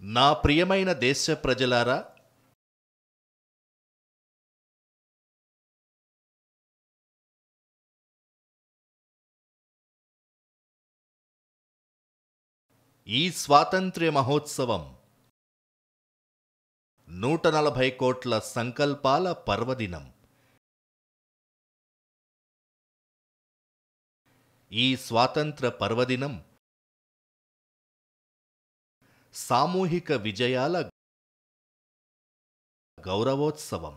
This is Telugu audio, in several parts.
నా ప్రియమైన దేశ ప్రజలారా, ఈ స్వాతంత్ర్య మహోత్సవం 140 కోట్ల సంకల్పాల పర్వదినం. ఈ స్వాతంత్ర పర్వదినం సామూహిక విజయాల గౌరవోత్సవం.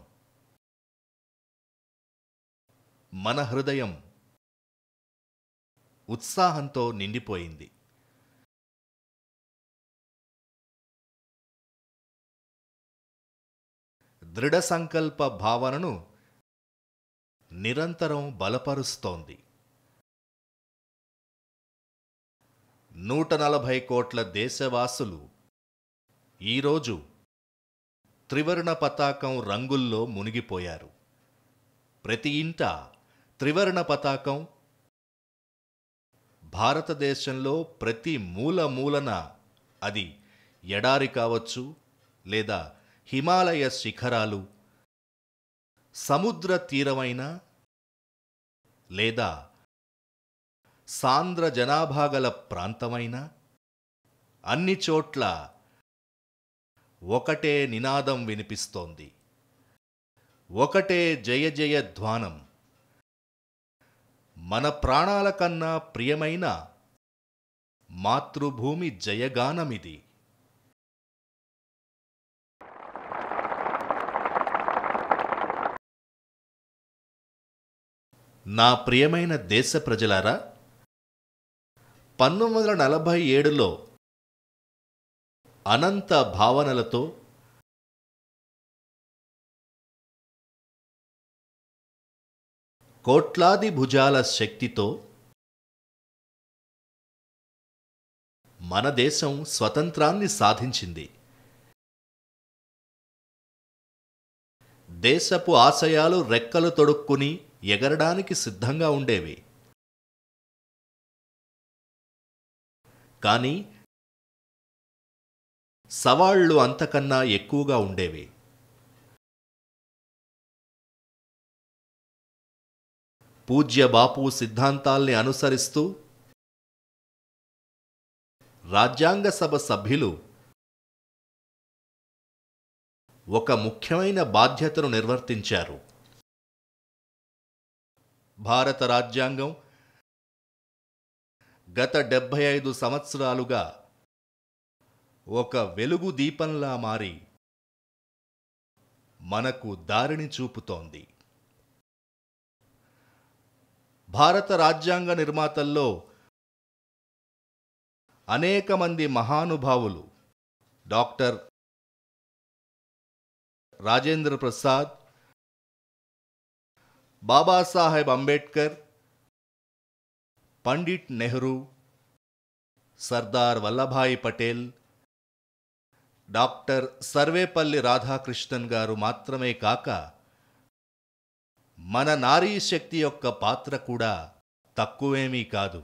మన హృదయం ఉత్సాహంతో నిండిపోయింది. దృఢ సంకల్ప భావనను నిరంతరం బలపరుస్తోంది. 140 కోట్ల దేశవాసులు ఈరోజు త్రివర్ణ పతాకం రంగుల్లో మునిగిపోయారు. ప్రతి ఇంట త్రివర్ణ పతాకం, భారతదేశంలో ప్రతి మూలన, అది ఎడారి కావచ్చు, లేదా హిమాలయ శిఖరాలు, సముద్ర తీరమైన, లేదా సాంద్ర జనాభా గల ప్రాంతమైన, అన్ని చోట్ల ఒకటే నినాదం వినిపిస్తోంది. ఒకటే జయ జయ ధ్వానం. మన ప్రాణాల కన్నా ప్రియమైన మాతృభూమి జయగానమిది. నా ప్రియమైన దేశ ప్రజలారా, 1947లో అనంత భావనలతో, కోట్లాది భుజాల శక్తితో మన దేశం స్వతంత్రాన్ని సాధించింది. దేశపు ఆశయాలు రెక్కలు తొడుక్కుని ఎగరడానికి సిద్ధంగా ఉండేవి. కానీ సవాళ్లు అంతకన్నా ఎక్కువగా ఉండేవి. పూజ్య బాపు సిద్ధాంతాల్ని అనుసరిస్తూ రాజ్యాంగ సభ సభ్యులు ఒక ముఖ్యమైన బాధ్యతను నిర్వర్తించారు. భారత రాజ్యాంగం గత 75 సంవత్సరాలుగా ఒక వెలుగు దీపంలా మారి మనకు దారిని చూపుతోంది. భారత రాజ్యాంగ నిర్మాతల్లో అనేక మంది మహానుభావులు, డాక్టర్ రాజేంద్ర ప్రసాద్, బాబాసాహెబ్ అంబేడ్కర్, పండిట్ నెహ్రూ, సర్దార్ వల్లభాయ్ పటేల్, డాక్టర్ సర్వేపల్లి రాధాకృష్ణన్ గారు మాత్రమే కాక, మన నారీ శక్తి యొక్క పాత్ర కూడా తక్కువేమీ కాదు.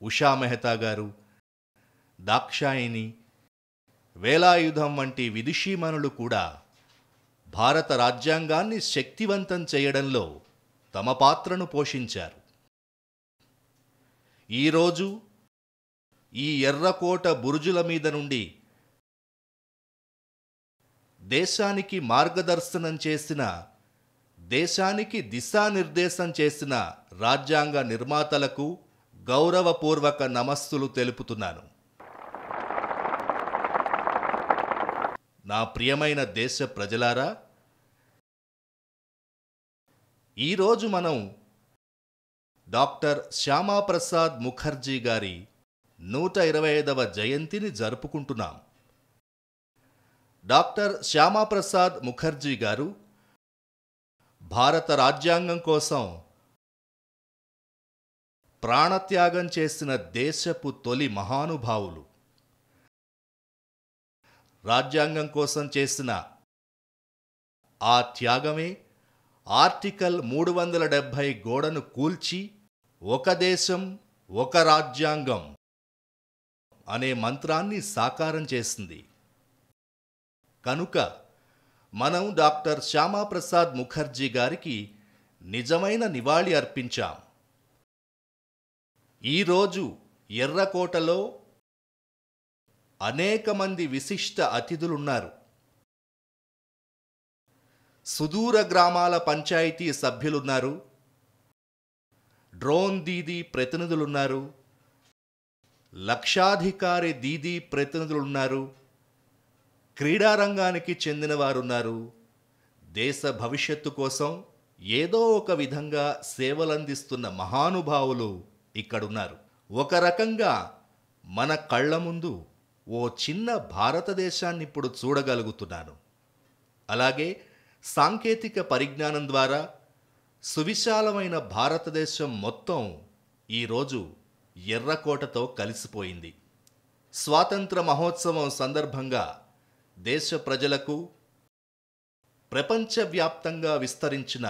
ఉషా మెహతా గారు, దాక్షాయిని, వేలాయుధం వంటి విదుషీమణులు కూడా భారత రాజ్యాంగాన్ని శక్తివంతం చేయడంలో తమ పాత్రను పోషించారు. ఈరోజు ఈ ఎర్రకోట బురుజుల మీద నుండి దేశానికి మార్గదర్శనం చేసిన, దేశానికి దిశానిర్దేశం చేసిన రాజ్యాంగ నిర్మాతలకు గౌరవపూర్వక నమస్సులు తెలుపుతున్నాను. నా ప్రియమైన దేశ ప్రజలారా, ఈరోజు మనం డాక్టర్ శ్యామాప్రసాద్ ముఖర్జీ గారి 125వ జయంతిని జరుపుకుంటున్నాం. డాక్టర్ శ్యామాప్రసాద్ ముఖర్జీ గారు భారత రాజ్యాంగం కోసం ప్రాణత్యాగం చేసిన దేశపు తొలి మహానుభావులు. రాజ్యాంగం కోసం చేసిన ఆ త్యాగమే ఆర్టికల్ 370 గోడను కూల్చి ఒక దేశం ఒక రాజ్యాంగం అనే మంత్రాన్ని సాకారం చేసింది. కనుక మనం డాక్టర్ శ్యామాప్రసాద్ ముఖర్జీ గారికి నిజమైన నివాళి అర్పించాం. ఈరోజు ఎర్రకోటలో అనేక మంది విశిష్ట అతిథులున్నారు. సుదూర గ్రామాల పంచాయతీ సభ్యులున్నారు, డ్రోన్ దీదీ ప్రతినిధులున్నారు, లక్షాధికారి దీదీ ప్రతినిధులున్నారు, క్రీడారంగానికి చెందినవారున్నారు, దేశ భవిష్యత్తు కోసం ఏదో ఒక విధంగా సేవలందిస్తున్న మహానుభావులు ఇక్కడున్నారు. ఒక రకంగా మన కళ్ళ ముందు ఓ చిన్న భారతదేశాన్ని ఇప్పుడు చూడగలుగుతున్నాను. అలాగే సాంకేతిక పరిజ్ఞానం ద్వారా సువిశాలమైన భారతదేశం మొత్తం ఈరోజు ఎర్రకోటతో కలిసిపోయింది. స్వాతంత్ర మహోత్సవం సందర్భంగా దేశ ప్రజలకు, ప్రపంచవ్యాప్తంగా విస్తరించిన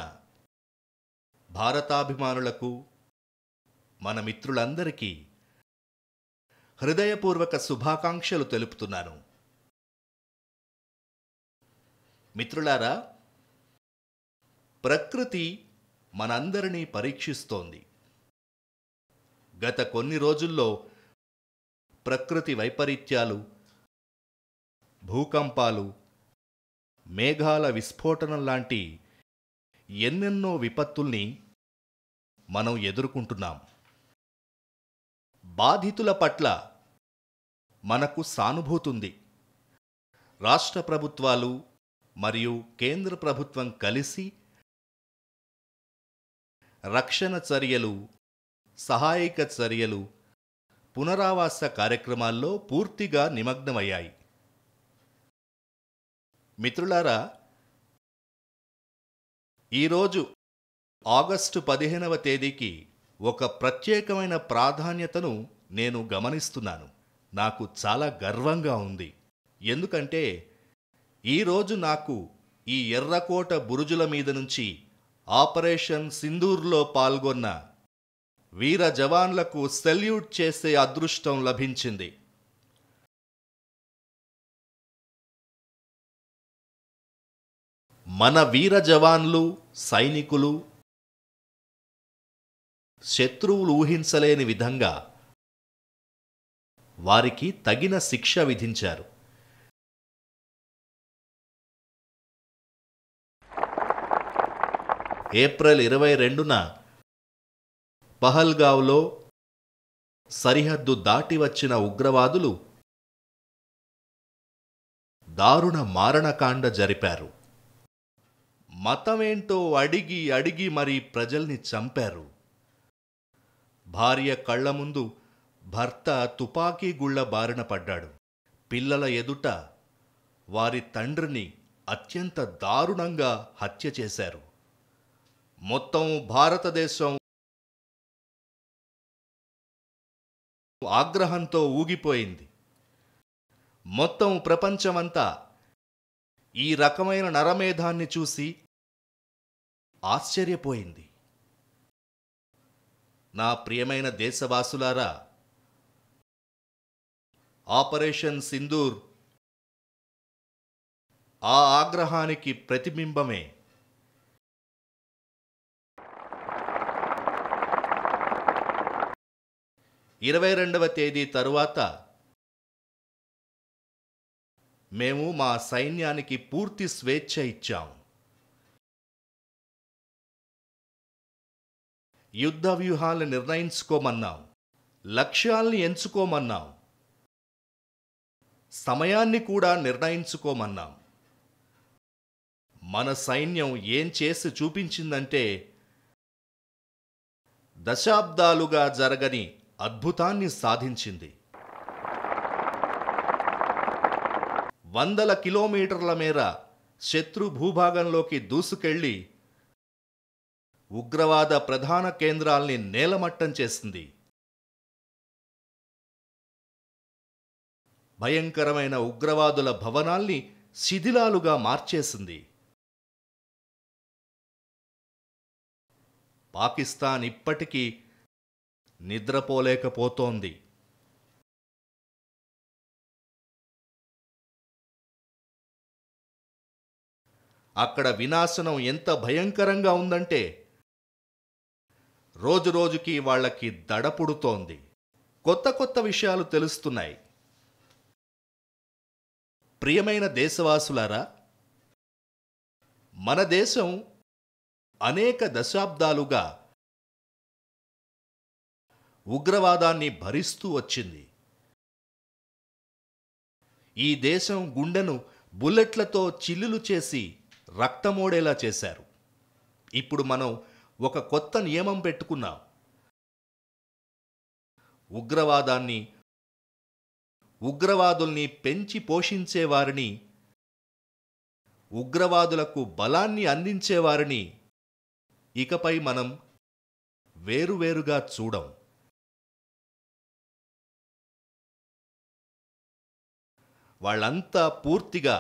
భారతాభిమానులకు, మన మిత్రులందరికీ హృదయపూర్వక శుభాకాంక్షలు తెలుపుతున్నాను. మిత్రులారా, ప్రకృతి మనందరినీ పరీక్షిస్తోంది. గత కొన్ని రోజుల్లో ప్రకృతి వైపరీత్యాలు, భూకంపాలు, మేఘాల విస్ఫోటనం లాంటి ఎన్నెన్నో విపత్తుల్ని మనం ఎదుర్కొంటున్నాం. బాధితుల పట్ల మనకు సానుభూతుంది. రాష్ట్ర ప్రభుత్వాలు మరియు కేంద్ర ప్రభుత్వం కలిసి రక్షణ చర్యలు, సహాయక చర్యలు, పునరావాస కార్యక్రమాల్లో పూర్తిగా నిమగ్నమయ్యాయి. మిత్రులారా, ఈరోజు ఆగస్టు 15వ తేదీకి ఒక ప్రత్యేకమైన ప్రాధాన్యతను నేను గమనిస్తున్నాను. నాకు చాలా గర్వంగా ఉంది. ఎందుకంటే ఈరోజు నాకు ఈ ఎర్రకోట బురుజుల మీద నుంచి ఆపరేషన్ సింధూర్లో పాల్గొన్న వీర జవాన్లకు సెల్యూట్ చేసే అదృష్టం లభించింది. మన వీర జవాన్లు, సైనికులు శత్రువులు ఊహించలేని విధంగా వారికి తగిన శిక్ష విధించారు. ఏప్రిల్ 22న పహల్గావ్లో సరిహద్దు దాటి వచ్చిన ఉగ్రవాదులు దారుణ మారణకాండ జరిపారు. మతమేంటో అడిగి అడిగి మరీ ప్రజల్ని చంపారు. భార్య కళ్ల ముందు భర్త తుపాకీ గుళ్ల బారిన పడ్డాడు. పిల్లల ఎదుట వారి తండ్రిని అత్యంత దారుణంగా హత్య చేశారు. మొత్తం భారతదేశం ఆగ్రహంతో ఊగిపోయింది. మొత్తం ప్రపంచమంతా ఈ రకమైన నరమేధాన్ని చూసి ఆశ్చర్యపోయింది. నా ప్రియమైన దేశవాసులారా, ఆపరేషన్ సింధూర్ ఆ ఆగ్రహానికి ప్రతిబింబమే. ఇరవై 22వ తేదీ తరువాత మేము మా సైన్యానికి పూర్తి స్వేచ్ఛ ఇచ్చాం. యుద్ధ వ్యూహాలను నిర్ణయించుకోమన్నాం, లక్ష్యాల్ని ఎంచుకోమన్నాం, సమయాన్ని కూడా నిర్ణయించుకోమన్నాం. మన సైన్యం ఏం చేసి చూపించిందంటే దశాబ్దాలుగా జరగని అద్భుతాన్ని సాధించింది. వందల కిలోమీటర్ల మేర శత్రు భూభాగంలోకి దూసుకెళ్లి ఉగ్రవాద ప్రధాన కేంద్రాల్ని నేలమట్టం చేసింది. భయంకరమైన ఉగ్రవాదుల భవనాల్ని శిథిలాలుగా మార్చేసింది. పాకిస్తాన్ ఇప్పటికీ నిద్రపోలేకపోతోంది. అక్కడ వినాశనం ఎంత భయంకరంగా ఉందంటే రోజురోజుకి వాళ్ళకి దడ పుడుతోంది. కొత్త కొత్త విషయాలు తెలుస్తున్నాయి. ప్రియమైన దేశవాసులారా, మన దేశం అనేక దశాబ్దాలుగా ఉగ్రవాదాన్ని భరిస్తూ వచ్చింది. ఈ దేశం గుండెను బుల్లెట్లతో చిల్లులు చేసి రక్తమోడేలా చేశారు. ఇప్పుడు మనం ఒక కొత్త నియమం పెట్టుకున్నాం. ఉగ్రవాదుల్ని పెంచి పోషించేవారిని, ఉగ్రవాదులకు బలాన్ని అందించేవారిని ఇకపై మనం వేరువేరుగా చూడం. వాళ్ళంతా పూర్తిగా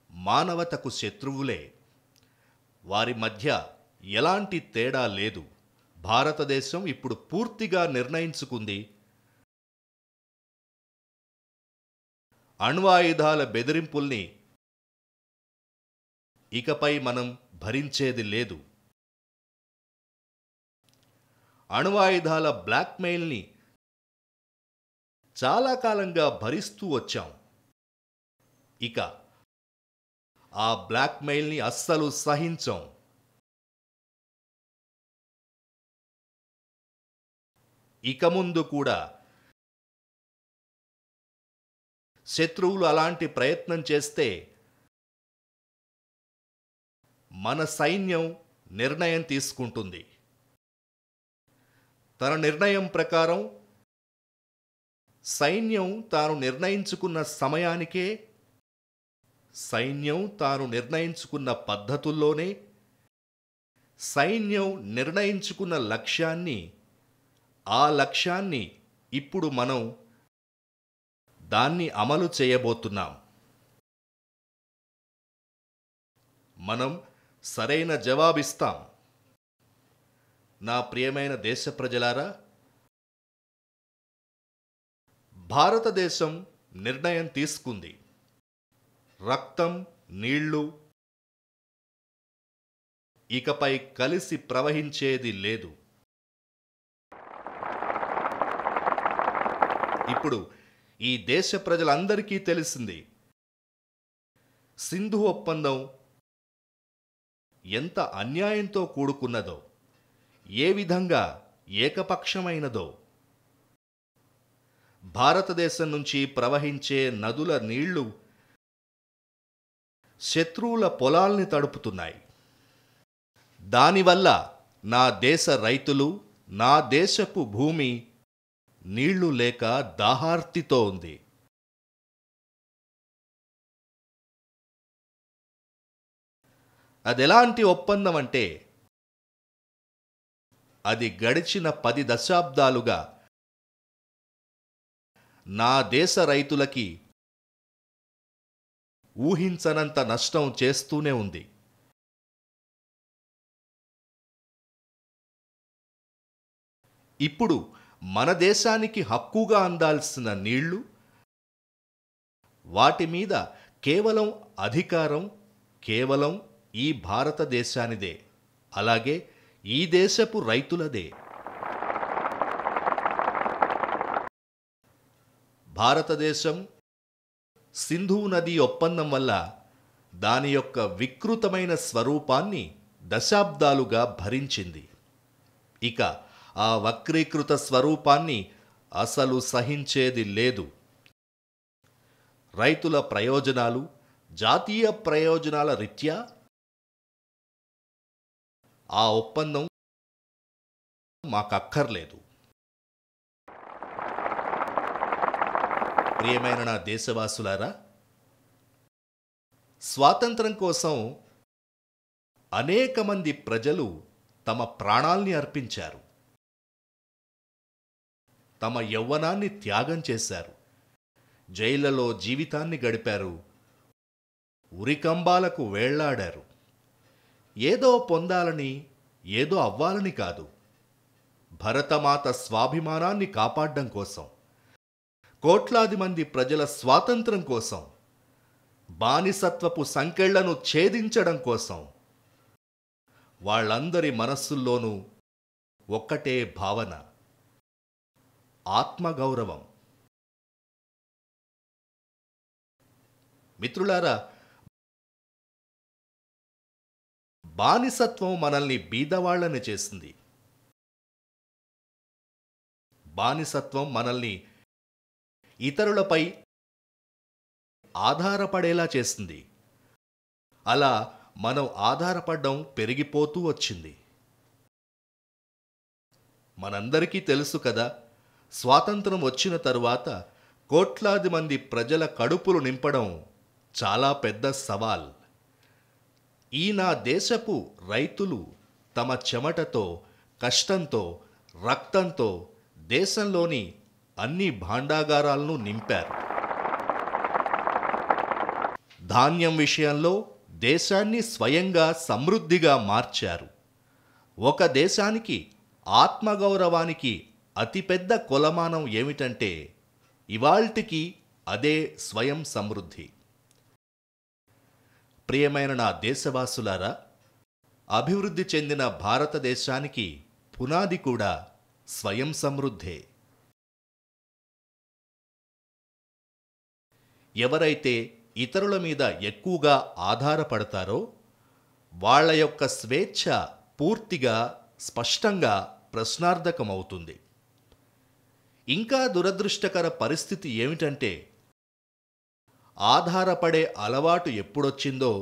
మానవతకు శత్రువులే. వారి మధ్య ఎలాంటి తేడా లేదు. భారతదేశం ఇప్పుడు పూర్తిగా నిర్ణయించుకుంది, అణ్వాయుధాల బెదిరింపుల్ని ఇకపై మనం భరించేది లేదు. అణ్వాయుధాల బ్లాక్మెయిల్ని చాలా కాలంగా భరిస్తూ వచ్చాం. ఇక ఆ బ్లాక్మెయిల్ని అస్సలు సహించం. ఇక ముందు కూడా శత్రువులు అలాంటి ప్రయత్నం చేస్తే మన సైన్యం నిర్ణయం తీసుకుంటుంది. తన నిర్ణయం ప్రకారం సైన్యం తాను నిర్ణయించుకున్న సమయానికే, సైన్యం తాను నిర్ణయించుకున్న పద్ధతుల్లోనే, సైన్యం నిర్ణయించుకున్న లక్ష్యాన్ని, ఆ లక్ష్యాన్ని ఇప్పుడు మనం దాన్ని అమలు చేయబోతున్నాం. మనం సరైన జవాబిస్తాం. నా ప్రియమైన దేశ ప్రజలారా, భారతదేశం నిర్ణయం తీసుకుంది. రక్తం, నీళ్లు ఇకపై కలిసి ప్రవహించేది లేదు. ఇప్పుడు ఈ దేశ ప్రజలందరికీ తెలిసింది, సింధు ఒప్పందం ఎంత అన్యాయంతో కూడుకున్నదో, ఏ విధంగా ఏకపక్షమైనదో. భారతదేశం నుంచి ప్రవహించే నదుల నీళ్లు శత్రువుల పొలాల్ని తడుపుతున్నాయి. దానివల్ల నా దేశ రైతులు, నా దేశపు భూమి నీళ్లు లేక దాహార్తితో ఉంది. అదెలాంటి ఒప్పందం అంటే, అది గడిచిన 10 దశాబ్దాలుగా నా దేశ రైతులకి ఊహించనంత నష్టం చేస్తూనే ఉంది. ఇప్పుడు మన దేశానికి హక్కుగా అందాల్సిన నీళ్లు, వాటి మీద కేవలం అధికారం కేవలం ఈ భారతదేశానిదే, అలాగే ఈ దేశపు రైతులదే. భారతదేశం సింధు నది ఒప్పందం వల్ల దాని యొక్క వికృతమైన స్వరూపాన్ని దశాబ్దాలుగా భరించింది. ఇక ఆ వక్రీకృత స్వరూపాన్ని అసలు సహించేది లేదు. రైతుల ప్రయోజనాలు, జాతీయ ప్రయోజనాల రీత్యా ఆ ఒప్పందం మాకక్కర్లేదు. ప్రియమైన నా దేశవాసులారా, స్వాతంత్రం కోసం అనేక మంది ప్రజలు తమ ప్రాణాల్ని అర్పించారు, తమ యవ్వనాన్ని త్యాగం చేశారు, జైళ్లలో జీవితాన్ని గడిపారు, ఉరికంబాలకు వేళ్లాడారు. ఏదో పొందాలని, ఏదో అవ్వాలని కాదు, భరతమాత స్వాభిమానాన్ని కాపాడడం కోసం, కోట్లాది మంది ప్రజల స్వాతంత్రం కోసం బానిసత్వపు సంకెళ్లను ఛేదించడం కోసం వాళ్ళందరి మనస్సుల్లోనూ ఒక్కటే భావన: ఆత్మగౌరవం. మిత్రులారా, బానిసత్వం మనల్ని బీదవాళ్లని చేసింది. బానిసత్వం మనల్ని ఇతరులపై ఆధారపడేలా చేసింది. అలా మనం ఆధారపడడం పెరిగిపోతూ వచ్చింది. మనందరికీ తెలుసు కదా, స్వాతంత్రం వచ్చిన తరువాత కోట్లాది మంది ప్రజల కడుపులు నింపడం చాలా పెద్ద సవాల్. ఈ నా దేశపు రైతులు తమ చెమటతో, కష్టంతో, రక్తంతో దేశంలోని అన్ని భాండాగారాలను నింపారు. ధాన్యం విషయంలో దేశాన్ని స్వయంగా సమృద్ధిగా మార్చారు. ఒక దేశానికి ఆత్మగౌరవానికి అతిపెద్ద కొలమానం ఏమిటంటే ఇవాల్టికి అదే స్వయం సమృద్ధి. ప్రియమైన నా దేశవాసులారా, అభివృద్ధి చెందిన భారతదేశానికి పునాది కూడా స్వయం సమృద్ధే. ఎవరైతే ఇతరుల మీద ఎక్కువగా ఆధారపడతారో వాళ్ళ యొక్క స్వేచ్ఛ పూర్తిగా స్పష్టంగా ప్రశ్నార్థకమవుతుంది. ఇంకా దురదృష్టకర పరిస్థితి ఏమిటంటే ఆధారపడే అలవాటు ఎప్పుడొచ్చిందో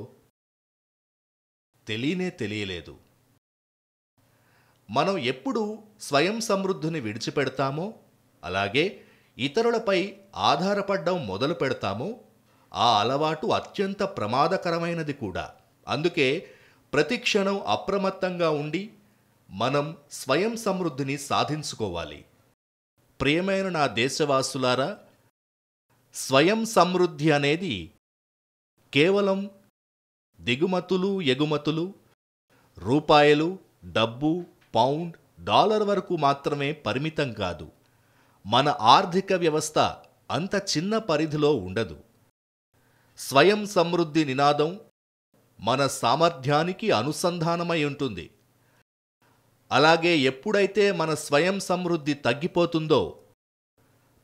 తెలియలేదు. మనం ఎప్పుడు స్వయం సమృద్ధిని విడిచిపెడతామో, అలాగే ఇతరులపై ఆధారపడడం మొదలు పెడతామో ఆ అలవాటు అత్యంత ప్రమాదకరమైనది కూడా. అందుకే ప్రతి క్షణం అప్రమత్తంగా ఉండి మనం స్వయం సమృద్ధిని సాధించుకోవాలి. ప్రియమైన నా దేశవాసులారా, స్వయం సమృద్ధి అనేది కేవలం దిగుమతులు, ఎగుమతులు, రూపాయలు, డబ్బు, పౌండ్, డాలర్ వరకు మాత్రమే పరిమితం కాదు. మన ఆర్థిక వ్యవస్థ అంత చిన్న పరిధిలో ఉండదు. స్వయం సమృద్ధి నినాదం మన సామర్థ్యానికి అనుసంధానమై ఉంటుంది. అలాగే ఎప్పుడైతే మన స్వయం సమృద్ధి తగ్గిపోతుందో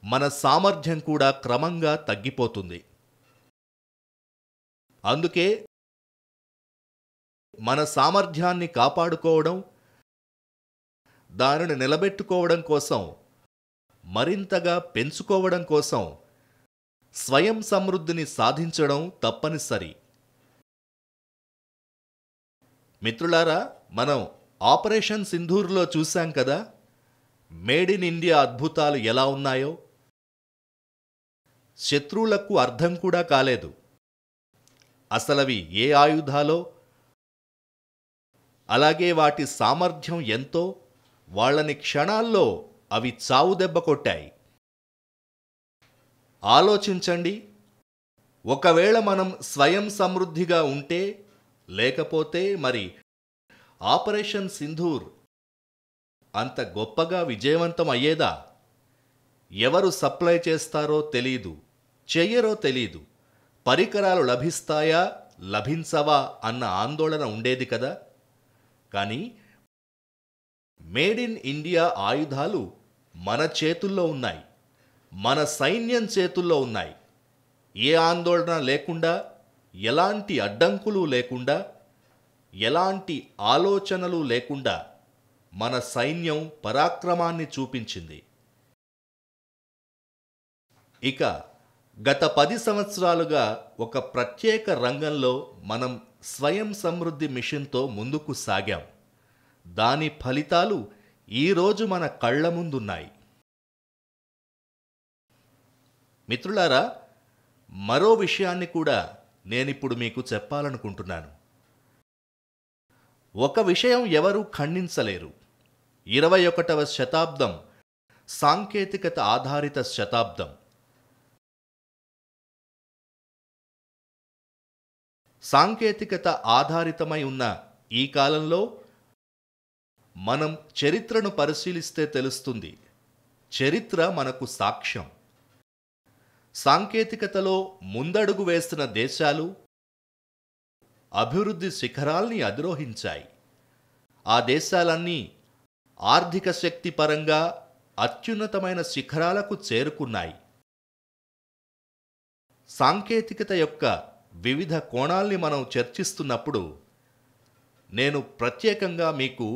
మన సామర్థ్యం కూడా క్రమంగా తగ్గిపోతుంది. అందుకే మన సామర్థ్యాన్ని కాపాడుకోవడం, దానిని నిలబెట్టుకోవడం కోసం, మరింతగా పెంచుకోవడం కోసం స్వయం సమృద్ధిని సాధించడం తప్పనిసరి. మిత్రులారా, మనం ఆపరేషన్ సింధూర్లో చూశాం కదా, మేడ్ ఇన్ ఇండియా అద్భుతాలు ఎలా ఉన్నాయో. శత్రువులకు అర్థం కూడా కాలేదు అసలవి ఏ ఆయుధాలో, అలాగే వాటి సామర్థ్యం ఎంతో. వాళ్ళని క్షణాల్లో అవి చావుదెబ్బ కొట్టాయి. ఆలోచించండి, ఒకవేళ మనం స్వయం సమృద్ధిగా ఉంటే, లేకపోతే మరి ఆపరేషన్ సింధూర్ అంత గొప్పగా విజయవంతం అయ్యేదా? ఎవరు సప్లై చేస్తారో తెలీదు, చెయ్యరో తెలీదు, పరికరాలు లభిస్తాయా లభించవా అన్న ఆందోళన ఉండేది కదా. కానీ మేడ్ ఇన్ ఇండియా ఆయుధాలు మన చేతుల్లో ఉన్నాయి, మన సైన్యం చేతుల్లో ఉన్నాయి. ఏ ఆందోళన లేకుండా, ఎలాంటి అడ్డంకులు లేకుండా, ఎలాంటి ఆలోచనలు లేకుండా మన సైన్యం పరాక్రమాన్ని చూపించింది. ఇక గత 10 సంవత్సరాలుగా ఒక ప్రత్యేక రంగంలో మనం స్వయం సమృద్ధి మిషన్తో ముందుకు సాగాం. దాని ఫలితాలు ఈరోజు మన కళ్ల ముందున్నాయి. మిత్రులారా, మరో విషయాన్ని కూడా నేనిప్పుడు మీకు చెప్పాలనుకుంటున్నాను. ఒక విషయం ఎవరూ ఖండించలేరు. 21వ శతాబ్దం సాంకేతికత ఆధారిత శతాబ్దం. సాంకేతికత ఆధారితమై ఉన్న ఈ కాలంలో మనం చరిత్రను పరిశీలిస్తే తెలుస్తుంది. చరిత్ర మనకు సాక్ష్యం. సాంకేతికతలో ముందడుగు వేస్తున్న దేశాలు అభివృద్ధి శిఖరాల్ని అధిరోహించాయి. ఆ దేశాలన్నీ ఆర్థిక శక్తి పరంగా అత్యున్నతమైన శిఖరాలకు చేరుకున్నాయి. సాంకేతికత యొక్క వివిధ కోణాల్ని మనం చర్చిస్తున్నప్పుడు నేను ప్రత్యేకంగా మీకు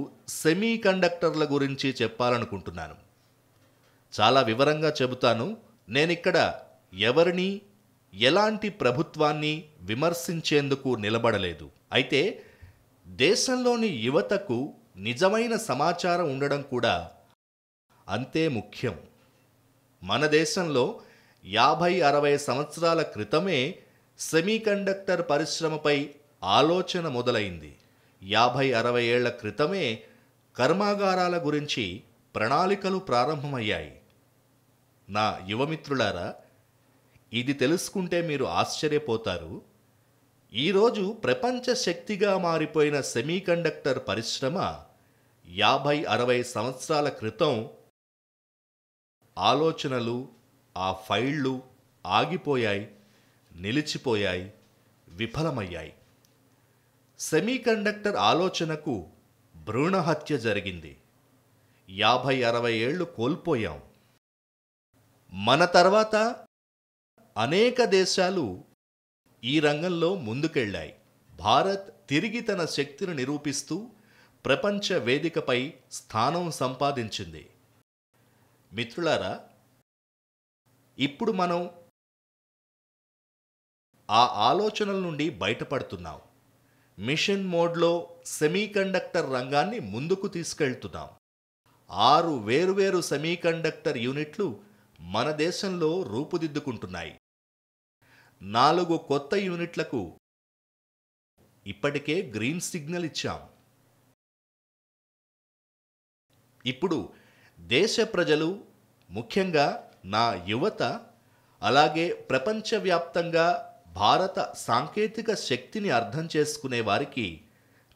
సెమీకండక్టర్ల గురించి చెప్పాలనుకుంటున్నాను. చాలా వివరంగా చెబుతాను. నేనిక్కడ ఎవరిని, ఎలాంటి ప్రభుత్వాన్ని విమర్శించేందుకు నిలబడలేదు. అయితే దేశంలోని యువతకు నిజమైన సమాచారం ఉండడం కూడా అంతే ముఖ్యం. మన దేశంలో 50-60 సంవత్సరాల క్రితమే సెమీకండక్టర్ పరిశ్రమపై ఆలోచన మొదలైంది. 50-60 ఏళ్ల క్రితమే కర్మాగారాల గురించి ప్రణాళికలు ప్రారంభమయ్యాయి. నా యువమిత్రులారా, ఇది తెలుసుకుంటే మీరు ఆశ్చర్యపోతారు. ఈరోజు ప్రపంచ శక్తిగా మారిపోయిన సెమీకండక్టర్ పరిశ్రమ 50-60 సంవత్సరాల క్రితం ఆలోచనలు, ఆ ఫైళ్లు ఆగిపోయాయి, నిలిచిపోయాయి, విఫలమయ్యాయి. సెమీకండక్టర్ ఆలోచనకు భ్రూణహత్య జరిగింది. 50-60 ఏళ్లు కోల్పోయాం. మన తర్వాత అనేక దేశాలు ఈ రంగంలో ముందుకెళ్ళాయి. భారత్ తిరిగి తన శక్తిని నిరూపిస్తూ ప్రపంచ వేదికపై స్థానం సంపాదించింది. మిత్రులారా, ఇప్పుడు మనం ఆ ఆలోచనల నుండి బయటపడుతున్నాం. మిషన్ మోడ్లో సెమీకండక్టర్ రంగాన్ని ముందుకు తీసుకెళ్తున్నాం. 6 వేరువేరు సెమీకండక్టర్ యూనిట్లు మన దేశంలో రూపుదిద్దుకుంటున్నాయి. 4 కొత్త యూనిట్లకు ఇప్పటికే గ్రీన్ సిగ్నల్ ఇచ్చాం. ఇప్పుడు దేశ ప్రజలు, ముఖ్యంగా నా యువత, అలాగే ప్రపంచవ్యాప్తంగా భారత సాంకేతిక శక్తిని అర్థం చేసుకునే వారికి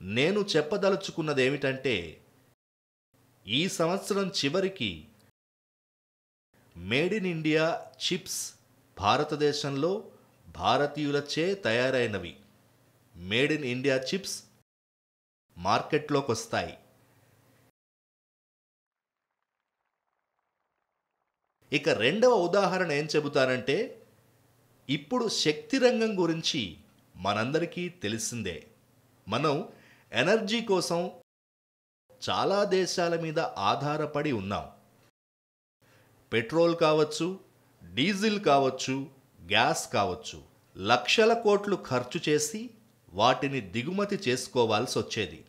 నేను చెప్పదలుచుకున్నదేమిటంటే, ఈ సంవత్సరం చివరికి మేడ్ ఇన్ ఇండియా చిప్స్ భారతదేశంలో భారతీయులచే తయారైనవి మేడ్ ఇన్ ఇండియా చిప్స్ మార్కెట్లోకి వస్తాయి. ఇక రెండవ ఉదాహరణ ఏం చెబుతానంటే, ఇప్పుడు శక్తి రంగం గురించి మనందరికీ తెలిసిందే. మనం ఎనర్జీ కోసం చాలా దేశాల మీద ఆధారపడి ఉన్నాం. పెట్రోల్ కావచ్చు, డీజిల్ కావచ్చు, గ్యాస్ కావచ్చు, లక్షల కోట్లు ఖర్చు చేసి వాటిని దిగుమతి చేసుకోవాల్సి వచ్చేది.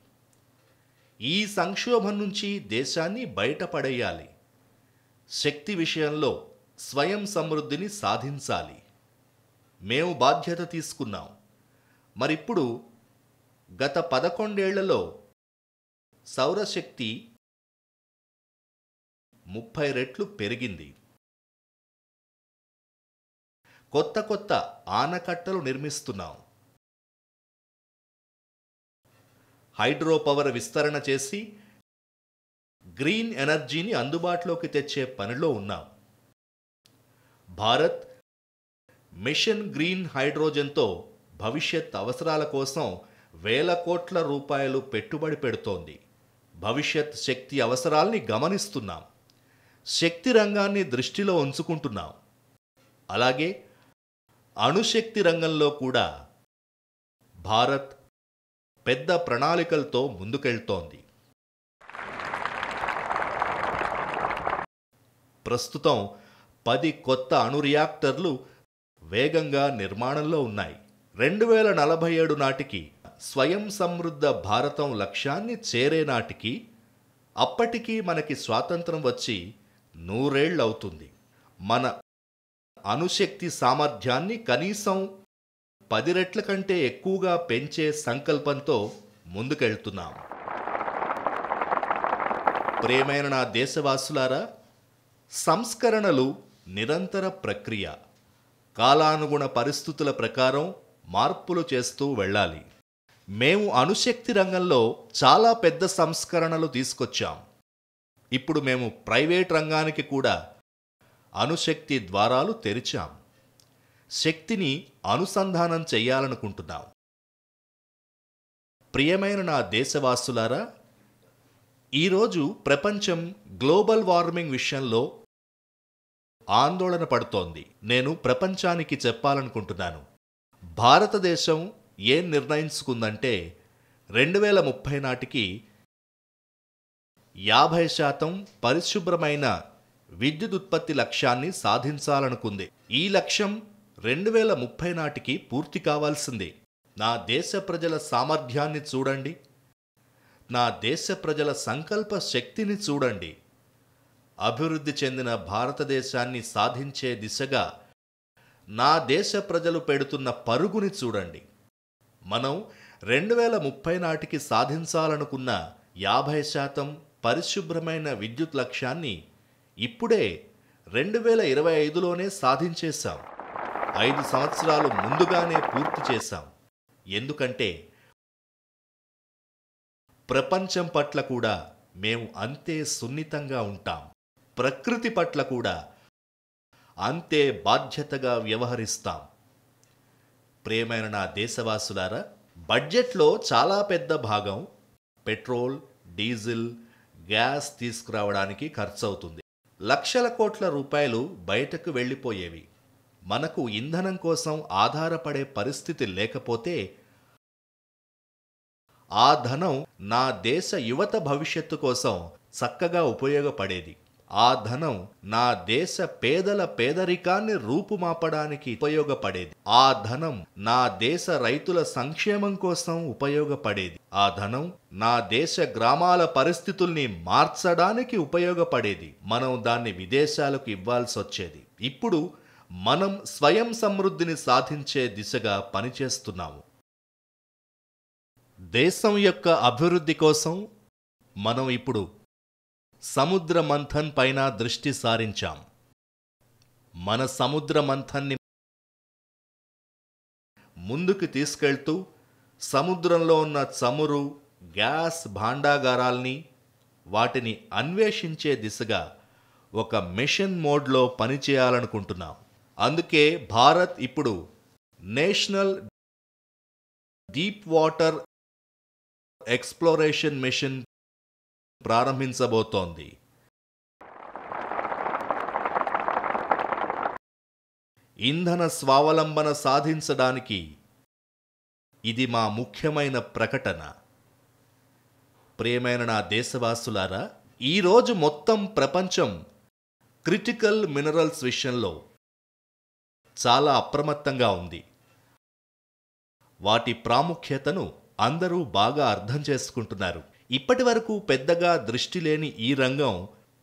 ఈ సంక్షోభం నుంచి దేశాన్ని బయటపడేయాలి. శక్తి విషయంలో స్వయం సమృద్ధిని సాధించాలి. మేము బాధ్యత తీసుకున్నాం. మరిప్పుడు గత 11 ఏళ్లలో సౌరశక్తి 30 రెట్లు పెరిగింది. కొత్త కొత్త ఆనకట్టలు నిర్మిస్తున్నాం. హైడ్రో పవర్ విస్తరణ చేసి గ్రీన్ ఎనర్జీని అందుబాటులోకి తెచ్చే పనిలో ఉన్నాం. భారత్ మిషన్ గ్రీన్ హైడ్రోజన్తో భవిష్యత్ అవసరాల కోసం వేల కోట్ల రూపాయలు పెట్టుబడి పెడుతోంది. భవిష్యత్ శక్తి అవసరాల్ని గమనిస్తున్నాం. శక్తి రంగాన్ని దృష్టిలో ఉంచుకుంటున్నాం. అలాగే అణుశక్తి రంగంలో కూడా భారత్ పెద్ద ప్రణాళికలతో ముందుకెళ్తోంది. ప్రస్తుతం 10 కొత్త అణు రియాక్టర్లు వేగంగా నిర్మాణంలో ఉన్నాయి. 2047 నాటికి స్వయం సమృద్ధ భారతం లక్ష్యాన్ని చేరే నాటికి, అప్పటికీ మనకి స్వాతంత్రం వచ్చి 100 ఏళ్లవుతుంది. మన అణుశక్తి సామర్థ్యాన్ని కనీసం 10 రెట్ల కంటే ఎక్కువగా పెంచే సంకల్పంతో ముందుకెళ్తున్నాం. ప్రియమైన నా దేశవాసులారా, సంస్కరణలు నిరంతర ప్రక్రియ. కాలానుగుణ పరిస్థితుల ప్రకారం మార్పులు చేస్తూ వెళ్ళాలి. మేము అణుశక్తి రంగంలో చాలా పెద్ద సంస్కరణలు తీసుకొచ్చాం. ఇప్పుడు మేము ప్రైవేట్ రంగానికి కూడా అణుశక్తి ద్వారాలు తెరిచాం. శక్తిని అనుసంధానం చెయ్యాలనుకుంటున్నాం. ప్రియమైన నా దేశవాసులారా, ఈరోజు ప్రపంచం గ్లోబల్ వార్మింగ్ విషయంలో ఆందోళన పడుతోంది. నేను ప్రపంచానికి చెప్పాలనుకుంటున్నాను, భారతదేశం ఏం నిర్ణయించుకుందంటే 2030 నాటికి 50% పరిశుభ్రమైన విద్యుత్ ఉత్పత్తి లక్ష్యాన్ని సాధించాలనుకుంది. ఈ లక్ష్యం 2030 నాటికి పూర్తి కావాల్సిందే. నా దేశ ప్రజల సామర్థ్యాన్ని చూడండి, నా దేశ ప్రజల సంకల్ప శక్తిని చూడండి. అభివృద్ధి చెందిన భారతదేశాన్ని సాధించే దిశగా నా దేశ ప్రజలు పెడుతున్న పరుగుని చూడండి. మనం 2030 నాటికి సాధించాలనుకున్న 50% పరిశుభ్రమైన విద్యుత్ లక్ష్యాన్ని ఇప్పుడే 2025లోనే సాధించేశాం. 5 సంవత్సరాలు ముందుగానే పూర్తి చేశాం. ఎందుకంటే ప్రపంచం పట్ల కూడా మేము అంతే సున్నితంగా ఉంటాం. ప్రకృతి పట్ల కూడా అంతే బాధ్యతగా వ్యవహరిస్తాం. ప్రియమైన నా దేశవాసులారా, బడ్జెట్లో చాలా పెద్ద భాగం పెట్రోల్, డీజిల్, గ్యాస్ తీసుకురావడానికి ఖర్చవుతుంది. లక్షల కోట్ల రూపాయలు బయటకు వెళ్ళిపోయేవి. మనకు ఇంధనం కోసం ఆధారపడే పరిస్థితి లేకపోతే ఆ ధనం నా దేశ యువత భవిష్యత్తు కోసం చక్కగా ఉపయోగపడేది. ఆ ధనం నా దేశ పేదల పేదరికాన్ని రూపుమాపడానికి ఉపయోగపడేది. ఆ ధనం నా దేశ రైతుల సంక్షేమం కోసం ఉపయోగపడేది. ఆ ధనం నా దేశ గ్రామాల పరిస్థితుల్ని మార్చడానికి ఉపయోగపడేది. మనం దాన్ని విదేశాలకు ఇవ్వాల్సి వచ్చేది. ఇప్పుడు మనం స్వయం సమృద్ధిని సాధించే దిశగా పనిచేస్తున్నాము. దేశం యొక్క అభివృద్ధి కోసం మనం ఇప్పుడు సముద్ర మంథన్ పైన దృష్టి సారించాం. మన సముద్ర మంథన్ని ముందుకు తీసుకెళ్తూ సముద్రంలో ఉన్న చమురు, గ్యాస్ భాండాగారాల్ని వాటిని అన్వేషించే దిశగా ఒక మిషన్ మోడ్లో పనిచేయాలనుకుంటున్నాం. అందుకే భారత్ ఇప్పుడు national deep water exploration mission ప్రారంభించబోతోంది. ఇంధన స్వావలంబన సాధించడానికి ఇది మా ముఖ్యమైన ప్రకటన. ప్రియమైన నా దేశవాసులారా, ఈరోజు మొత్తం ప్రపంచం క్రిటికల్ మినరల్స్ విషయంలో చాలా అప్రమత్తంగా ఉంది. వాటి ప్రాముఖ్యతను అందరూ బాగా అర్థం చేసుకుంటున్నారు. ఇప్పటి వరకు పెద్దగా దృష్టి లేని ఈ రంగం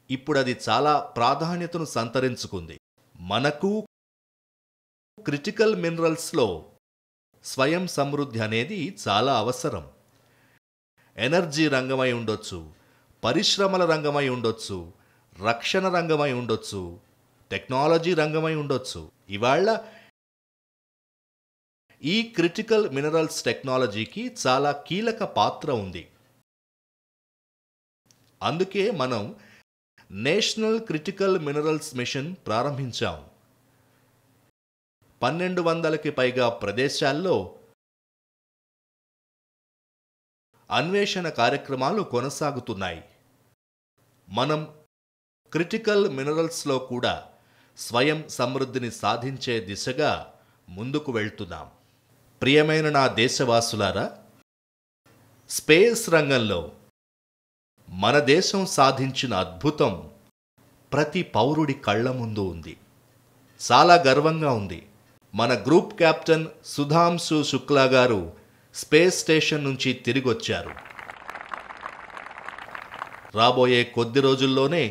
ఇప్పుడది చాలా ప్రాధాన్యతను సంతరించుకుంది. మనకు క్రిటికల్ మినరల్స్లో స్వయం సమృద్ధి అనేది చాలా అవసరం. ఎనర్జీ రంగమై ఉండొచ్చు, పరిశ్రమల రంగమై ఉండొచ్చు, రక్షణ రంగమై ఉండొచ్చు, టెక్నాలజీ రంగమై ఉండొచ్చు. ఇవాళ ఈ క్రిటికల్ మినరల్స్ టెక్నాలజీకి చాలా కీలక పాత్ర ఉంది. అందుకే మనం నేషనల్ క్రిటికల్ మినరల్స్ మిషన్ ప్రారంభించాం. 1200కి పైగా ప్రదేశాల్లో అన్వేషణ కార్యక్రమాలు కొనసాగుతున్నాయి. మనం క్రిటికల్ మినరల్స్లో కూడా స్వయం సమృద్ధిని సాధించే దిశగా ముందుకు వెళ్తున్నాం. ప్రియమైన నా దేశవాసులారా, స్పేస్ రంగంలో మన దేశం సాధించిన అద్భుతం ప్రతి పౌరుడి కళ్ళ ముందు ఉంది. చాలా గర్వంగా ఉంది. మన గ్రూప్ కెప్టెన్ సుధాంశు శుక్లా గారు స్పేస్ స్టేషన్ నుంచి తిరిగొచ్చారు. రాబోయే కొద్ది రోజుల్లోనే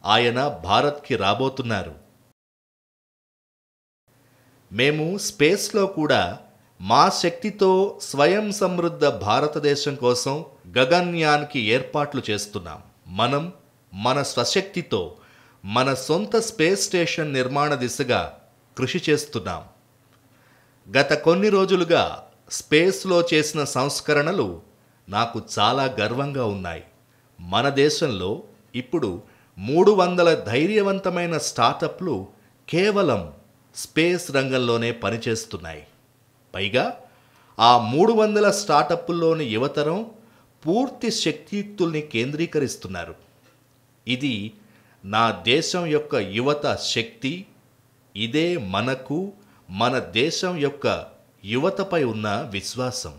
ఆయన భారత్కి రాబోతున్నారు. మేము స్పేస్లో కూడా మా శక్తితో స్వయం సమృద్ధ భారతదేశం కోసం గగన్యాన్కి ఏర్పాట్లు చేస్తున్నాం. మనం మన స్వశక్తితో మన సొంత స్పేస్ స్టేషన్ నిర్మాణ దిశగా కృషి చేస్తున్నాం. గత కొన్ని రోజులుగా స్పేస్లో చేసిన సంస్కరణలు నాకు చాలా గర్వంగా ఉన్నాయి. మన దేశంలో ఇప్పుడు 300 ధైర్యవంతమైన స్టార్టప్లు కేవలం స్పేస్ రంగంలోనే పనిచేస్తున్నాయి. పైగా ఆ 300 స్టార్టప్ల్లోని యువతరం పూర్తి శక్తియుక్తుల్ని కేంద్రీకరిస్తున్నారు. ఇది నా దేశం యొక్క యువత శక్తి. ఇదే మనకు, మన దేశం యొక్క యువతపై ఉన్న విశ్వాసం.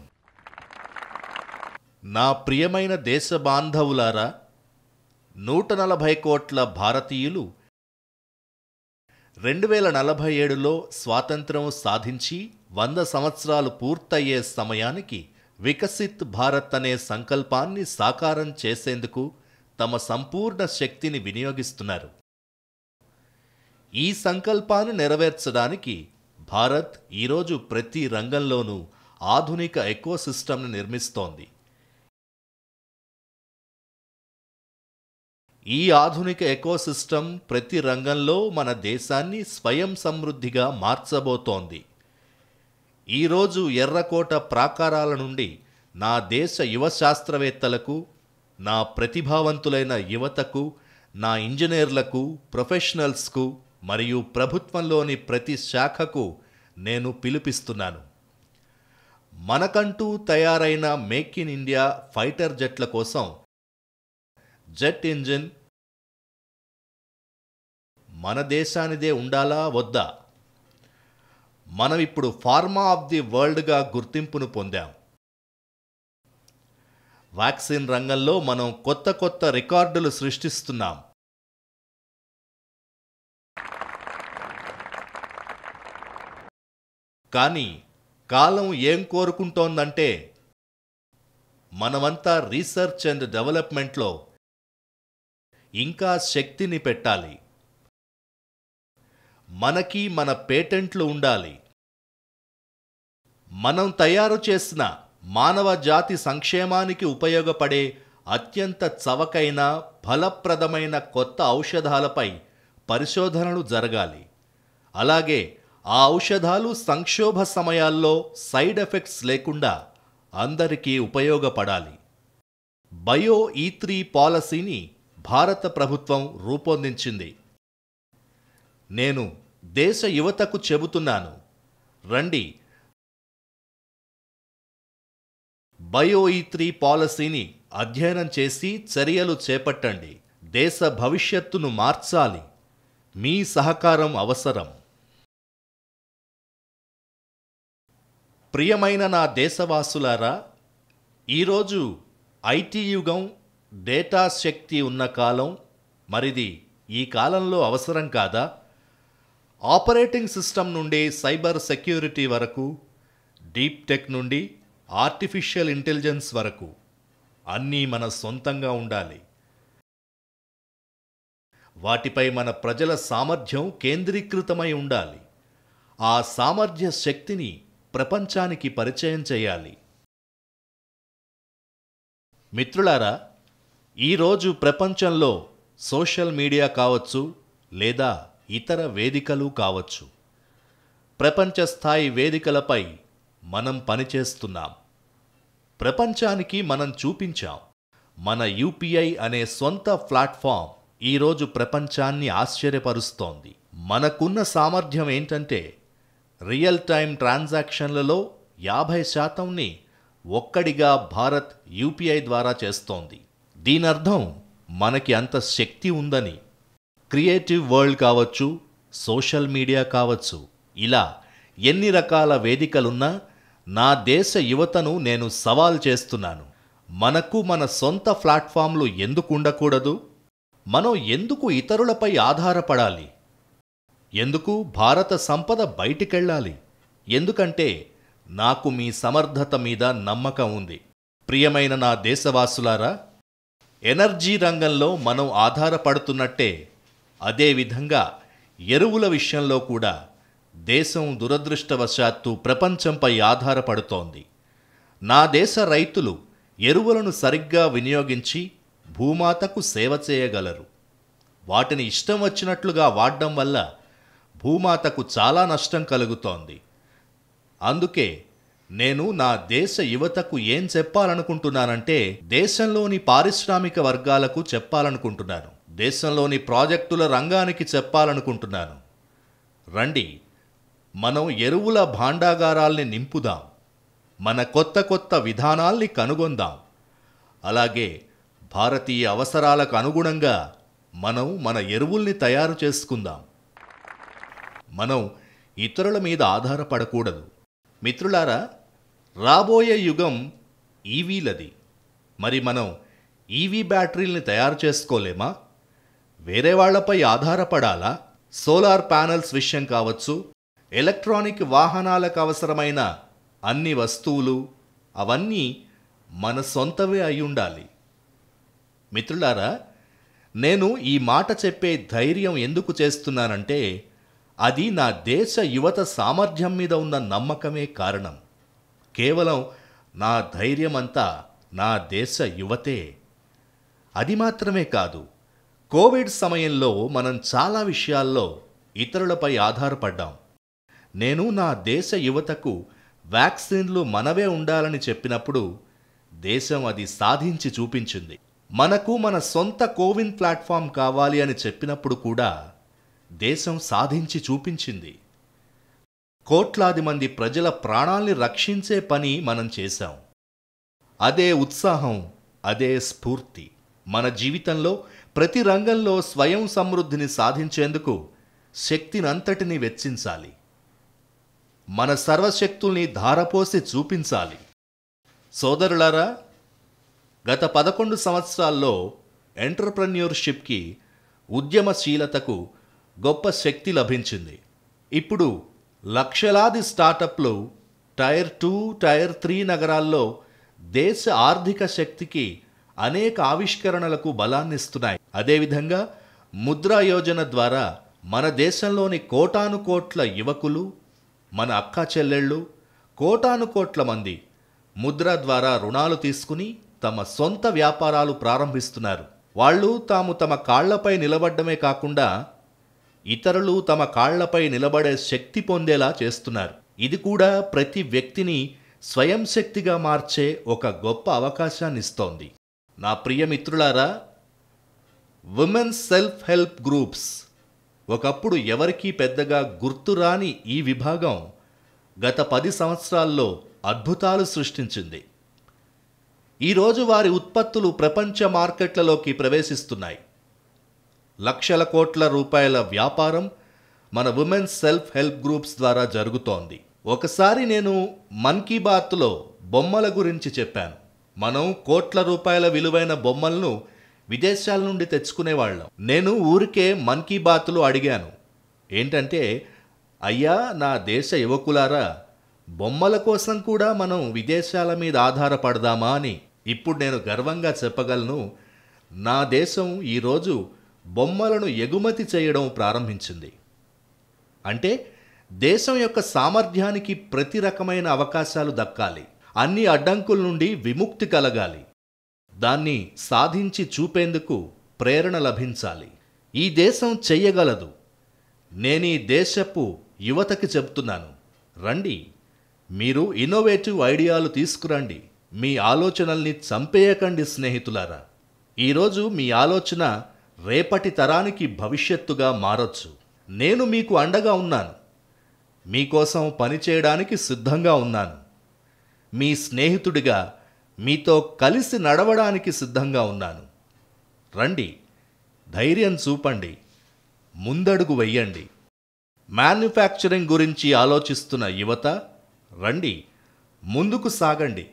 నా ప్రియమైన దేశ బాంధవులారా, 140 కోట్ల భారతీయులు 2047లో స్వాతంత్ర్యం సాధించి 100 సంవత్సరాలు పూర్తయ్యే సమయానికి వికసిత్ భారత్ అనే సంకల్పాన్ని సాకారం చేసేందుకు తమ సంపూర్ణ శక్తిని వినియోగిస్తున్నారు. ఈ సంకల్పాన్ని నెరవేర్చడానికి భారత్ ఈరోజు ప్రతి రంగంలోనూ ఆధునిక ఎకోసిస్టమ్ని నిర్మిస్తోంది. ఈ ఆధునిక ఎకోసిస్టమ్ ప్రతి రంగంలో మన దేశాన్ని స్వయం సమృద్ధిగా మార్చబోతోంది. ఈరోజు ఎర్రకోట ప్రాకారాల నుండి నా దేశ యువ శాస్త్రవేత్తలకు, నా ప్రతిభావంతులైన యువతకు, నా ఇంజనీర్లకు, ప్రొఫెషనల్స్కు మరియు ప్రభుత్వంలోని ప్రతి శాఖకు నేను పిలుపిస్తున్నాను. మనకంటూ తయారైన మేక్ ఇన్ ఇండియా ఫైటర్ జెట్ల కోసం జెట్ ఇంజిన్ మన దేశానిదే ఉండాలా వద్దా? మనం ఇప్పుడు ఫార్మా ఆఫ్ ది వరల్డ్గా గుర్తింపును పొందాం. వ్యాక్సిన్ రంగంలో మనం కొత్త రికార్డులు సృష్టిస్తున్నాం. కానీ కాలం ఏం కోరుకుంటోందంటే మనమంతా రీసెర్చ్ అండ్ డెవలప్మెంట్లో ఇంకా శక్తిని పెట్టాలి. మనకి మన పేటెంట్లు ఉండాలి. మనం తయారు చేసిన మానవ జాతి సంక్షేమానికి ఉపయోగపడే అత్యంత చవకైన, ఫలప్రదమైన కొత్త ఔషధాలపై పరిశోధనలు జరగాలి. అలాగే ఆ ఔషధాలు సంక్షోభ సమయాల్లో సైడ్ ఎఫెక్ట్స్ లేకుండా అందరికీ ఉపయోగపడాలి. బయో E3 పాలసీని భారత ప్రభుత్వం రూపొందించింది. నేను దేశ యువతకు చెబుతున్నాను, రండి, బయో E3 పాలసీని అధ్యయనం చేసి చర్యలు చేపట్టండి. దేశ భవిష్యత్తును మార్చాలి. మీ సహకారం అవసరం. ప్రియమైన నా దేశవాసులారా, ఈరోజు ఐటీ యుగం, డేటా శక్తి ఉన్న కాలం. మరిది ఈ కాలంలో అవసరం కాదా? ఆపరేటింగ్ సిస్టమ్ నుండి సైబర్ సెక్యూరిటీ వరకు, డీప్ టెక్ నుండి ఆర్టిఫిషియల్ ఇంటెలిజెన్స్ వరకు అన్నీ మన సొంతంగా ఉండాలి. వాటిపై మన ప్రజల సామర్థ్యం కేంద్రీకృతమై ఉండాలి. ఆ సామర్థ్య శక్తిని ప్రపంచానికి పరిచయం చేయాలి. మిత్రులారా, ఈరోజు ప్రపంచంలో సోషల్ మీడియా కావచ్చు, లేదా ఇతర వేదికలు కావచ్చు, ప్రపంచ స్థాయి వేదికలపై మనం పనిచేస్తున్నాం. ప్రపంచానికి మనం చూపించాం. మన యూపీఐ అనే సొంత ప్లాట్ఫామ్ ఈరోజు ప్రపంచాన్ని ఆశ్చర్యపరుస్తోంది. మనకున్న సామర్థ్యం ఏంటంటే రియల్ టైం ట్రాన్సాక్షన్లలో 50%ని ఒక్కడిగా భారత్ యూపీఐ ద్వారా చేస్తోంది. దీనర్థం మనకి అంత శక్తి ఉందని. క్రియేటివ్ వరల్డ్ కావచ్చు, సోషల్ మీడియా కావచ్చు, ఇలా ఎన్ని రకాల వేదికలున్నా నా దేశ యువతను నేను సవాల్ చేస్తున్నాను. మనకు మన సొంత ప్లాట్ఫామ్లు ఎందుకు ఉండకూడదు? మనం ఎందుకు ఇతరులపై ఆధారపడాలి? ఎందుకు భారత సంపద బయటికెళ్ళాలి? ఎందుకంటే నాకు మీ సమర్థత మీద నమ్మకం ఉంది. ప్రియమైన నా దేశవాసులారా, ఎనర్జీ రంగంలో మనం ఆధారపడుతున్నట్టే అదేవిధంగా ఎరువుల విషయంలో కూడా దేశం దురదృష్టవశాత్తు ప్రపంచంపై ఆధారపడుతోంది. నా దేశ రైతులు ఎరువులను సరిగ్గా వినియోగించి భూమాతకు సేవ చేయగలరు. వాటిని ఇష్టం వచ్చినట్లుగా వాడడం వల్ల భూమాతకు చాలా నష్టం కలుగుతోంది. అందుకే నేను నా దేశ యువతకు ఏం చెప్పాలనుకుంటున్నానంటే, దేశంలోని పారిశ్రామిక వర్గాలకు చెప్పాలనుకుంటున్నాను. దేశంలోని ప్రాజెక్టుల రంగానికి చెప్పాలనుకుంటున్నాను. రండి, మనం ఎరువుల భాండాగారాల్ని నింపుదాం. మన కొత్త కొత్త విధానాల్ని కనుగొందాం. అలాగే భారతీయ అవసరాలకు అనుగుణంగా మనం మన ఎరువుల్ని తయారు చేసుకుందాం. మనం ఇతరుల మీద ఆధారపడకూడదు. మిత్రులారా, రాబోయే యుగం ఈవీలది. మరి మనం ఈవీ బ్యాటరీల్ని తయారు చేసుకోలేమా? వేరే వాళ్లపై ఆధారపడాలా? సోలార్ ప్యానెల్స్ విషయం కావచ్చు, ఎలక్ట్రానిక్ వాహనాలకు అవసరమైన అన్ని వస్తువులు అవన్నీ మన సొంతవే అయ్యుండాలి. మిత్రులారా, నేను ఈ మాట చెప్పే ధైర్యం ఎందుకు చేస్తున్నానంటే అది నా దేశ యువత సామర్థ్యం మీద ఉన్న నమ్మకమే కారణం. కేవలం నా ధైర్యమంతా నా దేశ యువతే. అది మాత్రమే కాదు, కోవిడ్ సమయంలో మనం చాలా విషయాల్లో ఇతరులపై ఆధారపడ్డాం. నేను నా దేశ యువతకు వ్యాక్సిన్లు మనవే ఉండాలని చెప్పినప్పుడు దేశం అది సాధించి చూపించింది. మనకు మన సొంత కోవిన్ ప్లాట్ఫామ్ కావాలి అని చెప్పినప్పుడు కూడా దేశం సాధించి చూపించింది. కోట్లాది మంది ప్రజల ప్రాణాల్ని రక్షించే పని మనం చేశాం. అదే ఉత్సాహం, అదే స్ఫూర్తి. మన జీవితంలో ప్రతి రంగంలో స్వయం సమృద్ధిని సాధించేందుకు శక్తినంతటినీ వెచ్చించాలి. మన సర్వశక్తుల్ని ధారపోసి చూపించాలి. సోదరులారా, గత 11 సంవత్సరాల్లో ఎంటర్‌ప్రెన్యూర్‌షిప్‌కి, ఉద్యమశీలతకు గొప్ప శక్తి లభించింది. ఇప్పుడు లక్షలాది స్టార్టప్లు టైర్ 2, టైర్ 3 నగరాల్లో దేశ ఆర్థిక శక్తికి అనేక ఆవిష్కరణలకు బలాన్నిస్తున్నాయి. అదేవిధంగా ముద్రా యోజన ద్వారా మన దేశంలోని కోటాను కోట్ల యువకులు, మన అక్కా చెల్లెళ్ళు, కోటాను కోట్ల మంది ముద్ర ద్వారా రుణాలు తీసుకుని తమ సొంత వ్యాపారాలు ప్రారంభిస్తున్నారు. వాళ్ళు తమ కాళ్లపై నిలబడ్డమే కాకుండా ఇతరులు తమ కాళ్లపై నిలబడే శక్తి పొందేలా చేస్తున్నారు. ఇది కూడా ప్రతి వ్యక్తిని స్వయం శక్తిగా మార్చే ఒక గొప్ప అవకాశాన్ని ఇస్తోంది. నా ప్రియ మిత్రులారా, ఉమెన్స్ సెల్ఫ్ హెల్ప్ గ్రూప్స్, ఒకప్పుడు ఎవరికీ పెద్దగా గుర్తురాని ఈ విభాగం గత 10 సంవత్సరాల్లో అద్భుతాలు సృష్టించింది. ఈరోజు వారి ఉత్పత్తులు ప్రపంచ మార్కెట్లలోకి ప్రవేశిస్తున్నాయి. లక్షల కోట్ల రూపాయల వ్యాపారం మన ఉమెన్స్ సెల్ఫ్ హెల్ప్ గ్రూప్స్ ద్వారా జరుగుతోంది. ఒకసారి నేను మన్ కీ బాత్లో బొమ్మల గురించి చెప్పాను. మనం కోట్ల రూపాయల విలువైన బొమ్మలను విదేశాల నుండి తెచ్చుకునేవాళ్ళం. నేను ఊరికే మన్ కీ బాత్లో అడిగాను, ఏంటంటే, అయ్యా నా దేశ యువకులారా, బొమ్మల కోసం కూడా మనం విదేశాల మీద ఆధారపడదామా అని. ఇప్పుడు నేను గర్వంగా చెప్పగలను, నా దేశం ఈరోజు బొమ్మలను ఎగుమతి చేయడం ప్రారంభించింది. అంటే దేశం యొక్క సామర్థ్యానికి ప్రతి రకమైన అవకాశాలు దక్కాలి, అన్ని అడ్డంకుల నుండి విముక్తి కలగాలి, దాన్ని సాధించి చూపేందుకు ప్రేరణ లభించాలి. ఈ దేశం చెయ్యగలదు. నేనీ దేశపు యువతకి చెప్తున్నాను, రండి, మీరు ఇన్నోవేటివ్ ఐడియాలు తీసుకురండి. మీ ఆలోచనల్ని చంపేయకండి స్నేహితులారా. ఈరోజు మీ ఆలోచన రేపటి తరానికి భవిష్యత్తుగా మారొచ్చు. నేను మీకు అండగా ఉన్నాను. మీకోసం పనిచేయడానికి సిద్ధంగా ఉన్నాను. మీ స్నేహితుడిగా మీతో కలిసి నడవడానికి సిద్ధంగా ఉన్నాను. రండి, ధైర్యం చూపండి, ముందడుగు వెయ్యండి. మ్యానుఫ్యాక్చరింగ్ గురించి ఆలోచిస్తున్న యువత, రండి, ముందుకు సాగండి.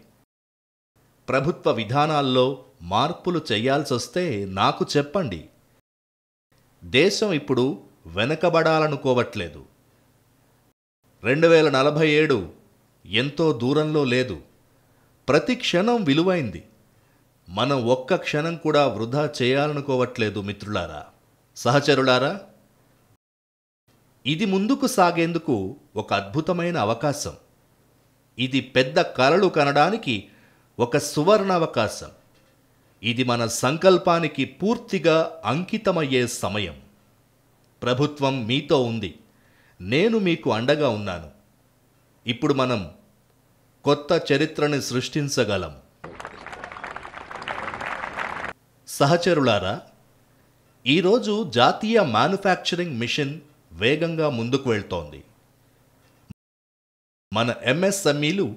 ప్రభుత్వ విధానాల్లో మార్పులు చేయాల్సొస్తే నాకు చెప్పండి. దేశం ఇప్పుడు వెనకబడాలనుకోవట్లేదు. 2047 ఎంతో దూరంలో లేదు. ప్రతి క్షణం విలువైంది. మనం ఒక్క క్షణం కూడా వృధా చేయాలనుకోవట్లేదు మిత్రులారా, సహచరులారా. ఇది ముందుకు సాగేందుకు ఒక అద్భుతమైన అవకాశం. ఇది పెద్ద కలలు కనడానికి ఒక సువర్ణ అవకాశం. ఇది మన సంకల్పానికి పూర్తిగా అంకితమయ్యే సమయం. ప్రభుత్వం మీతో ఉంది. నేను మీకు అండగా ఉన్నాను. ఇప్పుడు మనం కొత్త చరిత్రని సృష్టించగలం. సహచరులారా, ఈరోజు జాతీయ మ్యానుఫ్యాక్చరింగ్ మిషన్ వేగంగా ముందుకు వెళ్తోంది. మన ఎంఎస్ఎంఈలు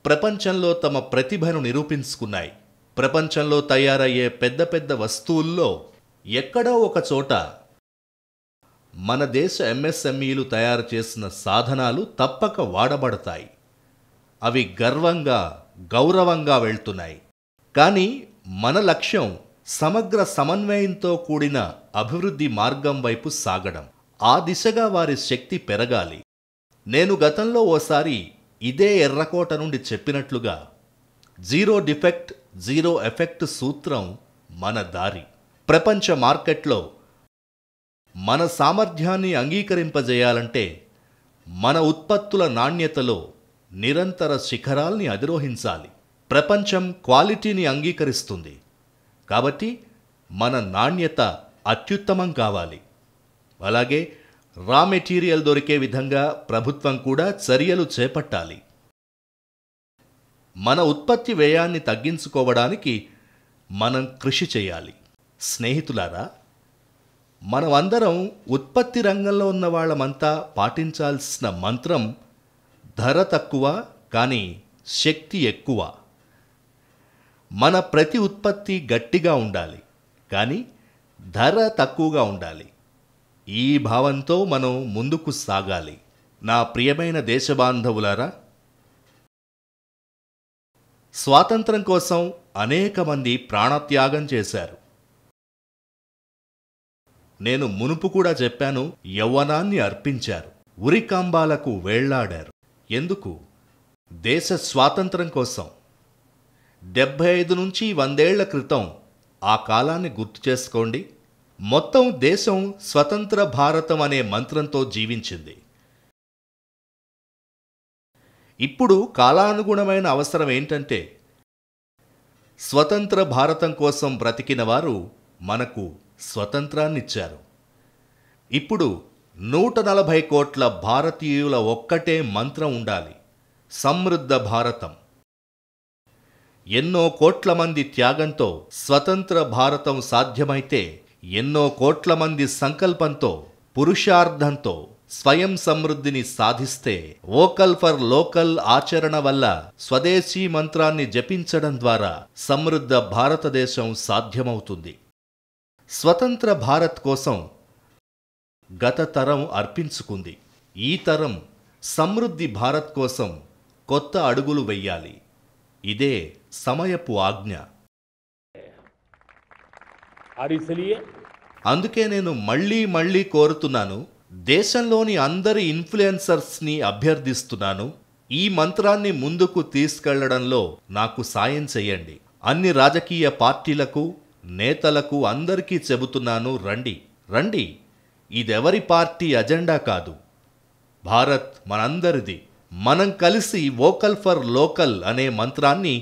ప్రపంచంలో తమ ప్రతిభను నిరూపించుకున్నాయి. ప్రపంచంలో తయారయ్యే పెద్ద పెద్ద వస్తువుల్లో ఎక్కడో ఒక చోట మన దేశ ఎంఎస్ఎంఈలు తయారు చేసిన సాధనాలు తప్పక వాడబడతాయి. అవి గర్వంగా, గౌరవంగా వెళ్తున్నాయి. కానీ మన లక్ష్యం సమగ్ర సమన్వయంతో కూడిన అభివృద్ధి మార్గం వైపు సాగడం. ఆ దిశగా వారి శక్తి పెరగాలి. నేను గతంలో ఓసారి ఇదే ఎర్రకోట నుండి చెప్పినట్లుగా జీరో డిఫెక్ట్ జీరో ఎఫెక్ట్ సూత్రం మన దారి. ప్రపంచ మార్కెట్లో మన సామర్థ్యాన్ని అంగీకరింపజేయాలంటే మన ఉత్పత్తుల నాణ్యతలో నిరంతర శిఖరాల్ని అధిరోహించాలి. ప్రపంచం క్వాలిటీని అంగీకరిస్తుంది కాబట్టి మన నాణ్యత అత్యుత్తమం కావాలి. అలాగే రా మెటీరియల్ దొరికే విధంగా ప్రభుత్వం కూడా చర్యలు చేపట్టాలి. మన ఉత్పత్తి వ్యయాన్ని తగ్గించుకోవడానికి మనం కృషి చేయాలి. స్నేహితులారా, మనమందరం ఉత్పత్తి రంగంలో ఉన్న వాళ్ళమంతా పాటించాల్సిన మంత్రం ధర తక్కువ కానీ శక్తి ఎక్కువ. మన ప్రతి ఉత్పత్తి గట్టిగా ఉండాలి కానీ ధర తక్కువగా ఉండాలి. ఈ భావంతో మనం ముందుకు సాగాలి. నా ప్రియమైన దేశబాంధవులారా, స్వాతంత్రం కోసం అనేక మంది ప్రాణత్యాగం చేశారు. నేను మునుపు కూడా చెప్పాను, యవ్వనాన్ని అర్పించారు, ఉరికంబాలకు వేళ్లాడారు. ఎందుకు? దేశ స్వాతంత్రం కోసం. 75 నుంచి 100 ఏళ్ల క్రితం ఆ కాలాన్ని గుర్తు చేసుకోండి. మొత్తం దేశం స్వతంత్ర భారతం అనే మంత్రంతో జీవించింది. ఇప్పుడు కాలానుగుణమైన అవసరం ఏంటంటే స్వతంత్ర భారతం కోసం బ్రతికిన వారు మనకు స్వతంత్రాన్నిచ్చారు. ఇప్పుడు 140 కోట్ల భారతీయుల ఒక్కటే మంత్రం ఉండాలి, సమృద్ధ భారతం. ఎన్నో కోట్ల మంది త్యాగంతో స్వతంత్ర భారతం సాధ్యమైతే ఎన్నో కోట్ల మంది సంకల్పంతో, పురుషార్థంతో స్వయం సమృద్ధిని సాధిస్తే వోకల్ ఫర్ లోకల్ ఆచరణ వల్ల, స్వదేశీ మంత్రాన్ని జపించడం ద్వారా సమృద్ధ భారతదేశం సాధ్యమవుతుంది. స్వతంత్ర భారత్ కోసం గత తరం అర్పించుకుంది. ఈ తరం సమృద్ధి భారత్ కోసం కొత్త అడుగులు వెయ్యాలి. ఇదే సమయపు ఆజ్ఞ. అందుకే నేను మళ్ళీ కోరుతున్నాను, దేశంలోని అందరి ఇన్ఫ్లుయెన్సర్స్ని అభ్యర్థిస్తున్నాను, ఈ మంత్రాన్ని ముందుకు తీసుకెళ్లడంలో నాకు సాయం చెయ్యండి. అన్ని రాజకీయ పార్టీలకు, నేతలకు అందరికీ చెబుతున్నాను, రండి. ఇదెవరి పార్టీ అజెండా కాదు, భారత్ మనందరిది. మనం కలిసి వోకల్ ఫర్ లోకల్ అనే మంత్రాన్ని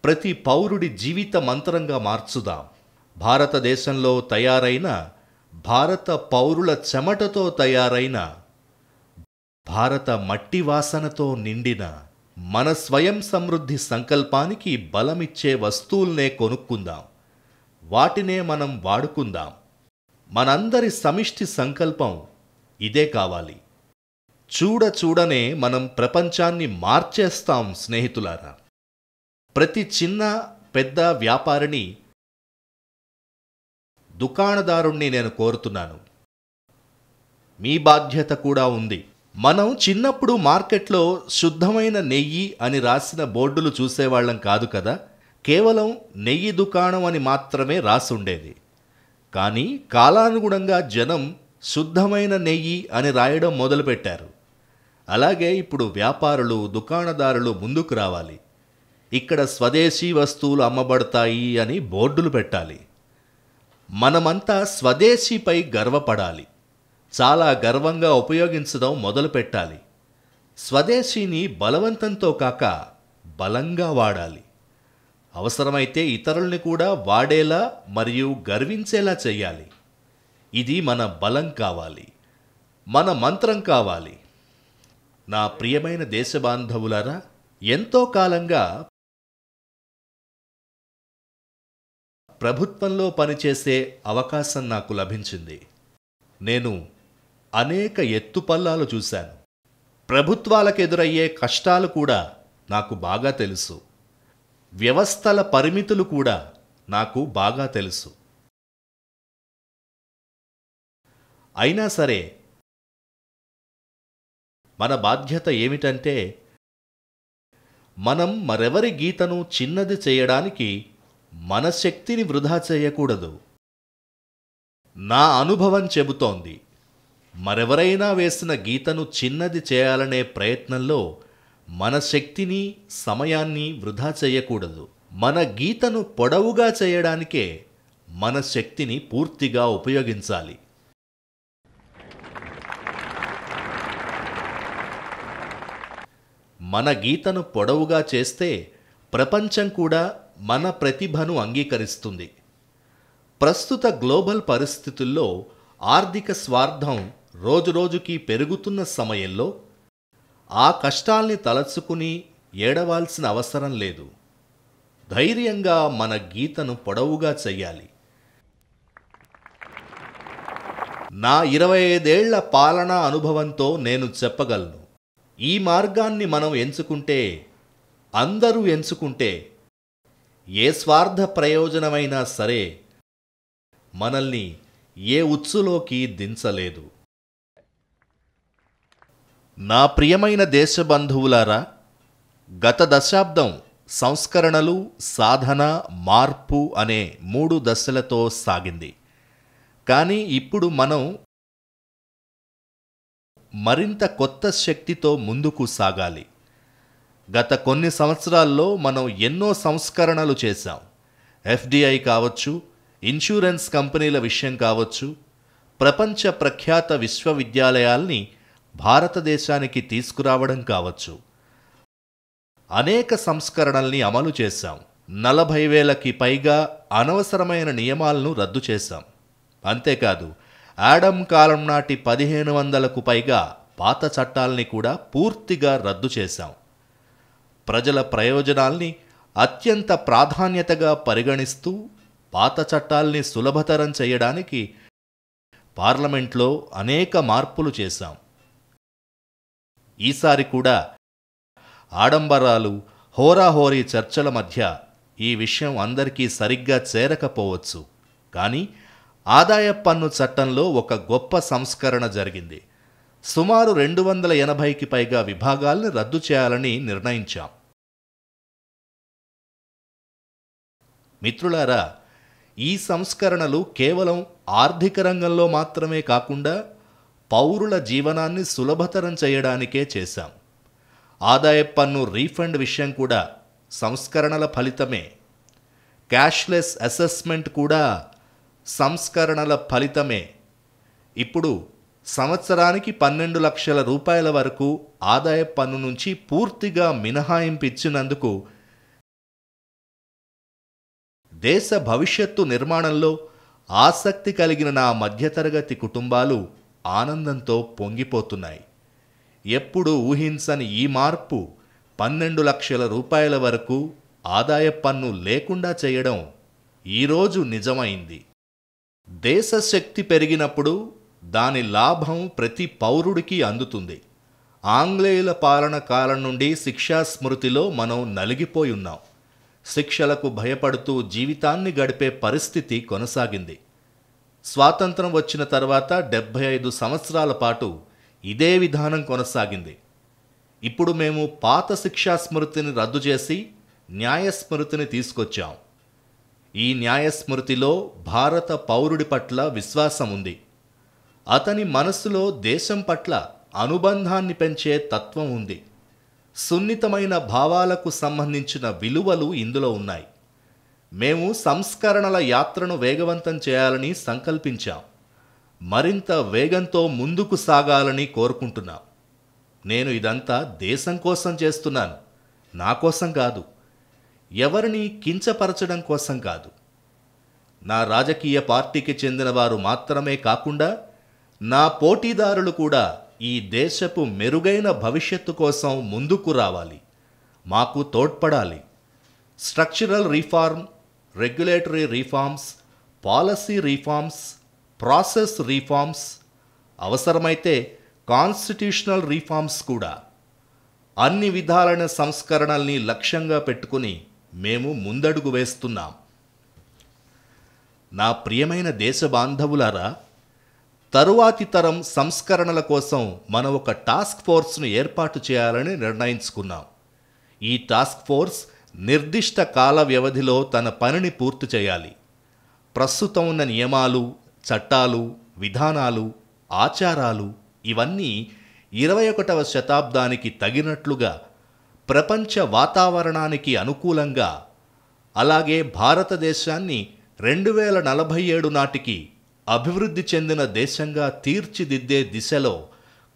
ప్రతి పౌరుడి జీవిత మంత్రంగా మార్చుదాం. భారతదేశంలో తయారైన, భారత పౌరుల చెమటతో తయారైన, భారత మట్టి వాసనతో నిండిన మన స్వయం సమృద్ధి సంకల్పానికి బలమిచ్చే వస్తువుల్నే కొనుక్కుందాం. వాటినే మనం వాడుకుందాం. మనందరి సమిష్టి సంకల్పం ఇదే కావాలి. చూడనే మనం ప్రపంచాన్ని మార్చేస్తాం. స్నేహితులారా, ప్రతి చిన్న పెద్ద వ్యాపారిని, దుకాణదారుణ్ణి నేను కోరుతున్నాను, మీ బాధ్యత కూడా ఉంది. మనం చిన్నప్పుడు మార్కెట్లో శుద్ధమైన నెయ్యి అని రాసిన బోర్డులు చూసేవాళ్ళం కాదు కదా. కేవలం నెయ్యి దుకాణం అని మాత్రమే రాసుండేది. కానీ కాలానుగుణంగా జనం శుద్ధమైన నెయ్యి అని రాయడం మొదలుపెట్టారు. అలాగే ఇప్పుడు వ్యాపారులు, దుకాణదారులు ముందుకు రావాలి. ఇక్కడ స్వదేశీ వస్తువులు అమ్మబడతాయి అని బోర్డులు పెట్టాలి. మనమంతా స్వదేశీపై గర్వపడాలి. చాలా గర్వంగా ఉపయోగించడం మొదలుపెట్టాలి. స్వదేశీని బలవంతంతో కాక బలంగా వాడాలి. అవసరమైతే ఇతరుల్ని కూడా వాడేలా మరియు గర్వించేలా చేయాలి. ఇది మన బలం కావాలి, మన మంత్రం కావాలి. నా ప్రియమైన దేశబాంధవులారా, ఎంతో కాలంగా ప్రభుత్వంలో పనిచేసే అవకాశం నాకు లభించింది. నేను అనేక ఎత్తుపల్లాలు చూశాను. ప్రభుత్వాలకు ఎదురయ్యే కష్టాలు కూడా నాకు బాగా తెలుసు. వ్యవస్థల పరిమితులు కూడా నాకు బాగా తెలుసు. అయినా సరే మన బాధ్యత ఏమిటంటే మనం మరెవరి గీతను చిన్నది చేయడానికి మన శక్తిని వృధా చేయకూడదు. నా అనుభవం చెబుతోంది, మరెవరైనా వేసిన గీతను చిన్నది చేయాలనే ప్రయత్నంలో మన శక్తిని, సమయాన్ని వృధా చేయకూడదు. మన గీతను పొడవుగా చేయడానికే మన శక్తిని పూర్తిగా ఉపయోగించాలి. మన గీతను పొడవుగా చేస్తే ప్రపంచం కూడా మన ప్రతిభను అంగీకరిస్తుంది. ప్రస్తుత గ్లోబల్ పరిస్థితుల్లో ఆర్థిక స్వార్థం రోజురోజుకి పెరుగుతున్న సమయంలో ఆ కష్టాల్ని తలచుకుని ఏడవాల్సిన అవసరం లేదు. ధైర్యంగా మన గీతను పొడవుగా చెయ్యాలి. నా 25 ఏళ్ల పాలనా అనుభవంతో నేను చెప్పగలను, ఈ మార్గాన్ని మనం ఎంచుకుంటే, అందరూ ఎంచుకుంటే, ఏ స్వార్థ ప్రయోజనమైనా సరే మనల్ని ఏ ఉచ్చులోకి దించలేదు. నా ప్రియమైన దేశబంధువులారా, గత దశాబ్దం సంస్కరణలు, సాధన, మార్పు అనే 3 దశలతో సాగింది. కానీ ఇప్పుడు మనం మరింత కొత్త శక్తితో ముందుకు సాగాలి. గత కొన్ని సంవత్సరాల్లో మనం ఎన్నో సంస్కరణలు చేశాం. ఎఫ్డిఐ కావచ్చు, ఇన్సూరెన్స్ కంపెనీల విషయం కావచ్చు, ప్రపంచ ప్రఖ్యాత విశ్వవిద్యాలయాల్ని భారతదేశానికి తీసుకురావడం కావచ్చు. అనేక సంస్కరణల్ని అమలు చేశాం. 40,000కి పైగా అనవసరమైన నియమాలను రద్దు చేశాం. అంతేకాదు, ఆడమ్ కాలం నాటి 1500కు పైగా పాత చట్టాల్ని కూడా పూర్తిగా రద్దు చేశాం. ప్రజల ప్రయోజనాల్ని అత్యంత ప్రాధాన్యతగా పరిగణిస్తూ పాత చట్టాల్ని సులభతరం చేయడానికి పార్లమెంట్లో అనేక మార్పులు చేశాం. ఈసారి కూడా ఆడంబరాలు, హోరాహోరీ చర్చల మధ్య ఈ విషయం అందరికీ సరిగ్గా చేరకపోవచ్చు. కానీ ఆదాయ పన్ను చట్టంలో ఒక గొప్ప సంస్కరణ జరిగింది. సుమారు 280కి పైగా విభాగాల్ని రద్దు చేయాలని నిర్ణయించాం. మిత్రులారా, ఈ సంస్కరణలు కేవలం ఆర్థిక రంగంలో మాత్రమే కాకుండా పౌరుల జీవనాన్ని సులభతరం చేయడానికే చేశాం. ఆదాయ పన్ను రీఫండ్ విషయం కూడా సంస్కరణల ఫలితమే. క్యాష్లెస్ అసెస్మెంట్ కూడా సంస్కరణల ఫలితమే. ఇప్పుడు సంవత్సరానికి 12 లక్షల రూపాయల వరకు ఆదాయ పన్ను నుంచి పూర్తిగా మినహాయింపు ఇచ్చినందుకు దేశ భవిష్యత్తు నిర్మాణంలో ఆసక్తి కలిగిన నా మధ్యతరగతి కుటుంబాలు ఆనందంతో పొంగిపోతున్నాయి. ఎప్పుడూ ఊహించని ఈ మార్పు 12 లక్షల రూపాయల వరకు ఆదాయ పన్ను లేకుండా చేయడం ఈరోజు నిజమైంది. దేశ శక్తి పెరిగినప్పుడు దాని లాభం ప్రతి పౌరుడికి అందుతుంది. ఆంగ్లేయుల పాలన కాలం నుండి శిక్షా స్మృతిలో మనం నలిగిపోయి ఉన్నాం. శిక్షలకు భయపడుతూ జీవితాన్ని గడిపే పరిస్థితి కొనసాగింది. స్వాతంత్రం వచ్చిన తర్వాత 75 సంవత్సరాల పాటు ఇదే విధానం కొనసాగింది. ఇప్పుడు మేము పాత శిక్షా స్మృతిని రద్దు చేసి న్యాయస్మృతిని తీసుకొచ్చాం. ఈ న్యాయస్మృతిలో భారత పౌరుడి పట్ల విశ్వాసం ఉంది. అతని మనస్సులో దేశం పట్ల అనుబంధాన్ని పెంచే తత్వం ఉంది. సున్నితమైన భావాలకు సంబంధించిన విలువలు ఇందులో ఉన్నాయి. మేము సంస్కరణల యాత్రను వేగవంతం చేయాలని సంకల్పించాం. మరింత వేగంతో ముందుకు సాగాలని కోరుకుంటున్నాం. నేను ఇదంతా దేశం కోసం చేస్తున్నాను, నా కోసం కాదు. ఎవరిని కించపరచడం కోసం కాదు. నా రాజకీయ పార్టీకి చెందిన వారు మాత్రమే కాకుండా నా పోటీదారులు కూడా ఈ దేశపు మెరుగైన భవిష్యత్తు కోసం ముందుకు రావాలి, మాకు తోడ్పడాలి. Structural reform, regulatory reforms, policy reforms, process reforms, అవసరమైతే కాన్స్టిట్యూషనల్ రిఫార్మ్స్ కూడా. అన్ని విధాలైన సంస్కరణల్ని లక్ష్యంగా పెట్టుకుని మేము ముందడుగు వేస్తున్నాం. నా ప్రియమైన దేశ బాంధవులారా, తరువాతి తరం సంస్కరణల కోసం మనం ఒక టాస్క్ ఫోర్స్ను ఏర్పాటు చేయాలని నిర్ణయించుకున్నాం. ఈ టాస్క్ ఫోర్స్ నిర్దిష్ట కాల వ్యవధిలో తన పనిని పూర్తి చేయాలి. ప్రస్తుతం ఉన్న నియమాలు, చట్టాలు, విధానాలు, ఆచారాలు ఇవన్నీ 21వ శతాబ్దానికి తగినట్లుగా, ప్రపంచ వాతావరణానికి అనుకూలంగా, అలాగే భారతదేశాన్ని 2047 నాటికి అభివృద్ధి చెందిన దేశంగా తీర్చిదిద్దే దిశలో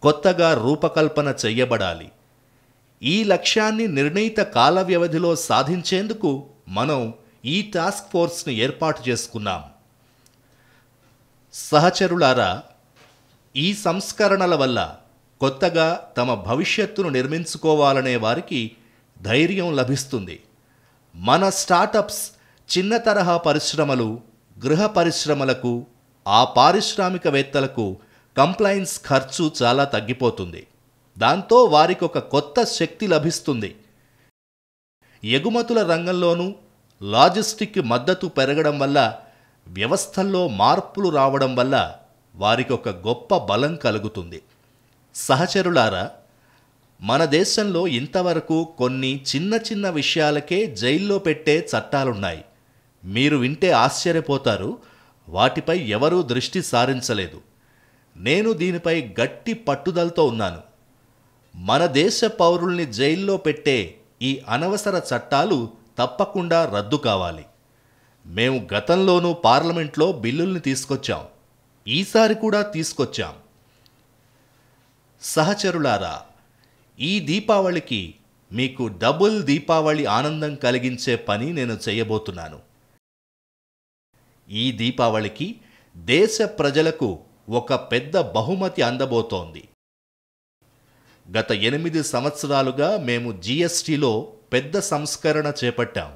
కొత్తగా రూపకల్పన చెయ్యబడాలి. ఈ లక్ష్యాన్ని నిర్ణీత కాల వ్యవధిలో సాధించేందుకు మనం ఈ టాస్క్ ఫోర్స్ని ఏర్పాటు చేసుకున్నాం. సహచరులారా, ఈ సంస్కరణల వల్ల కొత్తగా తమ భవిష్యత్తును నిర్మించుకోవాలనే వారికి ధైర్యం లభిస్తుంది. మన స్టార్టప్స్, చిన్న తరహా పరిశ్రమలు, గృహ పరిశ్రమలకు, ఆ పారిశ్రామికవేత్తలకు కంప్లైన్స్ ఖర్చు చాలా తగ్గిపోతుంది. దాంతో వారికి ఒక కొత్త శక్తి లభిస్తుంది. ఎగుమతుల రంగంలోనూ లాజిస్టిక్ మద్దతు పెరగడం వల్ల, వ్యవస్థల్లో మార్పులు రావడం వల్ల వారికి ఒక గొప్ప బలం కలుగుతుంది. సహచరులారా, మన దేశంలో ఇంతవరకు కొన్ని చిన్న చిన్న విషయాలకే జైల్లో పెట్టే చట్టాలున్నాయి. మీరు వింటే ఆశ్చర్యపోతారు. వాటిపై ఎవరూ దృష్టి సారించలేదు. నేను దీనిపై గట్టి పట్టుదలతో ఉన్నాను. మన దేశ పౌరుల్ని జైల్లో పెట్టే ఈ అనవసర చట్టాలు తప్పకుండా రద్దు కావాలి. మేము గతంలోనూ పార్లమెంట్లో బిల్లుల్ని తీసుకొచ్చాం. ఈసారి కూడా తీసుకొచ్చాం. సహచరులారా, ఈ దీపావళికి మీకు డబుల్ దీపావళి ఆనందం కలిగించే పని నేను చేయబోతున్నాను. ఈ దీపావళికి దేశ ప్రజలకు ఒక పెద్ద బహుమతి అందబోతోంది. గత 8 సంవత్సరాలుగా మేము జీఎస్టీలో పెద్ద సంస్కరణ చేపట్టాం.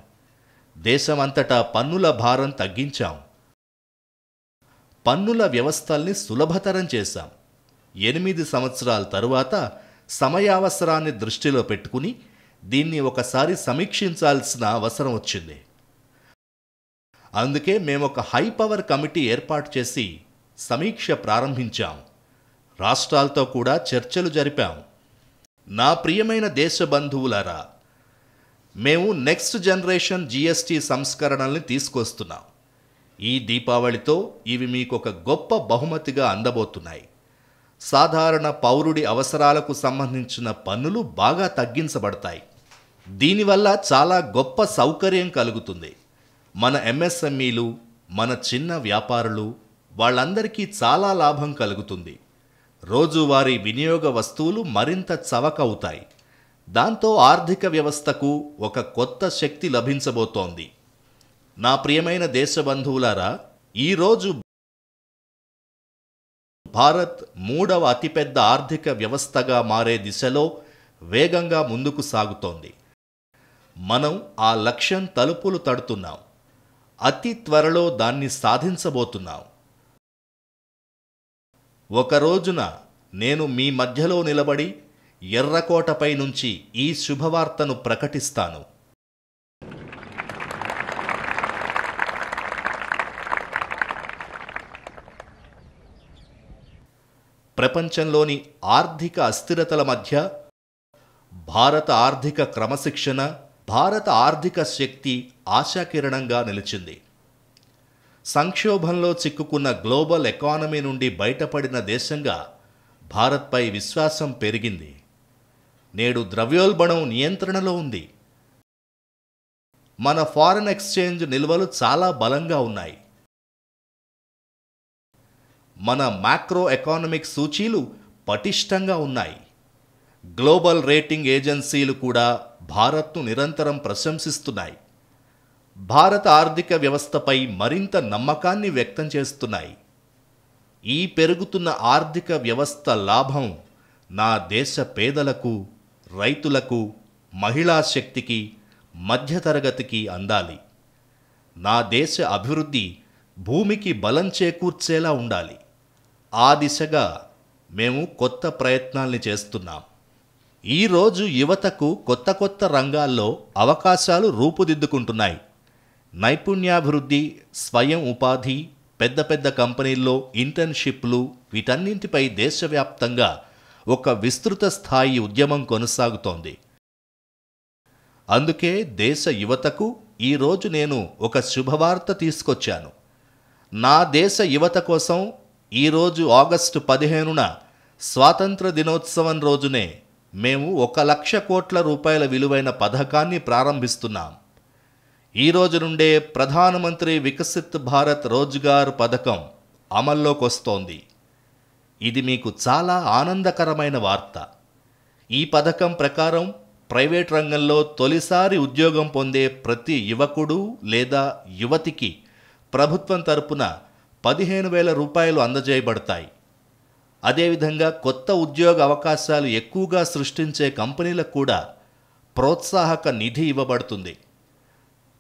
దేశమంతటా పన్నుల భారం తగ్గించాం. పన్నుల వ్యవస్థల్ని సులభతరం చేశాం. 8 సంవత్సరాల తరువాత సమయావసరాన్ని దృష్టిలో పెట్టుకుని దీన్ని ఒకసారి సమీక్షించాల్సిన అవసరం వచ్చింది. అందుకే మేమొక హై పవర్ కమిటీ ఏర్పాటు చేసి సమీక్ష ప్రారంభించాం. రాష్ట్రాలతో కూడా చర్చలు జరిపాం. నా ప్రియమైన దేశ బంధువులారా, మేము నెక్స్ట్ జనరేషన్ జీఎస్టీ సంస్కరణల్ని తీసుకొస్తున్నాం. ఈ దీపావళితో ఇవి మీకు ఒక గొప్ప బహుమతిగా అందబోతున్నాయి. సాధారణ పౌరుడి అవసరాలకు సంబంధించిన పన్నులు బాగా తగ్గించబడతాయి. దీనివల్ల చాలా గొప్ప సౌకర్యం కలుగుతుంది. మన ఎంఎస్ఎంఈలు, మన చిన్న వ్యాపారులు, వాళ్ళందరికీ చాలా లాభం కలుగుతుంది. రోజువారీ వినియోగ వస్తువులు మరింత చవకవుతాయి. దాంతో ఆర్థిక వ్యవస్థకు ఒక కొత్త శక్తి లభించబోతోంది. నా ప్రియమైన దేశ బంధువులారా, ఈరోజు భారత్ 3వ అతిపెద్ద ఆర్థిక వ్యవస్థగా మారే దిశలో వేగంగా ముందుకు సాగుతోంది. మనం ఆ లక్ష్యం తలుపులు తడుతున్నాం. అతి త్వరలో దాన్ని సాధించబోతున్నాం. ఒక రోజున నేను మీ మధ్యలో నిలబడి ఎర్రకోటపై నుంచి ఈ శుభవార్తను ప్రకటిస్తాను. ప్రపంచంలోని ఆర్థిక అస్థిరతల మధ్య భారత ఆర్థిక క్రమశిక్షణ, భారత ఆర్థిక శక్తి ఆశాకిరణంగా నిలిచింది. సంక్షోభంలో చిక్కుకున్న గ్లోబల్ ఎకానమీ నుండి బయటపడిన దేశంగా భారత్పై విశ్వాసం పెరిగింది. నేడు ద్రవ్యోల్బణం నియంత్రణలో ఉంది. మన ఫారెన్ ఎక్స్చేంజ్ నిల్వలు చాలా బలంగా ఉన్నాయి. మన మ్యాక్రో ఎకానమిక్ సూచీలు పటిష్టంగా ఉన్నాయి. గ్లోబల్ రేటింగ్ ఏజెన్సీలు కూడా భారత్ను నిరంతరం ప్రశంసిస్తున్నాయి. భారత ఆర్థిక వ్యవస్థపై మరింత నమ్మకాన్ని వ్యక్తం చేస్తున్నాయి. ఈ పెరుగుతున్న ఆర్థిక వ్యవస్థ లాభం నా దేశ పేదలకు, రైతులకు, మహిళా శక్తికి, మధ్యతరగతికి అందాలి. నా దేశ అభివృద్ధి భూమికి బలం చేకూర్చేలా ఉండాలి. ఆ దిశగా మేము కొత్త ప్రయత్నాల్ని చేస్తున్నాం. ఈరోజు యువతకు కొత్త కొత్త రంగాల్లో అవకాశాలు రూపుదిద్దుకుంటున్నాయి. నైపుణ్యాభివృద్ధి, స్వయం ఉపాధి, పెద్ద పెద్ద కంపెనీల్లో ఇంటర్న్షిప్లు, వీటన్నింటిపై దేశవ్యాప్తంగా ఒక విస్తృత స్థాయి ఉద్యమం కొనసాగుతోంది. అందుకే దేశ యువతకు ఈరోజు నేను ఒక శుభవార్త తీసుకొచ్చాను. నా దేశ యువత కోసం ఈరోజు ఆగస్టు 15న స్వాతంత్ర దినోత్సవం రోజునే మేము 1,00,000 కోట్ల రూపాయల విలువైన పథకాన్ని ప్రారంభిస్తున్నాం. ఈ రోజు నుండే ప్రధానమంత్రి వికసిత్ భారత్ రోజ్గార్ పథకం అమల్లోకి వస్తోంది. ఇది మీకు చాలా ఆనందకరమైన వార్త. ఈ పథకం ప్రకారం ప్రైవేట్ రంగంలో తొలిసారి ఉద్యోగం పొందే ప్రతి యువకుడు లేదా యువతికి ప్రభుత్వం తరపున 15,000 రూపాయలు అందజేయబడతాయి. అదేవిధంగా కొత్త ఉద్యోగ అవకాశాలు ఎక్కువగా సృష్టించే కంపెనీలకు కూడా ప్రోత్సాహక నిధి ఇవ్వబడుతుంది.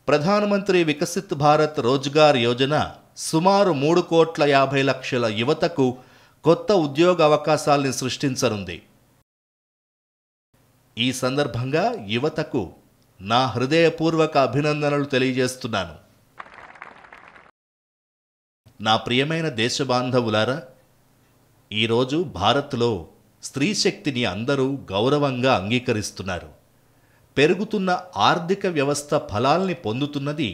ప్రధానమంత్రి వికసిత్ భారత్ రోజ్గార్ యోజన సుమారు 3,50,00,000 యువతకు కొత్త ఉద్యోగ అవకాశాల్ని సృష్టించనుంది. ఈ సందర్భంగా యువతకు నా హృదయపూర్వక అభినందనలు తెలియజేస్తున్నాను. నా ప్రియమైన దేశబాంధవులారా, ఈరోజు భారత్లో స్త్రీ శక్తిని అందరూ గౌరవంగా అంగీకరిస్తున్నారు. పెరుగుతున్న ఆర్థిక వ్యవస్థ ఫలాల్ని పొందుతున్నది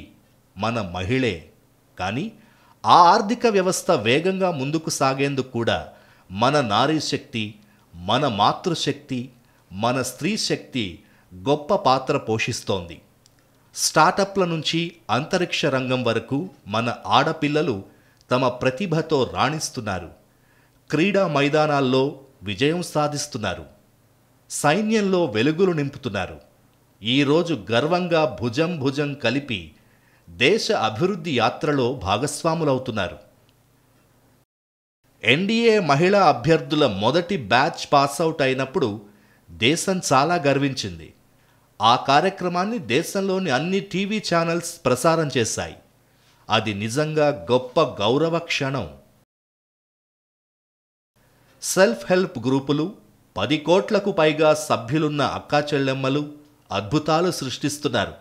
మన మహిళే. కానీ ఆ ఆర్థిక వ్యవస్థ వేగంగా ముందుకు సాగేందుకు కూడా మన నారీ శక్తి, మన మాతృశక్తి, మన స్త్రీ శక్తి గొప్ప పాత్ర పోషిస్తోంది. స్టార్టప్ల నుంచి అంతరిక్ష రంగం వరకు మన ఆడపిల్లలు తమ ప్రతిభతో రాణిస్తున్నారు. క్రీడా మైదానాల్లో విజయం సాధిస్తున్నారు. సైన్యంలో వెలుగులు నింపుతున్నారు. ఈరోజు గర్వంగా భుజం భుజం కలిపి దేశ అభివృద్ధి యాత్రలో భాగస్వాములవుతున్నారు. ఎన్డీఏ మహిళా అభ్యర్థుల మొదటి బ్యాచ్ పాసౌట్ అయినప్పుడు దేశం చాలా గర్వించింది. ఆ కార్యక్రమాన్ని దేశంలోని అన్ని టీవీ ఛానల్స్ ప్రసారం చేశాయి. అది నిజంగా గొప్ప గౌరవ క్షణం. సెల్ఫ్ హెల్ప్ గ్రూపులు, 10 కోట్లకు పైగా సభ్యులున్న అక్కా చెల్లెమ్మలు అద్భుతాలు సృష్టిస్తున్నారు.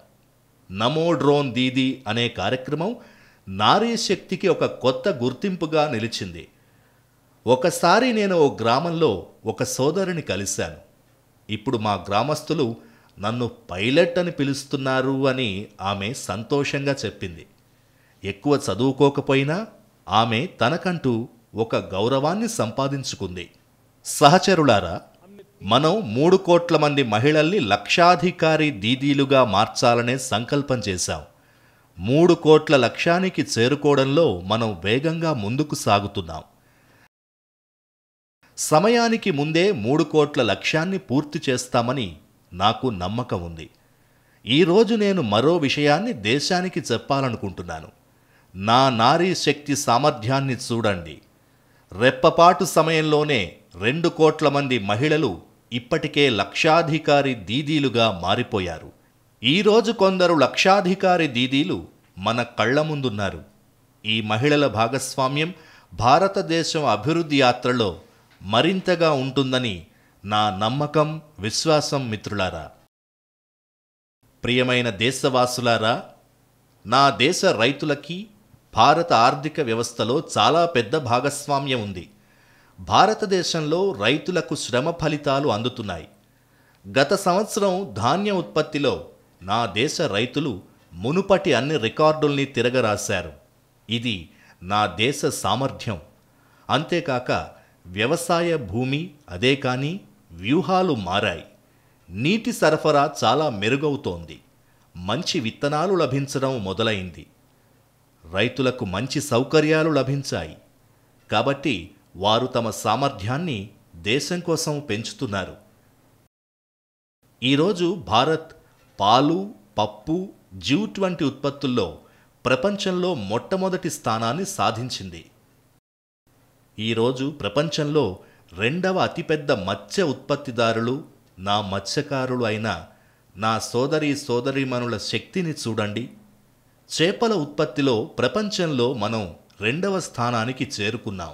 నమో డ్రోన్ దీదీ అనే కార్యక్రమం నారీ శక్తికి ఒక కొత్త గుర్తింపుగా నిలిచింది. ఒకసారి నేను ఓ గ్రామంలో ఒక సోదరిని కలిశాను. ఇప్పుడు మా గ్రామస్తులు నన్ను పైలట్ అని పిలుస్తున్నారు అని ఆమె సంతోషంగా చెప్పింది. ఎక్కువ చదువుకోకపోయినా ఆమె తనకంటూ ఒక గౌరవాన్ని సంపాదించుకుంది. సహచరులారా, మనం 3 కోట్ల మంది మహిళల్ని లక్షాధికారి దీదీలుగా మార్చాలనే సంకల్పం చేశాం. 3 కోట్ల లక్ష్యానికి చేరుకోవడంలో మనం వేగంగా ముందుకు సాగుతున్నాం. సమయానికి ముందే 3 కోట్ల లక్ష్యాన్ని పూర్తి చేస్తామని నాకు నమ్మకం ఉంది. ఈరోజు నేను మరో విషయాన్ని దేశానికి చెప్పాలనుకుంటున్నాను. నా నారీ శక్తి సామర్థ్యాన్ని చూడండి. రెప్పపాటు సమయంలోనే 2 కోట్ల మంది మహిళలు ఇప్పటికే లక్షాధికారి దీదీలుగా మారిపోయారు. ఈరోజు కొందరు లక్షాధికారి దీదీలు మన కళ్ల ముందున్నారు. ఈ మహిళల భాగస్వామ్యం భారతదేశం అభివృద్ధి యాత్రలో మరింతగా ఉంటుందని నా నమ్మకం, విశ్వాసం. మిత్రులారా, ప్రియమైన దేశవాసులారా, నా దేశ రైతులకి భారత ఆర్థిక వ్యవస్థలో చాలా పెద్ద భాగస్వామ్యం ఉంది. భారతదేశంలో రైతులకు శ్రమ ఫలితాలు అందుతున్నాయి. గత సంవత్సరం ధాన్య ఉత్పత్తిలో నా దేశ రైతులు మునుపటి అన్ని రికార్డుల్ని తిరగరాశారు. ఇది నా దేశ సామర్థ్యం. అంతేకాక వ్యవసాయ భూమి అదే కానీ వ్యూహాలు మారాయి. నీటి సరఫరా చాలా మెరుగవుతోంది. మంచి విత్తనాలు లభించడం మొదలైంది. రైతులకు మంచి సౌకర్యాలు లభించాయి. కాబట్టి వారు తమ సామర్థ్యాన్ని దేశం కోసం పెంచుతున్నారు. ఈరోజు భారత్ పాలు, పప్పు, జ్యూట్ వంటి ఉత్పత్తుల్లో ప్రపంచంలో మొట్టమొదటి స్థానాన్ని సాధించింది. ఈరోజు ప్రపంచంలో 2వ అతిపెద్ద మత్స్య ఉత్పత్తిదారులు నా మత్స్యకారులు అయిన నా సోదరీమణుల శక్తిని చూడండి. చేపల ఉత్పత్తిలో ప్రపంచంలో మనం 2వ స్థానానికి చేరుకున్నాం.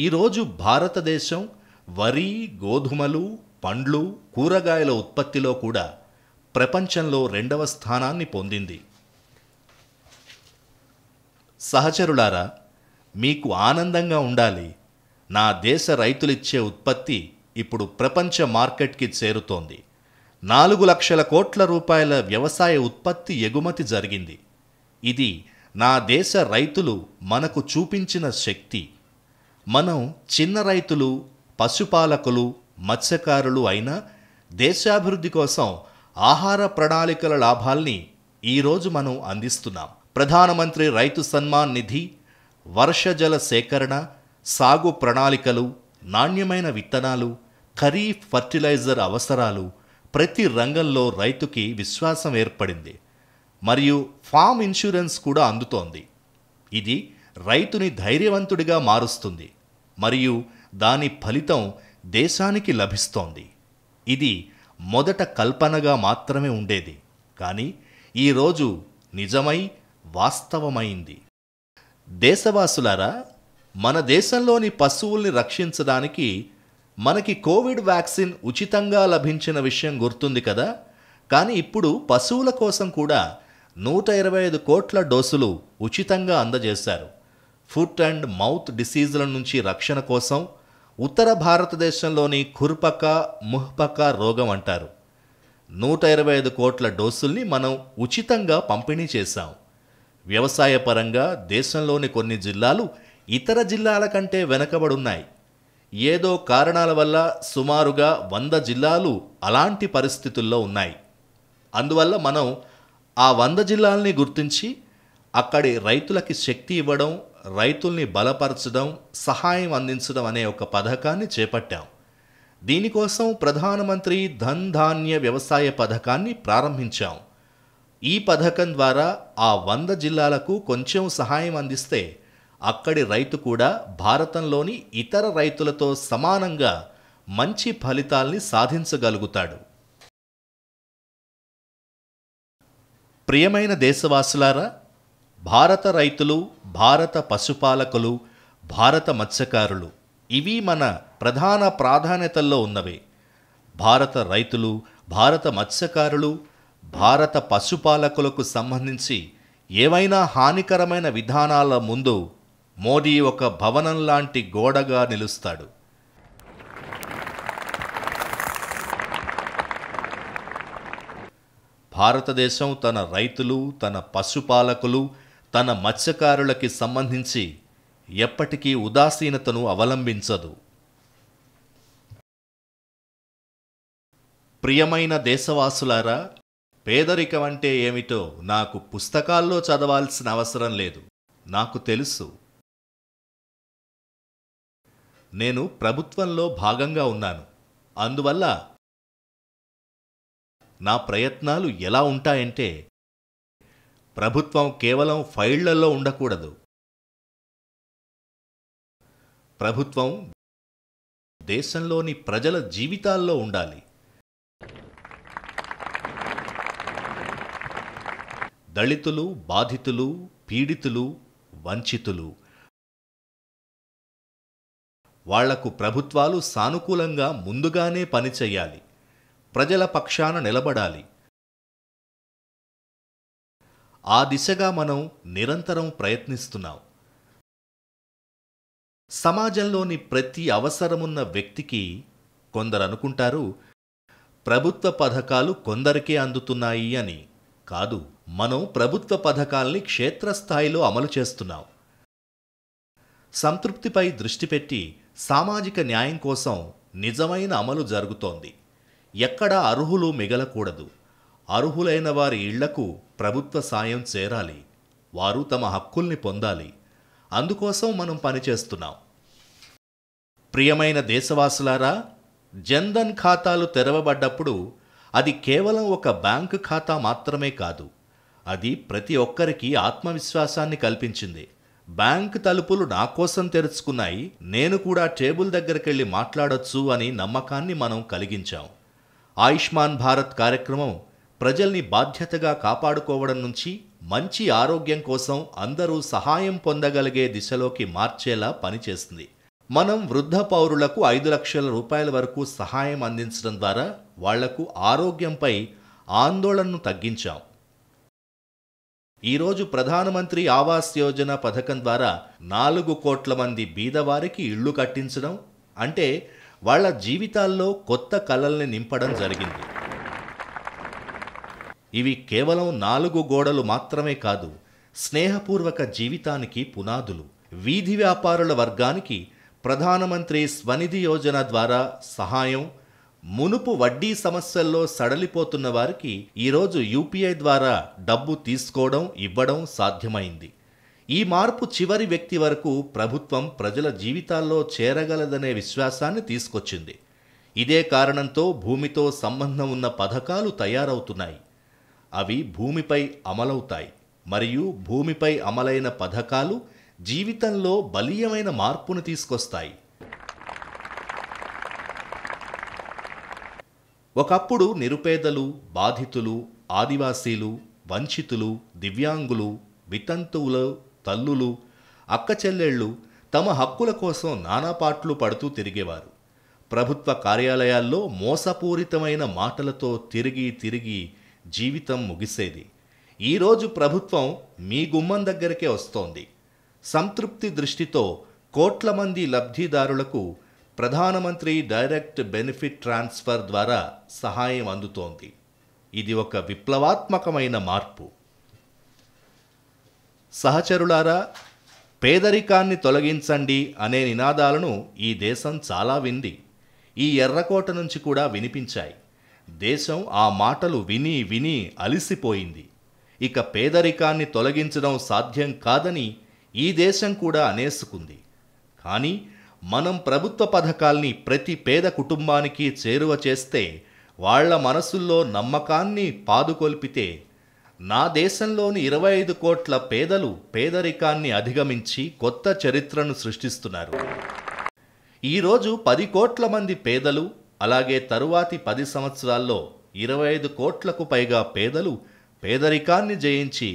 ఈరోజు భారతదేశం వరి, గోధుమలు, పండ్లు, కూరగాయల ఉత్పత్తిలో కూడా ప్రపంచంలో 2వ స్థానాన్ని పొందింది. సహచరులారా, మీకు ఆనందంగా ఉండాలి. నా దేశ రైతులిచ్చే ఉత్పత్తి ఇప్పుడు ప్రపంచ మార్కెట్కి చేరుతోంది. 4 లక్షల కోట్ల రూపాయల వ్యవసాయ ఉత్పత్తి ఎగుమతి జరిగింది. ఇది నా దేశ రైతులు మనకు చూపించిన శక్తి. మనం చిన్న రైతులు, పశుపాలకులు, మత్స్యకారులు అయినా దేశాభివృద్ధి కోసం ఆహార ప్రణాళికల లాభాల్ని ఈరోజు మనం అందిస్తున్నాం. ప్రధానమంత్రి రైతు సన్మాన్ నిధి, వర్షజల సేకరణ, సాగు ప్రణాళికలు, నాణ్యమైన విత్తనాలు, ఖరీఫ్ ఫర్టిలైజర్ అవసరాలు, ప్రతి రంగంలో రైతుకి విశ్వాసం ఏర్పడింది. మరియు ఫామ్ ఇన్సూరెన్స్ కూడా అందుతోంది. ఇది రైతుని ధైర్యవంతుడిగా మారుస్తుంది మరియు దాని ఫలితం దేశానికి లభిస్తోంది. ఇది మొదట కల్పనగా మాత్రమే ఉండేది, కానీ ఈరోజు నిజమై వాస్తవమైంది. దేశవాసులారా, మన దేశంలోని పశువుల్ని రక్షించడానికి మనకి కోవిడ్ వ్యాక్సిన్ ఉచితంగా లభించిన విషయం గుర్తుంది కదా. కానీ ఇప్పుడు పశువుల కోసం కూడా 125 కోట్ల డోసులు ఉచితంగా అందజేశారు. ఫుట్ అండ్ మౌత్ డిసీజుల నుంచి రక్షణ కోసం ఉత్తర భారతదేశంలోని ఖుర్పక, ముహ్పక రోగం అంటారు. 125 కోట్ల డోసుల్ని మనం ఉచితంగా పంపిణీ చేశాం. వ్యవసాయ పరంగా దేశంలోని కొన్ని జిల్లాలు ఇతర జిల్లాల కంటే వెనకబడున్నాయి. ఏదో కారణాల వల్ల సుమారుగా 100 జిల్లాలు అలాంటి పరిస్థితుల్లో ఉన్నాయి. అందువల్ల మనం ఆ 100 జిల్లాల్ని గుర్తించి అక్కడి రైతులకి శక్తి ఇవ్వడం, రైతుల్ని బలపరచడం, సహాయం అందించడం అనే ఒక పథకాన్ని చేపట్టాం. దీనికోసం ప్రధానమంత్రి ధన్ ధాన్య వ్యవసాయ పథకాన్ని ప్రారంభించాం. ఈ పథకం ద్వారా ఆ 100 జిల్లాలకు కొంచెం సహాయం అందిస్తే అక్కడి రైతు కూడా భారతంలోని ఇతర రైతులతో సమానంగా మంచి ఫలితాల్ని సాధించగలుగుతాడు. ప్రియమైన దేశవాసులారా, భారత రైతులు, భారత పశుపాలకులు, భారత మత్స్యకారులు ఇవి మన ప్రధాన ప్రాధాన్యతల్లో ఉన్నవే. భారత రైతులు, భారత మత్స్యకారులు, భారత పశుపాలకులకు సంబంధించి ఏవైనా హానికరమైన విధానాల ముందు మోదీ ఒక భవనం లాంటి గోడగా నిలుస్తాడు. భారతదేశం తన రైతులు, తన పశుపాలకులు, తన మత్స్యకారులకి సంబంధించి ఎప్పటికీ ఉదాసీనతను అవలంబించదు. ప్రియమైన దేశవాసులారా, పేదరికం అంటే ఏమిటో నాకు పుస్తకాల్లో చదవాల్సిన అవసరం లేదు. నాకు తెలుసు. నేను ప్రభుత్వంలో భాగంగా ఉన్నాను. అందువల్ల నా ప్రయత్నాలు ఎలా ఉంటాయంటే, ప్రభుత్వం కేవలం ఫైళ్లలో ఉండకూడదు. ప్రభుత్వం దేశంలోని ప్రజల జీవితాల్లో ఉండాలి. దళితులు, బాధితులు, పీడితులు, వంచితులు వాళ్లకు ప్రభుత్వాలు సానుకూలంగా ముందుగానే పనిచేయాలి. ప్రజల పక్షాన నిలబడాలి. ఆ దిశగా మనం నిరంతరం ప్రయత్నిస్తున్నాం. సమాజంలోని ప్రతి అవసరమున్న వ్యక్తికి కొందరు అనుకుంటారు ప్రభుత్వ పథకాలు కొందరికే అందుతున్నాయి అని. కాదు, మనం ప్రభుత్వ పథకాల్ని క్షేత్రస్థాయిలో అమలు చేస్తున్నాం. సంతృప్తిపై దృష్టి పెట్టి సామాజిక న్యాయం కోసం నిజమైన అమలు జరుగుతోంది. ఎక్కడా అర్హులు మిగలకూడదు. అర్హులైన వారి ఇళ్లకు ప్రభుత్వ సాయం చేరాలి. వారు తమ హక్కుల్ని పొందాలి. అందుకోసం మనం పనిచేస్తున్నాం. ప్రియమైన దేశవాసులారా, జన్ధన్ ఖాతాలు తెరవబడ్డప్పుడు అది కేవలం ఒక బ్యాంకు ఖాతా మాత్రమే కాదు. అది ప్రతి ఒక్కరికి ఆత్మవిశ్వాసాన్ని కల్పించింది. బ్యాంకు తలుపులు నా కోసం తెరుచుకున్నాయి, నేను కూడా టేబుల్ దగ్గరికెళ్ళి మాట్లాడొచ్చు అని నమ్మకాన్ని మనం కలిగించాం. ఆయుష్మాన్ భారత్ కార్యక్రమం ప్రజల్ని బాధ్యతగా కాపాడుకోవడం నుంచి మంచి ఆరోగ్యం కోసం అందరూ సహాయం పొందగలిగే దిశలోకి మార్చేలా పనిచేస్తుంది. మనం వృద్ధ పౌరులకు 5 లక్షల రూపాయల వరకు సహాయం అందించడం ద్వారా వాళ్లకు ఆరోగ్యంపై ఆందోళనను తగ్గించాం. ఈరోజు ప్రధానమంత్రి ఆవాస్ యోజన పథకం ద్వారా 4 కోట్ల మంది బీదవారికి ఇళ్లు కట్టించడం అంటే వాళ్ళ జీవితాల్లో కొత్త కలల్ని నింపడం జరిగింది. ఇవి కేవలం 4 గోడలు మాత్రమే కాదు, స్నేహపూర్వక జీవితానికి పునాదులు. వీధి వ్యాపారుల వర్గానికి ప్రధానమంత్రి స్వనిధి యోజన ద్వారా సహాయం, మునుపు వడ్డీ సమస్యల్లో సడలిపోతున్న వారికి ఈరోజు యూపీఐ ద్వారా డబ్బు తీసుకోవడం, ఇవ్వడం సాధ్యమైంది. ఈ మార్పు చివరి వ్యక్తి వరకు ప్రభుత్వం ప్రజల జీవితాల్లో చేరగలదనే విశ్వాసాన్ని తీసుకొచ్చింది. ఇదే కారణంతో భూమితో సంబంధం ఉన్న పథకాలు తయారవుతున్నాయి. అవి భూమిపై అమలవుతాయి మరియు భూమిపై అమలైన పథకాలు జీవితంలో బలీయమైన మార్పును తీసుకొస్తాయి. ఒకప్పుడు నిరుపేదలు, బాధితులు, ఆదివాసీలు, వంచితులు, దివ్యాంగులు, వితంతువులు, తల్లులు, అక్కచెల్లెళ్ళు తమ హక్కుల కోసం నానాపాట్లు పడుతూ తిరిగేవారు. ప్రభుత్వ కార్యాలయాల్లో మోసపూరితమైన మాటలతో తిరిగి జీవితం ముగిసేది. ఈరోజు ప్రభుత్వం మీ గుమ్మం దగ్గరకే వస్తోంది. సంతృప్తి దృష్టితో కోట్ల మంది లబ్ధిదారులకు ప్రధానమంత్రి డైరెక్ట్ బెనిఫిట్ ట్రాన్స్ఫర్ ద్వారా సహాయం అందుతోంది. ఇది ఒక విప్లవాత్మకమైన మార్పు. సహచరులారా, పేదరికాన్ని తొలగించండి అనే నినాదాలను ఈ దేశం చాలా వింది. ఈ ఎర్రకోట నుంచి కూడా వినిపించాయి. దేశం ఆ మాటలు విని అలిసిపోయింది. ఇక పేదరికాన్ని తొలగించడం సాధ్యం కాదని ఈ దేశం కూడా అనేసుకుంది. కానీ మనం ప్రభుత్వ పథకాల్ని ప్రతి పేద కుటుంబానికి చేరువ చేస్తే, వాళ్ల మనసుల్లో నమ్మకాన్ని పాదుకొల్పితే, నా దేశంలోని 25 కోట్ల పేదలు పేదరికాన్ని అధిగమించి కొత్త చరిత్రను సృష్టిస్తున్నారు. ఈరోజు 10 కోట్ల మంది పేదలు, అలాగే తరువాతి 10 సంవత్సరాల్లో 25 కోట్లకు పైగా పేదలు పేదరికాన్ని జయించి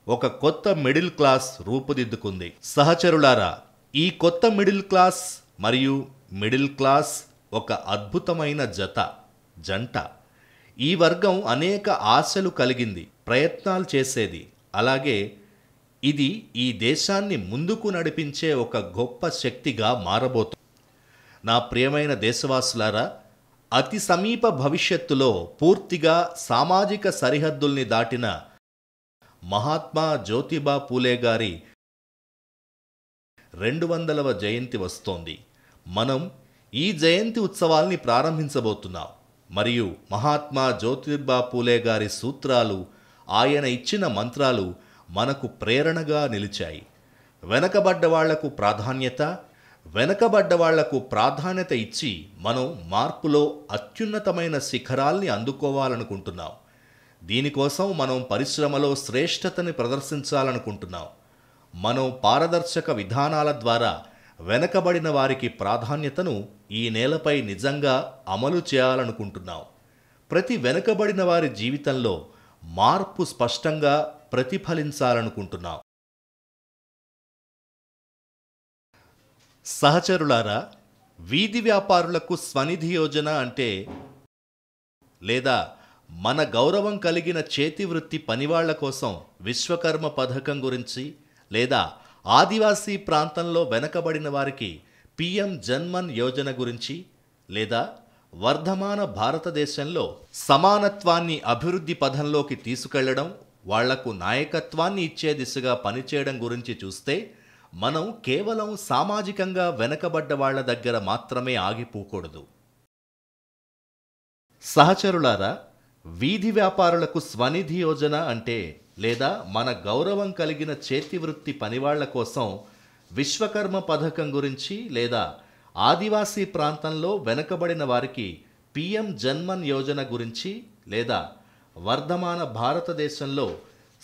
ఒక కొత్త మిడిల్ క్లాస్ రూపుదిద్దుకుంది. సహచరులారా, ఈ కొత్త మిడిల్ క్లాస్ మరియు మిడిల్ క్లాస్ ఒక అద్భుతమైన జంట. ఈ వర్గం అనేక ఆశలు కలిగింది, ప్రయత్నాలు చేసేది. అలాగే ఇది ఈ దేశాన్ని ముందుకు నడిపించే ఒక గొప్ప శక్తిగా మారబోతుంది. నా ప్రియమైన దేశవాసులారా, అతి సమీప భవిష్యత్తులో పూర్తిగా సామాజిక సరిహద్దుల్ని దాటిన మహాత్మా జ్యోతిబా పూలే గారి 200వ జయంతి వస్తోంది. మనం ఈ జయంతి ఉత్సవాల్ని ప్రారంభించబోతున్నాం. మరియు మహాత్మా జ్యోతిబా పూలే గారి సూత్రాలు, ఆయన ఇచ్చిన మంత్రాలు మనకు ప్రేరణగా నిలిచాయి. వెనకబడ్డవాళ్లకు ప్రాధాన్యత ఇచ్చి మనం మార్పులో అత్యున్నతమైన శిఖరాల్ని అందుకోవాలనుకుంటున్నాం. దీనికోసం మనం పరిశ్రమలో శ్రేష్ఠతని ప్రదర్శించాలనుకుంటున్నాం. మనం పారదర్శక విధానాల ద్వారా వెనకబడిన వారికి ప్రాధాన్యతను ఈ నేలపై నిజంగా అమలు చేయాలనుకుంటున్నాం. ప్రతి వెనకబడిన వారి జీవితంలో మార్పు స్పష్టంగా ప్రతిఫలించాలనుకుంటున్నాం. సహచరులారా, వీధి వ్యాపారులకు స్వనిధి యోజన అంటే, లేదా మన గౌరవం కలిగిన చేతివృత్తి పనివాళ్ల కోసం విశ్వకర్మ పథకం గురించి, లేదా ఆదివాసీ ప్రాంతంలో వెనకబడిన వారికి పిఎం జన్మన్ యోజన గురించి, లేదా వర్ధమాన భారతదేశంలో సమానత్వాన్ని అభివృద్ధి పథంలోకి తీసుకెళ్లడం, వాళ్లకు నాయకత్వాన్ని ఇచ్చే దిశగా పనిచేయడం గురించి చూస్తే, మనం కేవలం సామాజికంగా వెనకబడ్డ వాళ్ల దగ్గర మాత్రమే ఆగిపోకూడదు. సహచరులారా, వీధి వ్యాపారులకు స్వనిధి యోజన అంటే, లేదా మన గౌరవం కలిగిన చేతివృత్తి పనివాళ్ల కోసం విశ్వకర్మ పథకం గురించి, లేదా ఆదివాసీ ప్రాంతంలో వెనకబడిన వారికి పిఎం జన్మన్ యోజన గురించి, లేదా వర్ధమాన భారతదేశంలో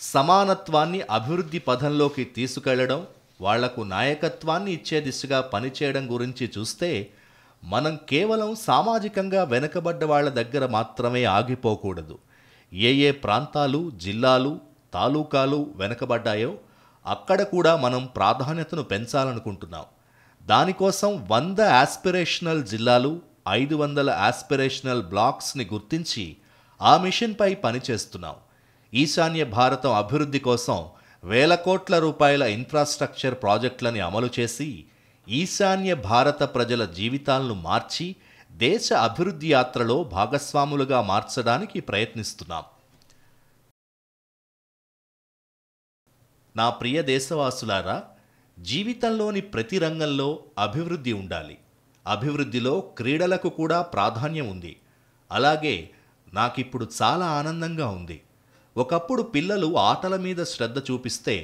సమానత్వాన్ని అభివృద్ధి పథంలోకి తీసుకెళ్లడం, వాళ్లకు నాయకత్వాన్ని ఇచ్చే దిశగా పనిచేయడం గురించి చూస్తే, మనం కేవలం సామాజికంగా వెనకబడ్డ వాళ్ల దగ్గర మాత్రమే ఆగిపోకూడదు. ఏ ప్రాంతాలు, జిల్లాలు, తాలూకాలు వెనకబడ్డాయో అక్కడ కూడా మనం ప్రాధాన్యతను పెంచాలనుకుంటున్నాం. దానికోసం 100 ఆస్పిరేషనల్ జిల్లాలు, 500 ఆస్పిరేషనల్ బ్లాక్స్ని గుర్తించి ఆ మిషన్పై పనిచేస్తున్నాం. ఈశాన్య భారతం అభివృద్ధి కోసం వేల కోట్ల రూపాయల ఇన్ఫ్రాస్ట్రక్చర్ ప్రాజెక్టులని అమలు చేసి ఈశాన్య భారత ప్రజల జీవితాలను మార్చి దేశ అభివృద్ధి యాత్రలో భాగస్వాములుగా మార్చడానికి ప్రయత్నిస్తున్నాం. నా ప్రియ దేశవాసులారా, జీవితంలోని ప్రతి రంగంలో అభివృద్ధి ఉండాలి. అభివృద్ధిలో క్రీడలకు కూడా ప్రాధాన్యం ఉంది. అలాగే నాకిప్పుడు చాలా ఆనందంగా ఉంది. ఒకప్పుడు పిల్లలు ఆటల మీద శ్రద్ధ చూపిస్తే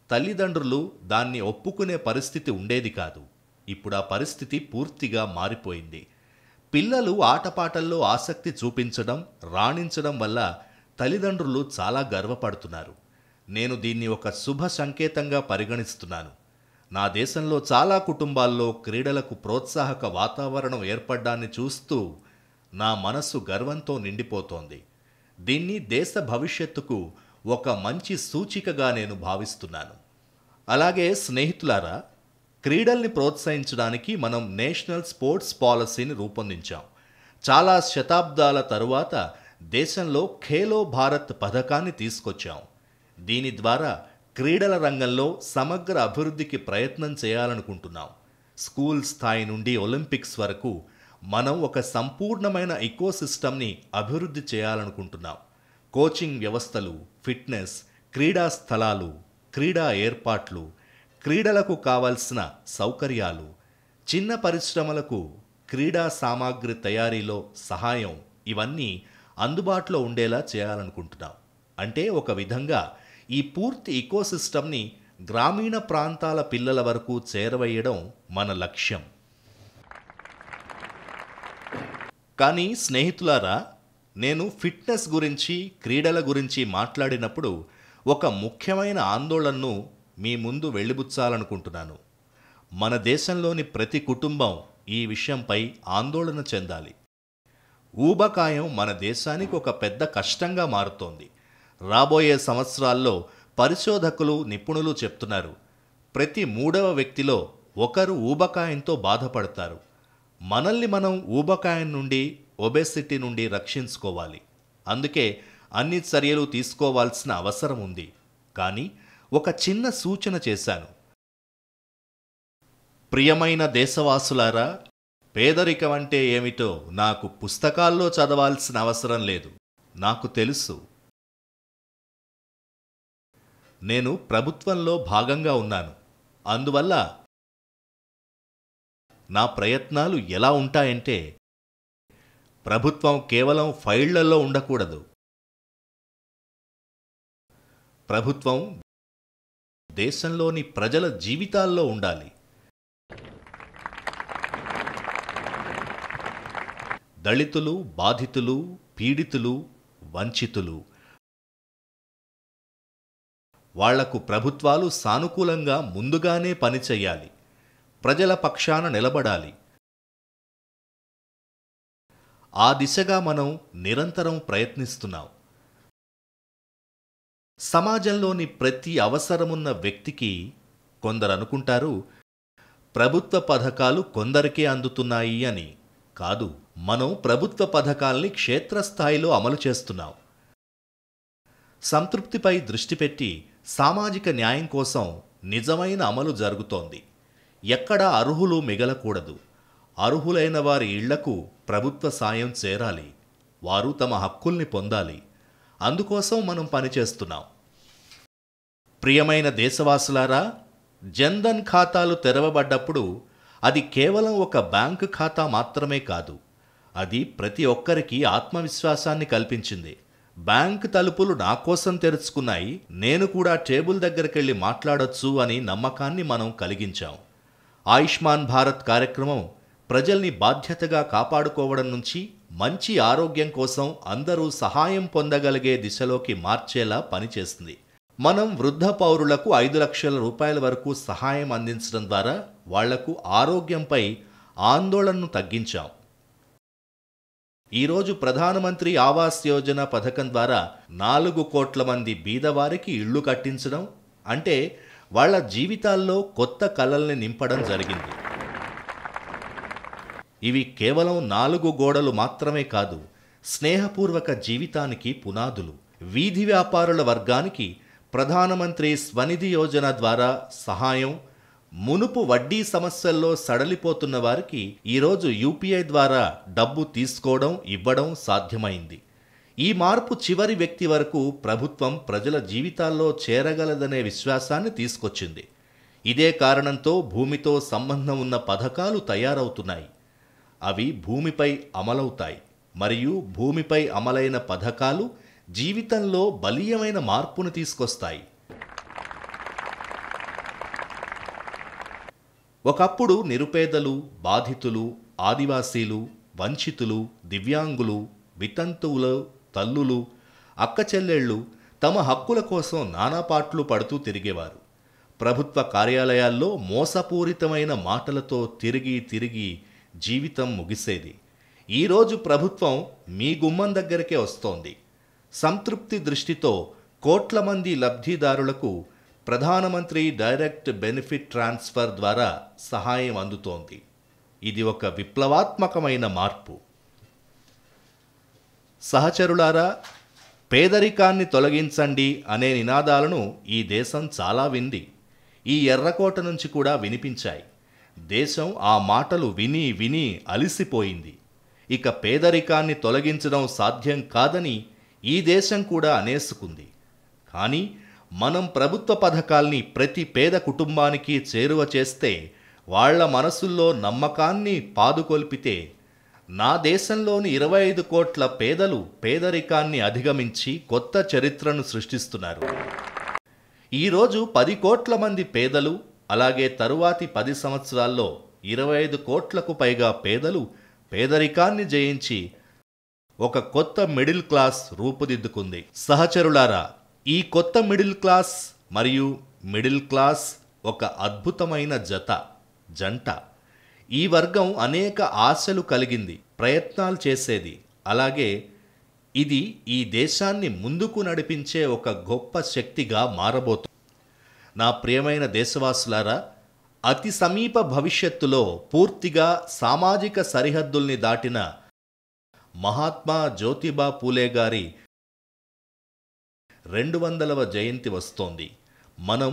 తల్లిదండ్రులు దాన్ని ఒప్పుకునే పరిస్థితి ఉండేది కాదు. ఇప్పుడు ఆ పరిస్థితి పూర్తిగా మారిపోయింది. పిల్లలు ఆటపాటల్లో ఆసక్తి చూపించడం, రాణించడం వల్ల తల్లిదండ్రులు చాలా గర్వపడుతున్నారు. నేను దీన్ని ఒక శుభ సంకేతంగా పరిగణిస్తున్నాను. నా దేశంలో చాలా కుటుంబాల్లో క్రీడలకు ప్రోత్సాహక వాతావరణం ఏర్పడ్డాన్ని చూస్తూ నా మనస్సు గర్వంతో నిండిపోతోంది. దీన్ని దేశ భవిష్యత్తుకు ఒక మంచి సూచికగా నేను భావిస్తున్నాను. అలాగే స్నేహితులారా, క్రీడల్ని ప్రోత్సహించడానికి మనం నేషనల్ స్పోర్ట్స్ పాలసీని రూపొందించాం. చాలా శతాబ్దాల తరువాత దేశంలో ఖేలో భారత్ పథకాన్ని తీసుకొచ్చాం. దీని ద్వారా క్రీడల రంగంలో సమగ్ర అభివృద్ధికి ప్రయత్నం చేయాలనుకుంటున్నాం. స్కూల్ స్థాయి నుండి ఒలింపిక్స్ వరకు మనం ఒక సంపూర్ణమైన ఇకోసిస్టమ్ని అభివృద్ధి చేయాలనుకుంటున్నాం. కోచింగ్ వ్యవస్థలు, ఫిట్నెస్, క్రీడా స్థలాలు, క్రీడా ఏర్పాట్లు, క్రీడలకు కావలసిన సౌకర్యాలు, చిన్న పరిశ్రమలకు క్రీడా సామాగ్రి తయారీలో సహాయం, ఇవన్నీ అందుబాటులో ఉండేలా చేయాలనుకుంటున్నాం. అంటే ఒక విధంగా ఈ పూర్తి ఇకోసిస్టమ్ని గ్రామీణ ప్రాంతాల పిల్లల వరకు చేరవేయడం మన లక్ష్యం. కానీ స్నేహితులారా, నేను ఫిట్నెస్ గురించి, క్రీడల గురించి మాట్లాడినప్పుడు ఒక ముఖ్యమైన ఆందోళనను మీ ముందు వెళ్ళిబుచ్చాలనుకుంటున్నాను. మన దేశంలోని ప్రతి కుటుంబం ఈ విషయంపై ఆందోళన చెందాలి. ఊబకాయం మన దేశానికి ఒక పెద్ద కష్టంగా మారుతోంది. రాబోయే సంవత్సరాల్లో పరిశోధకులు, నిపుణులు చెప్తున్నారు, ప్రతి 3వ వ్యక్తిలో ఒకరు ఊబకాయంతో బాధపడతారు. మనల్ని మనం ఊబకాయం నుండి, ఒబెసిటీ నుండి రక్షించుకోవాలి. అందుకే అన్ని చర్యలు తీసుకోవాల్సిన అవసరం ఉంది. కానీ ఒక చిన్న సూచన చేశాను. ప్రియమైన దేశవాసులారా, పేదరికం అంటే ఏమిటో నాకు పుస్తకాల్లో చదవాల్సిన అవసరం లేదు. నాకు తెలుసు. నేను ప్రభుత్వంలో భాగంగా ఉన్నాను. అందువల్ల నా ప్రయత్నాలు ఎలా ఉంటాయంటే, ప్రభుత్వం కేవలం ఫైళ్లలో ఉండకూడదు. ప్రభుత్వం దేశంలోని ప్రజల జీవితాల్లో ఉండాలి. దళితులు, బాధితులు, పీడితులు, వంచితులు, వాళ్లకు ప్రభుత్వాలు సానుకూలంగా ముందుగానే పనిచేయాలి. ప్రజల పక్షాన నిలబడాలి. ఆ దిశగా మనం నిరంతరం ప్రయత్నిస్తున్నాం. సమాజంలోని ప్రతి అవసరమున్న వ్యక్తికి, కొందరు అనుకుంటారు ప్రభుత్వ పథకాలు కొందరికే అందుతున్నాయి అని. కాదు, మనం ప్రభుత్వ పథకాల్ని క్షేత్రస్థాయిలో అమలు చేస్తున్నాం. సంతృప్తిపై దృష్టి పెట్టి సామాజిక న్యాయం కోసం నిజమైన అమలు జరుగుతోంది. ఎక్కడా అర్హులు మిగలకూడదు. అర్హులైన వారి ఇళ్లకు ప్రభుత్వ సాయం చేరాలి. వారు తమ హక్కుల్ని పొందాలి. అందుకోసం మనం పనిచేస్తున్నాం. ప్రియమైన దేశవాసులారా, జన్ధన్ ఖాతాలు తెరవబడ్డప్పుడు అది కేవలం ఒక బ్యాంకు ఖాతా మాత్రమే కాదు. అది ప్రతి ఒక్కరికి ఆత్మవిశ్వాసాన్ని కల్పించింది. బ్యాంక్ తలుపులు నా కోసం తెరుచుకున్నాయి, నేను కూడా టేబుల్ దగ్గరికెళ్ళి మాట్లాడొచ్చు అని నమ్మకాన్ని మనం కలిగించాం. ఆయుష్మాన్ భారత్ కార్యక్రమం ప్రజల్ని బాధ్యతగా కాపాడుకోవడం నుంచి మంచి ఆరోగ్యం కోసం అందరూ సహాయం పొందగలిగే దిశలోకి మార్చేలా పనిచేస్తుంది. మనం వృద్ధ పౌరులకు 5 లక్షల రూపాయల వరకు సహాయం అందించడం ద్వారా వాళ్లకు ఆరోగ్యంపై ఆందోళనను తగ్గించాం. ఈరోజు ప్రధానమంత్రి ఆవాస్ యోజన పథకం ద్వారా 4 కోట్ల మంది బీదవారికి ఇళ్లు కట్టించడం అంటే వాళ్ల జీవితాల్లో కొత్త కలల్ని నింపడం జరిగింది. ఇవి కేవలం 4 గోడలు మాత్రమే కాదు, స్నేహపూర్వక జీవితానికి పునాదులు. వీధి వ్యాపారుల వర్గానికి ప్రధానమంత్రి స్వనిధి యోజన ద్వారా సహాయం, మునుపు వడ్డీ సమస్యల్లో సడలిపోతున్న వారికి ఈరోజు యూపీఐ ద్వారా డబ్బు తీసుకోవడం, ఇవ్వడం సాధ్యమైంది. ఈ మార్పు చివరి వ్యక్తి వరకు ప్రభుత్వం ప్రజల జీవితాల్లో చేరగలదనే విశ్వాసాన్ని తీసుకొచ్చింది. ఇదే కారణంతో భూమితో సంబంధం ఉన్న పథకాలు తయారవుతున్నాయి. అవి భూమిపై అమలవుతాయి మరియు భూమిపై అమలైన పథకాలు జీవితంలో బలీయమైన మార్పును తీసుకొస్తాయి. ఒకప్పుడు నిరుపేదలు, బాధితులు, ఆదివాసీలు, వంచితులు, దివ్యాంగులు, వితంతువులు, తల్లులు, అక్కచెల్లెళ్ళు తమ హక్కుల కోసం నానాపాట్లు పడుతూ తిరిగేవారు. ప్రభుత్వ కార్యాలయాల్లో మోసపూరితమైన మాటలతో తిరిగి జీవితం ముగిసేది. ఈరోజు ప్రభుత్వం మీ గుమ్మం దగ్గరికే వస్తోంది. సంతృప్తి దృష్టితో కోట్ల మంది లబ్ధిదారులకు ప్రధానమంత్రి డైరెక్ట్ బెనిఫిట్ ట్రాన్స్ఫర్ ద్వారా సహాయం అందుతోంది. ఇది ఒక విప్లవాత్మకమైన మార్పు. సహచరులారా, పేదరికాన్ని తొలగించండి అనే నినాదాలను ఈ దేశం చాలా వింది. ఈ ఎర్రకోట నుంచి కూడా వినిపించాయి. దేశం ఆ మాటలు విని అలిసిపోయింది. ఇక పేదరికాన్ని తొలగించడం సాధ్యం కాదని ఈ దేశం కూడా అనేసుకుంది. కానీ మనం ప్రభుత్వ పథకాల్ని ప్రతి పేద కుటుంబానికి చేరువ చేస్తే, వాళ్ల మనసుల్లో నమ్మకాన్ని పాదుకొల్పితే, నా దేశంలోని 25 కోట్ల పేదలు పేదరికాన్ని అధిగమించి కొత్త చరిత్రను సృష్టిస్తున్నారు. ఈరోజు 10 కోట్ల మంది పేదలు, అలాగే తరువాతి 10 సంవత్సరాల్లో 25 కోట్లకు పైగా పేదలు పేదరికాన్ని జయించి ఒక కొత్త మిడిల్ క్లాస్ రూపుదిద్దుకుంది. సహచరులారా, ఈ కొత్త మిడిల్ క్లాస్ మరియు మిడిల్ క్లాస్ ఒక అద్భుతమైన జంట. ఈ వర్గం అనేక ఆశలు కలిగింది, ప్రయత్నాలు చేసేది. అలాగే ఇది ఈ దేశాన్ని ముందుకు నడిపించే ఒక గొప్ప శక్తిగా మారబోతుంది. నా ప్రియమైన దేశవాసులారా, అతి సమీప భవిష్యత్తులో పూర్తిగా సామాజిక సరిహద్దుల్ని దాటిన మహాత్మా జ్యోతిబా పూలే గారి 200వ జయంతి వస్తోంది. మనం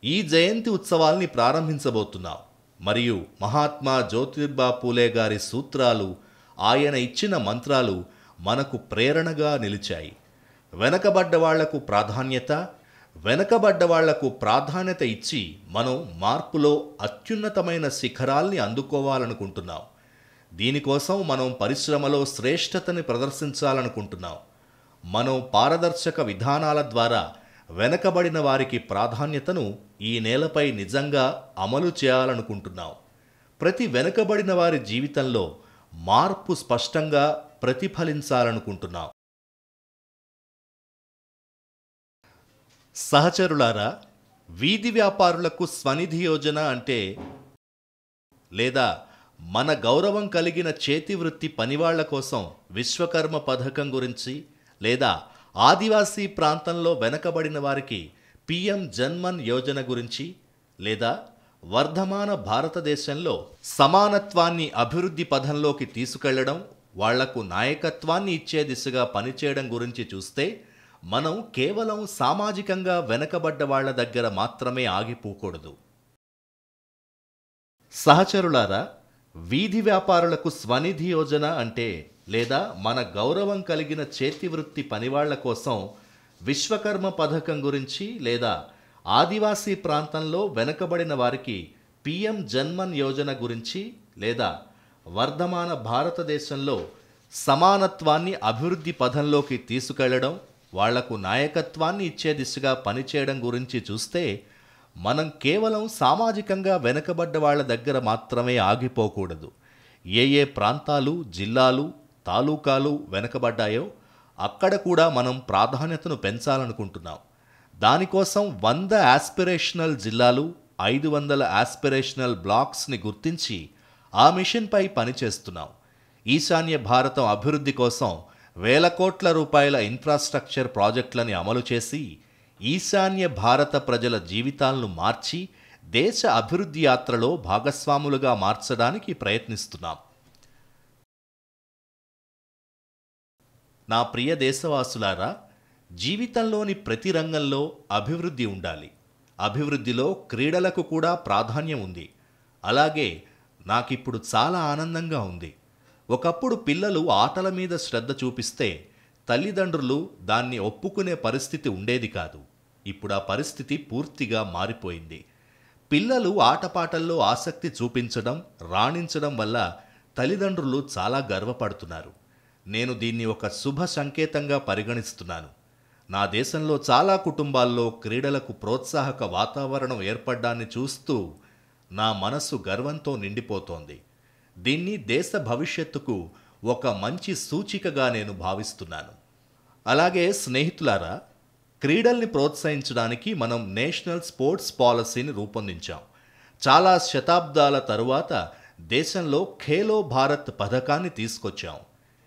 ఈ జయంతి ఉత్సవాల్ని ప్రారంభించబోతున్నాం. మరియు మహాత్మా జ్యోతిబా పూలే గారి సూత్రాలు, ఆయన ఇచ్చిన మంత్రాలు మనకు ప్రేరణగా నిలిచాయి. వెనకబడ్డవాళ్లకు ప్రాధాన్యత ఇచ్చి మనం మార్పులో అత్యున్నతమైన శిఖరాల్ని అందుకోవాలనుకుంటున్నాం. దీనికోసం మనం పరిశ్రమలో శ్రేష్ఠతని ప్రదర్శించాలనుకుంటున్నాం. మనం పారదర్శక విధానాల ద్వారా వెనకబడిన వారికి ప్రాధాన్యతను ఈ నేలపై నిజంగా అమలు చేయాలనుకుంటున్నాం. ప్రతి వెనుకబడిన వారి జీవితంలో మార్పు స్పష్టంగా ప్రతిఫలించాలనుకుంటున్నాం. సహచరులారా, వీధి వ్యాపారులకు స్వనిధి యోజన అంటే, లేదా మన గౌరవం కలిగిన చేతివృత్తి పనివాళ్ల కోసం విశ్వకర్మ పథకం గురించి, లేదా ఆదివాసీ ప్రాంతంలో వెనకబడిన వారికి పిఎం జన్మన్ యోజన గురించి, లేదా వర్ధమాన భారతదేశంలో సమానత్వాన్ని అభివృద్ధి పథంలోకి తీసుకెళ్లడం, వాళ్లకు నాయకత్వాన్ని ఇచ్చే దిశగా పనిచేయడం గురించి చూస్తే, మనం కేవలం సామాజికంగా వెనకబడ్డ వాళ్ల దగ్గర మాత్రమే ఆగిపోకూడదు. సహచరులారా, వీధి వ్యాపారులకు స్వనిధి యోజన అంటే, లేదా మన గౌరవం కలిగిన చేతివృత్తి పనివాళ్ల కోసం విశ్వకర్మ పథకం గురించి, లేదా ఆదివాసీ ప్రాంతంలో వెనకబడిన వారికి పిఎం జన్మన్ యోజన గురించి, లేదా వర్ధమాన భారతదేశంలో సమానత్వాన్ని అభివృద్ధి పథంలోకి తీసుకెళ్లడం, వాళ్లకు నాయకత్వాన్ని ఇచ్చే దిశగా పనిచేయడం గురించి చూస్తే, మనం కేవలం సామాజికంగా వెనకబడ్డ వాళ్ల దగ్గర మాత్రమే ఆగిపోకూడదు. ఏ ప్రాంతాలు, జిల్లాలు, తాలూకాలు వెనకబడ్డాయో అక్కడ కూడా మనం ప్రాధాన్యతను పెంచాలనుకుంటున్నాం. దానికోసం 100 ఆస్పిరేషనల్ జిల్లాలు, 500 ఆస్పిరేషనల్ బ్లాక్స్ని గుర్తించి ఆ మిషన్పై పనిచేస్తున్నాం. ఈశాన్య భారతం అభివృద్ధి కోసం వేల కోట్ల రూపాయల ఇన్ఫ్రాస్ట్రక్చర్ ప్రాజెక్టులని అమలు చేసి ఈశాన్య భారత ప్రజల జీవితాలను మార్చి దేశ అభివృద్ధి యాత్రలో భాగస్వాములుగా మార్చడానికి ప్రయత్నిస్తున్నాం. నా ప్రియ దేశవాసులారా, జీవితంలోని ప్రతి రంగంలో అభివృద్ధి ఉండాలి. అభివృద్ధిలో క్రీడలకు కూడా ప్రాధాన్యం ఉంది. అలాగే నాకిప్పుడు చాలా ఆనందంగా ఉంది. ఒకప్పుడు పిల్లలు ఆటల మీద శ్రద్ధ చూపిస్తే తల్లిదండ్రులు దాన్ని ఒప్పుకునే పరిస్థితి ఉండేది కాదు. ఇప్పుడు ఆ పరిస్థితి పూర్తిగా మారిపోయింది. పిల్లలు ఆటపాటల్లో ఆసక్తి చూపించడం, రాణించడం వల్ల తల్లిదండ్రులు చాలా గర్వపడుతున్నారు. నేను దీన్ని ఒక శుభ సంకేతంగా పరిగణిస్తున్నాను. నా దేశంలో చాలా కుటుంబాల్లో క్రీడలకు ప్రోత్సాహక వాతావరణం ఏర్పడ్డాన్ని చూస్తూ నా మనస్సు గర్వంతో నిండిపోతోంది. దీన్ని దేశ భవిష్యత్తుకు ఒక మంచి సూచికగా నేను భావిస్తున్నాను. అలాగే స్నేహితులారా, క్రీడల్ని ప్రోత్సహించడానికి మనం నేషనల్ స్పోర్ట్స్ పాలసీని రూపొందించాం. చాలా శతాబ్దాల తరువాత దేశంలో ఖేలో భారత్ పథకాన్ని తీసుకొచ్చాం.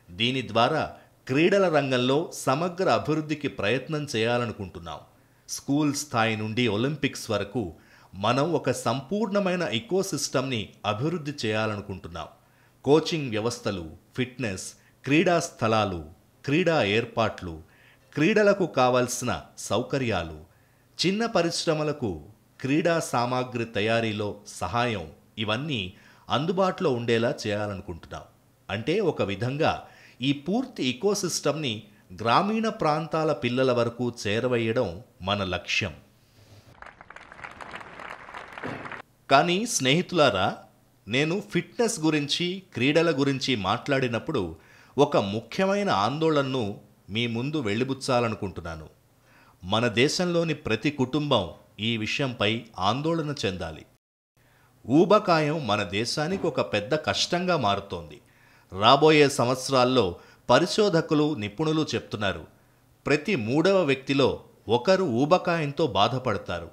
దీని ద్వారా క్రీడల రంగంలో సమగ్ర అభివృద్ధికి ప్రయత్నం చేయాలనుకుంటున్నాం. స్కూల్ స్థాయి నుండి ఒలింపిక్స్ వరకు మనం ఒక సంపూర్ణమైన ఇకోసిస్టమ్ని అభివృద్ధి చేయాలనుకుంటున్నాం. కోచింగ్ వ్యవస్థలు, ఫిట్నెస్, క్రీడా స్థలాలు, క్రీడా ఏర్పాట్లు, క్రీడలకు కావలసిన సౌకర్యాలు, చిన్న పరిశ్రమలకు క్రీడా సామాగ్రి తయారీలో సహాయం, ఇవన్నీ అందుబాటులో ఉండేలా చేయాలనుకుంటున్నాం. అంటే ఒక విధంగా ఈ పూర్తి ఇకోసిస్టమ్ని గ్రామీణ ప్రాంతాల పిల్లల వరకు చేరవేయడం మన లక్ష్యం. కానీ స్నేహితులారా, నేను ఫిట్నెస్ గురించి, క్రీడల గురించి మాట్లాడినప్పుడు ఒక ముఖ్యమైన ఆందోళనను మీ ముందు వెళ్ళిబుచ్చాలనుకుంటున్నాను. మన దేశంలోని ప్రతి కుటుంబం ఈ విషయంపై ఆందోళన చెందాలి. ఊబకాయం మన దేశానికి ఒక పెద్ద కష్టంగా మారుతోంది. రాబోయే సంవత్సరాల్లో పరిశోధకులు, నిపుణులు చెప్తున్నారు, ప్రతి 3వ వ్యక్తిలో ఒకరు ఊబకాయంతో బాధపడతారు.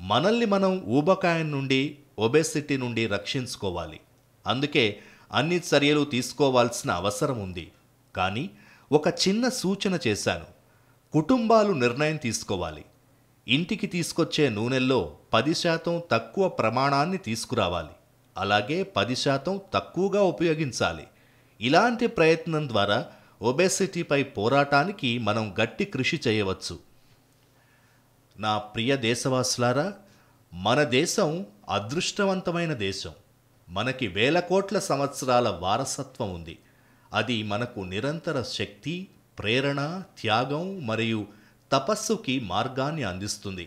మనల్ని మనం ఊబకాయం నుండి, ఒబెసిటీ నుండి రక్షించుకోవాలి. అందుకే అన్ని చర్యలు తీసుకోవాల్సిన అవసరం ఉంది. కానీ ఒక చిన్న సూచన చేశాను. కుటుంబాలు నిర్ణయం తీసుకోవాలి. ఇంటికి తీసుకొచ్చే నూనెల్లో 10% తక్కువ ప్రమాణాన్ని తీసుకురావాలి. అలాగే 10% తక్కువగా ఉపయోగించాలి. ఇలాంటి ప్రయత్నం ద్వారా ఒబెసిటీపై పోరాటానికి మనం గట్టి కృషి చేయవచ్చు. నా ప్రియ దేశవాసులారా, మన దేశం అదృష్టవంతమైన దేశం. మనకి వేల కోట్ల సంవత్సరాల వారసత్వం ఉంది. అది మనకు నిరంతర శక్తి, ప్రేరణ, త్యాగం మరియు తపస్సుకి మార్గాన్ని అందిస్తుంది.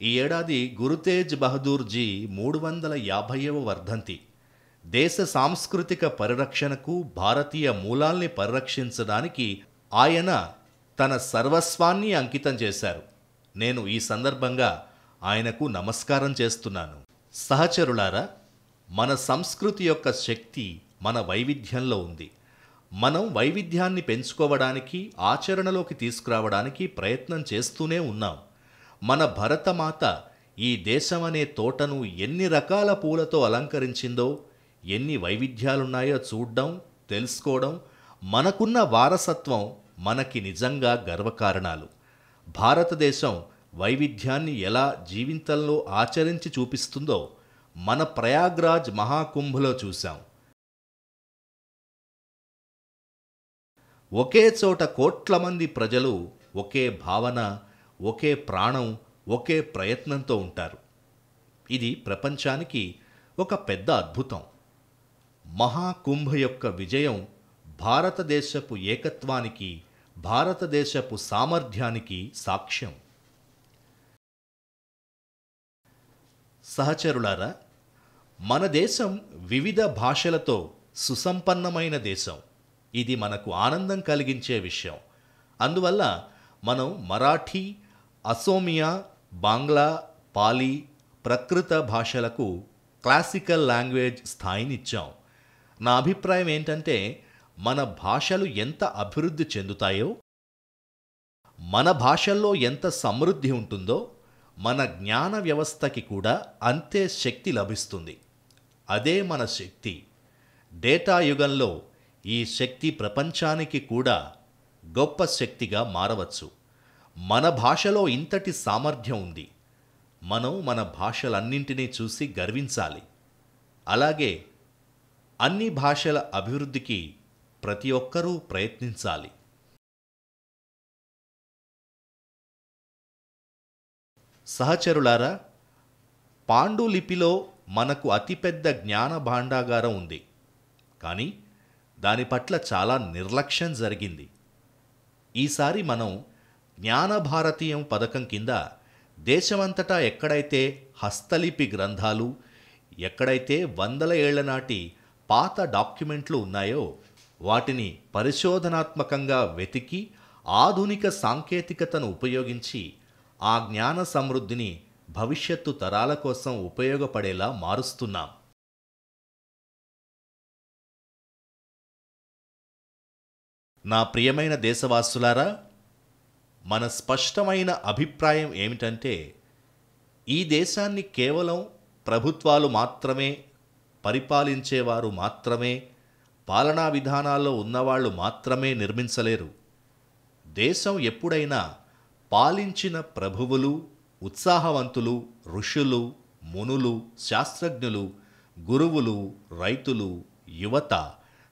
ఈ ఏడాది గురుతేజ్ బహదూర్ జీ 350వ వర్ధంతి. దేశ సాంస్కృతిక పరిరక్షణకు, భారతీయ మూలాల్ని పరిరక్షించడానికి ఆయన తన సర్వస్వాన్ని అంకితం చేశారు. నేను ఈ సందర్భంగా ఆయనకు నమస్కారం చేస్తున్నాను. సహచరులారా, మన సంస్కృతి యొక్క శక్తి మన వైవిధ్యంలో ఉంది. మనం వైవిధ్యాన్ని పెంచుకోవడానికి, ఆచరణలోకి తీసుకురావడానికి ప్రయత్నం చేస్తూనే ఉన్నాం. మన భరతమాత ఈ దేశమనే తోటను ఎన్ని రకాల పూలతో అలంకరించిందో, ఎన్ని వైవిధ్యాలున్నాయో చూడడం, తెలుసుకోవడం, మనకున్న వారసత్వం మనకి నిజంగా గర్వకారణాలు. భారతదేశం వైవిధ్యాన్ని ఎలా జీవితంలో ఆచరించి చూపిస్తుందో మన ప్రయాగ్రాజ్ మహాకుంభలో చూశాం. ఒకే చోట కోట్ల మంది ప్రజలు ఒకే భావన, ఒకే ప్రాణం, ఒకే ప్రయత్నంతో ఉంటారు. ఇది ప్రపంచానికి ఒక పెద్ద అద్భుతం. మహాకుంభ యొక్క విజయం భారతదేశపు ఏకత్వానికి, భారతదేశపు సామర్థ్యానికి సాక్ష్యం. సహచరులారా, మన దేశం వివిధ భాషలతో సుసంపన్నమైన దేశం. ఇది మనకు ఆనందం కలిగించే విషయం. అందువల్ల మనం మరాఠీ, అసోమియా, బాంగ్లా, పాలీ, ప్రకృత భాషలకు క్లాసికల్ లాంగ్వేజ్ స్థాయినిచ్చాం. నా అభిప్రాయం ఏంటంటే, మన భాషలు ఎంత అభివృద్ధి చెందుతాయో, మన భాషల్లో ఎంత సమృద్ధి ఉంటుందో, మన జ్ఞాన వ్యవస్థకి కూడా అంతే శక్తి లభిస్తుంది. అదే మన శక్తి. డేటా యుగంలో ఈ శక్తి ప్రపంచానికి కూడా గొప్ప శక్తిగా మారవచ్చు. మన భాషలో ఇంతటి సామర్థ్యం ఉంది. మనం మన భాషలన్నింటినీ చూసి గర్వించాలి. అలాగే అన్ని భాషల అభివృద్ధికి ప్రతి ఒక్కరూ ప్రయత్నించాలి. సహచరులారా, పాండులిపిలో మనకు అతిపెద్ద జ్ఞాన భాండాగారం ఉంది. కానీ దాని పట్ల చాలా నిర్లక్ష్యం జరిగింది. ఈసారి మనం జ్ఞానభారతీయం పథకం కింద దేశమంతటా ఎక్కడైతే హస్తలిపి గ్రంథాలు, ఎక్కడైతే వందల ఏళ్ల నాటి పాత డాక్యుమెంట్లు ఉన్నాయో వాటిని పరిశోధనాత్మకంగా వెతికి ఆధునిక సాంకేతికతను ఉపయోగించి ఆ జ్ఞాన సమృద్ధిని భవిష్యత్తు తరాల కోసం ఉపయోగపడేలా మారుస్తున్నాం. నా ప్రియమైన దేశవాసులారా, మన స్పష్టమైన అభిప్రాయం ఏమిటంటే, ఈ దేశాన్ని కేవలం ప్రభుత్వాలు మాత్రమే, పరిపాలించేవారు మాత్రమే, పాలనా విధానాల్లో ఉన్నవాళ్ళు మాత్రమే నిర్మించలేరు. దేశం ఎప్పుడైనా పాలించిన ప్రభువులు, ఉత్సాహవంతులు, ఋషులు, మునులు, శాస్త్రజ్ఞులు, గురువులు, రైతులు, యువత,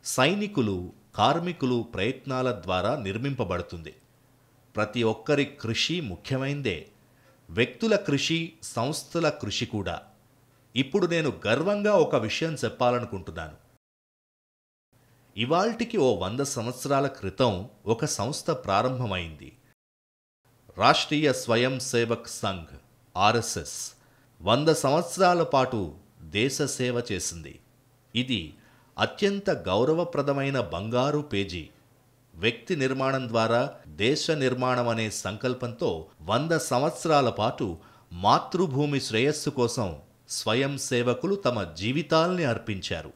సైనికులు, కార్మికులు ప్రయత్నాల ద్వారా నిర్మింపబడుతుంది. ప్రతి ఒక్కరి కృషి ముఖ్యమైందే. వ్యక్తుల కృషి, సంస్థల కృషి కూడా. ఇప్పుడు నేను గర్వంగా ఒక విషయం చెప్పాలనుకుంటున్నాను. ఇవాల్టికి ఓ 100 సంవత్సరాల క్రితం ఒక సంస్థ ప్రారంభమైంది. రాష్ట్రీయ స్వయం సేవక్ సంఘ్, ఆర్ఎస్ఎస్ 100 సంవత్సరాల పాటు దేశ సేవ చేసింది. ఇది అత్యంత గౌరవప్రదమైన బంగారు పేజీ. వ్యక్తి నిర్మాణం ద్వారా దేశ నిర్మాణం అనే సంకల్పంతో 100 సంవత్సరాల పాటు మాతృభూమి శ్రేయస్సు కోసం స్వయం సేవకులు తమ జీవితాల్ని అర్పించారు.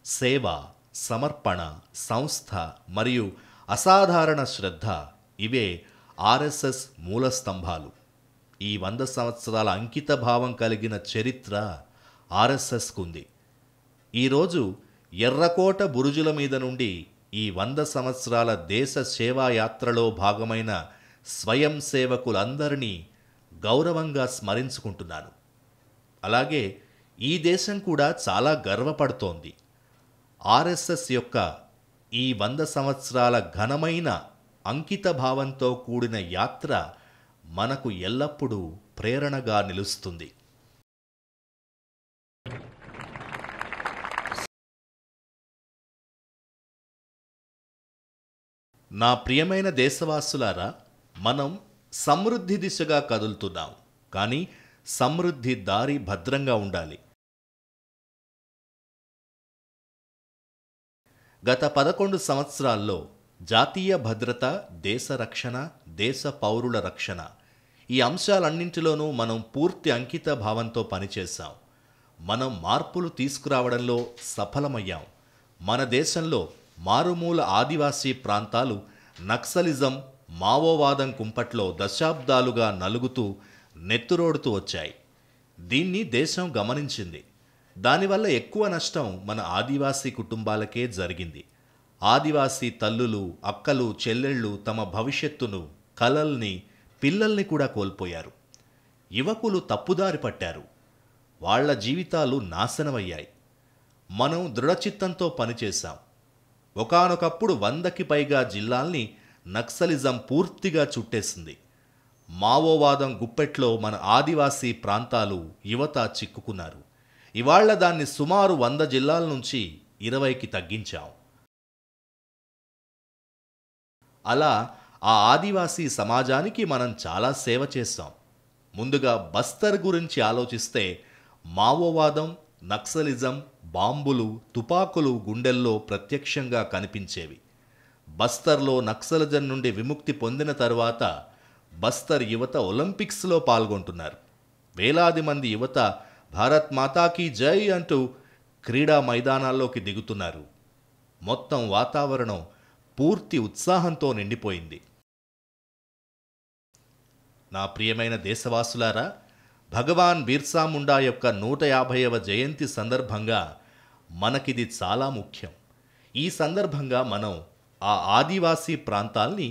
సేవ, సమర్పణ, సంస్థ మరియు అసాధారణ శ్రద్ధ ఇవే ఆర్ఎస్ఎస్ మూల స్తంభాలు. ఈ 100 సంవత్సరాల అంకిత భావం కలిగిన చరిత్ర ఆర్ఎస్ఎస్కుంది. ఈరోజు ఎర్రకోట బురుజుల మీద నుండి ఈ 100 సంవత్సరాల దేశ సేవాయాత్రలో భాగమైన స్వయం సేవకులందరినీ గౌరవంగా స్మరించుకుంటున్నాను. అలాగే ఈ దేశం కూడా చాలా గర్వపడుతోంది. ఆర్ఎస్ఎస్ యొక్క ఈ 100 సంవత్సరాల ఘనమైన అంకిత భావంతో కూడిన యాత్ర మనకు ఎల్లప్పుడూ ప్రేరణగా నిలుస్తుంది. నా ప్రియమైన దేశవాసులారా, మనం సమృద్ధి దిశగా కదులుతున్నాం. కానీ సమృద్ధి దారి భద్రంగా ఉండాలి. గత 11 సంవత్సరాల్లో జాతీయ భద్రత, దేశ రక్షణ, దేశ పౌరుల రక్షణ ఈ అంశాలన్నింటిలోనూ మనం పూర్తి అంకిత భావంతో పనిచేశాం. మనం మార్పులు తీసుకురావడంలో సఫలమయ్యాం. మన దేశంలో మారుమూల ఆదివాసీ ప్రాంతాలు నక్సలిజం, మావోవాదం కుంపట్లో దశాబ్దాలుగా నలుగుతూ నెత్తురోడుతూ వచ్చాయి. దీన్ని దేశం గమనించింది. దానివల్ల ఎక్కువ నష్టం మన ఆదివాసీ కుటుంబాలకే జరిగింది. ఆదివాసీ తల్లులు, అక్కలు, చెల్లెళ్ళు తమ భవిష్యత్తును, కలల్ని, పిల్లల్ని కూడా కోల్పోయారు. యువకులు తప్పుదారి పట్టారు. వాళ్ల జీవితాలు నాశనమయ్యాయి. మనం దృఢచిత్తంతో పనిచేశాం. ఒకానొకప్పుడు 100కి పైగా జిల్లాల్ని నక్సలిజం పూర్తిగా చుట్టేసింది. మావోవాదం గుప్పెట్లో మన ఆదివాసీ ప్రాంతాలు, యువత చిక్కుకున్నారు. ఇవాళ్ల దాన్ని సుమారు 100 జిల్లాల నుంచి 20కి తగ్గించాం. అలా ఆ ఆదివాసీ సమాజానికి మనం చాలా సేవ చేశాం. ముందుగా బస్తర్ గురించి ఆలోచిస్తే మావోవాదం, నక్సలిజం, బాంబులు, తుపాకులు గుండెల్లో ప్రత్యక్షంగా కనిపించేవి. బస్తర్లో నక్సలిజం నుండి విముక్తి పొందిన తరువాత బస్తర్ యువత ఒలింపిక్స్లో పాల్గొంటున్నారు. వేలాది మంది యువత భారత్ మాతాకి జై అంటూ క్రీడా మైదానాల్లోకి దిగుతున్నారు. మొత్తం వాతావరణం పూర్తి ఉత్సాహంతో నిండిపోయింది. నా ప్రియమైన దేశవాసులారా, భగవాన్ బిర్సా ముండా యొక్క 150వ జయంతి సందర్భంగా మనకిది చాలా ముఖ్యం. ఈ సందర్భంగా మనం ఆ ఆదివాసీ ప్రాంతాల్ని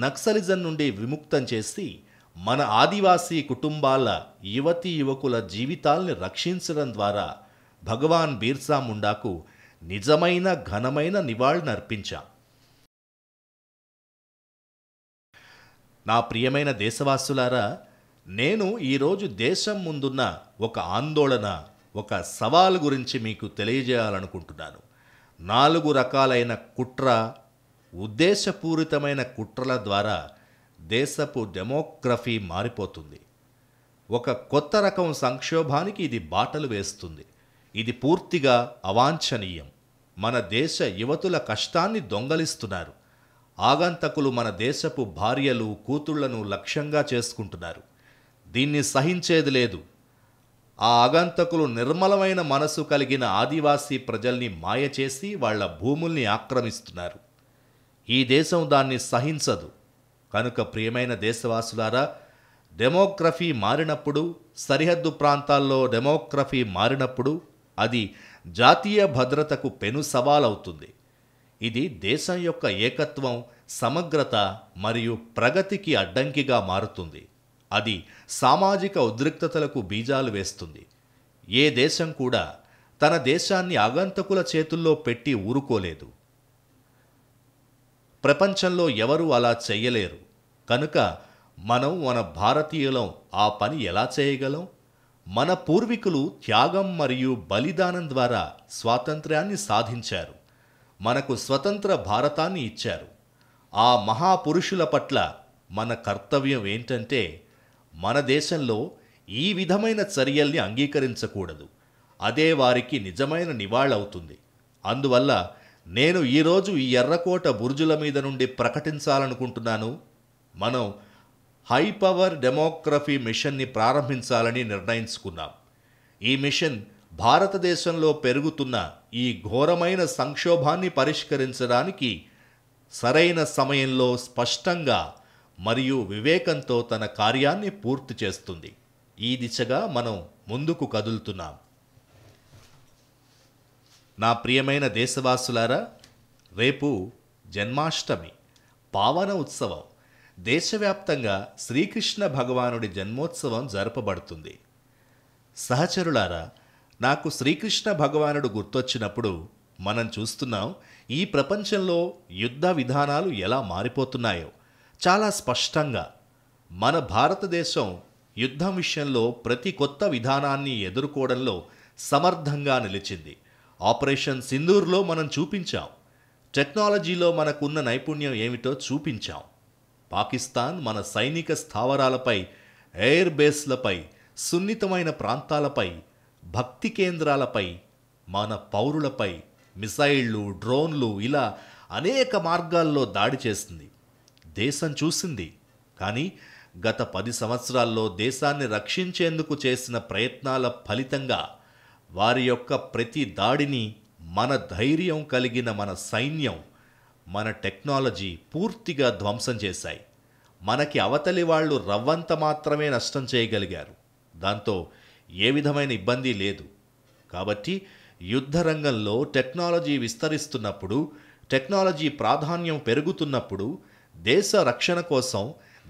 నక్సలిజం నుండి విముక్తం చేసి మన ఆదివాసీ కుటుంబాల యువతీ యువకుల జీవితాల్ని రక్షించడం ద్వారా భగవాన్ బిర్సా ముండాకు నిజమైన ఘనమైన నివాళులర్పించాం. నా ప్రియమైన దేశవాసులారా, నేను ఈరోజు దేశం ముందున్న ఒక ఆందోళన, ఒక సవాలు గురించి మీకు తెలియజేయాలనుకుంటున్నాను. 4 రకాలైన కుట్ర, ఉద్దేశపూరితమైన కుట్రల ద్వారా దేశపు డెమోగ్రఫీ మారిపోతుంది. ఒక కొత్త రకం సంక్షోభానికి ఇది బాటలు వేస్తుంది. ఇది పూర్తిగా అవాంఛనీయం. మన దేశ యువతుల కష్టాన్ని దొంగలిస్తున్నారు. ఆగంతకులు మన దేశపు భార్యలు, కూతుళ్లను లక్ష్యంగా చేసుకుంటున్నారు. దీన్ని సహించేది లేదు. ఆ ఆగంతకులు నిర్మలమైన మనసు కలిగిన ఆదివాసీ ప్రజల్ని మాయ చేసి వాళ్ల భూముల్ని ఆక్రమిస్తున్నారు. ఈ దేశం దాన్ని సహించదు. కనుక ప్రియమైన దేశవాసులారా, డెమోగ్రఫీ మారినప్పుడు, సరిహద్దు ప్రాంతాల్లో డెమోగ్రఫీ మారినప్పుడు అది జాతీయ భద్రతకు పెను సవాలవుతుంది. ఇది దేశం యొక్క ఏకత్వం, సమగ్రత మరియు ప్రగతికి అడ్డంకిగా మారుతుంది. అది సామాజిక ఉద్రిక్తతలకు బీజాలు వేస్తుంది. ఏ దేశం కూడా తన దేశాన్ని ఆగంతకుల చేతుల్లో పెట్టి ఊరుకోలేదు. ప్రపంచంలో ఎవరూ అలా చెయ్యలేరు. కనుక మన భారతీయులం ఆ పని ఎలా చేయగలం? మన పూర్వీకులు త్యాగం మరియు బలిదానం ద్వారా స్వాతంత్ర్యాన్ని సాధించారు. మనకు స్వతంత్ర భారతాన్ని ఇచ్చారు. ఆ మహాపురుషుల పట్ల మన కర్తవ్యం ఏంటంటే, మన దేశంలో ఈ విధమైన చర్యల్ని అంగీకరించకూడదు. అదే వారికి నిజమైన నివాళవుతుంది. అందువల్ల నేను ఈరోజు ఈ ఎర్రకోట బురుజుల మీద నుండి ప్రకటించాలనుకుంటున్నాను. మనం హై పవర్ డెమోగ్రఫీ మిషన్ని ప్రారంభించాలని నిర్ణయించుకున్నాం. ఈ మిషన్ భారతదేశంలో పెరుగుతున్న ఈ ఘోరమైన సంక్షోభాన్ని పరిష్కరించడానికి సరైన సమయంలో స్పష్టంగా మరియు వివేకంతో తన కార్యాన్ని పూర్తి చేస్తుంది. ఈ దిశగా మనం ముందుకు కదులుతున్నాం. నా ప్రియమైన దేశవాసులారా, రేపు జన్మాష్టమి పావన ఉత్సవం. దేశవ్యాప్తంగా శ్రీకృష్ణ భగవానుడి జన్మోత్సవం జరపబడుతుంది. సహచరులారా, నాకు శ్రీకృష్ణ భగవానుడు గుర్తొచ్చినప్పుడు మనం చూస్తున్నాం ఈ ప్రపంచంలో యుద్ధ విధానాలు ఎలా మారిపోతున్నాయో. చాలా స్పష్టంగా మన భారతదేశం యుద్ధం విషయంలో ప్రతి కొత్త విధానాన్ని ఎదుర్కోవడంలో సమర్థంగా నిలిచింది. ఆపరేషన్ సింధూర్లో మనం చూపించాం. టెక్నాలజీలో మనకున్న నైపుణ్యం ఏమిటో చూపించాం. పాకిస్తాన్ మన సైనిక స్థావరాలపై, ఎయిర్ బేస్లపై, సున్నితమైన ప్రాంతాలపై, భక్తి కేంద్రాలపై, మన పౌరులపై మిసైళ్లు, డ్రోన్లు ఇలా అనేక మార్గాల్లో దాడి చేసింది. దేశం చూసింది. కానీ గత 10 సంవత్సరాల్లో దేశాన్ని రక్షించేందుకు చేసిన ప్రయత్నాల ఫలితంగా వారి యొక్క ప్రతి దాడిని మన ధైర్యం కలిగిన మన సైన్యం, మన టెక్నాలజీ పూర్తిగా ధ్వంసం చేశాయి. మనకి అవతలి వాళ్ళు రవ్వంత మాత్రమే నష్టం చేయగలిగారు. దాంతో ఏ విధమైన ఇబ్బంది లేదు. కాబట్టి యుద్ధ రంగంలో టెక్నాలజీ విస్తరిస్తున్నప్పుడు, టెక్నాలజీ ప్రాధాన్యం పెరుగుతున్నప్పుడు దేశ రక్షణ కోసం,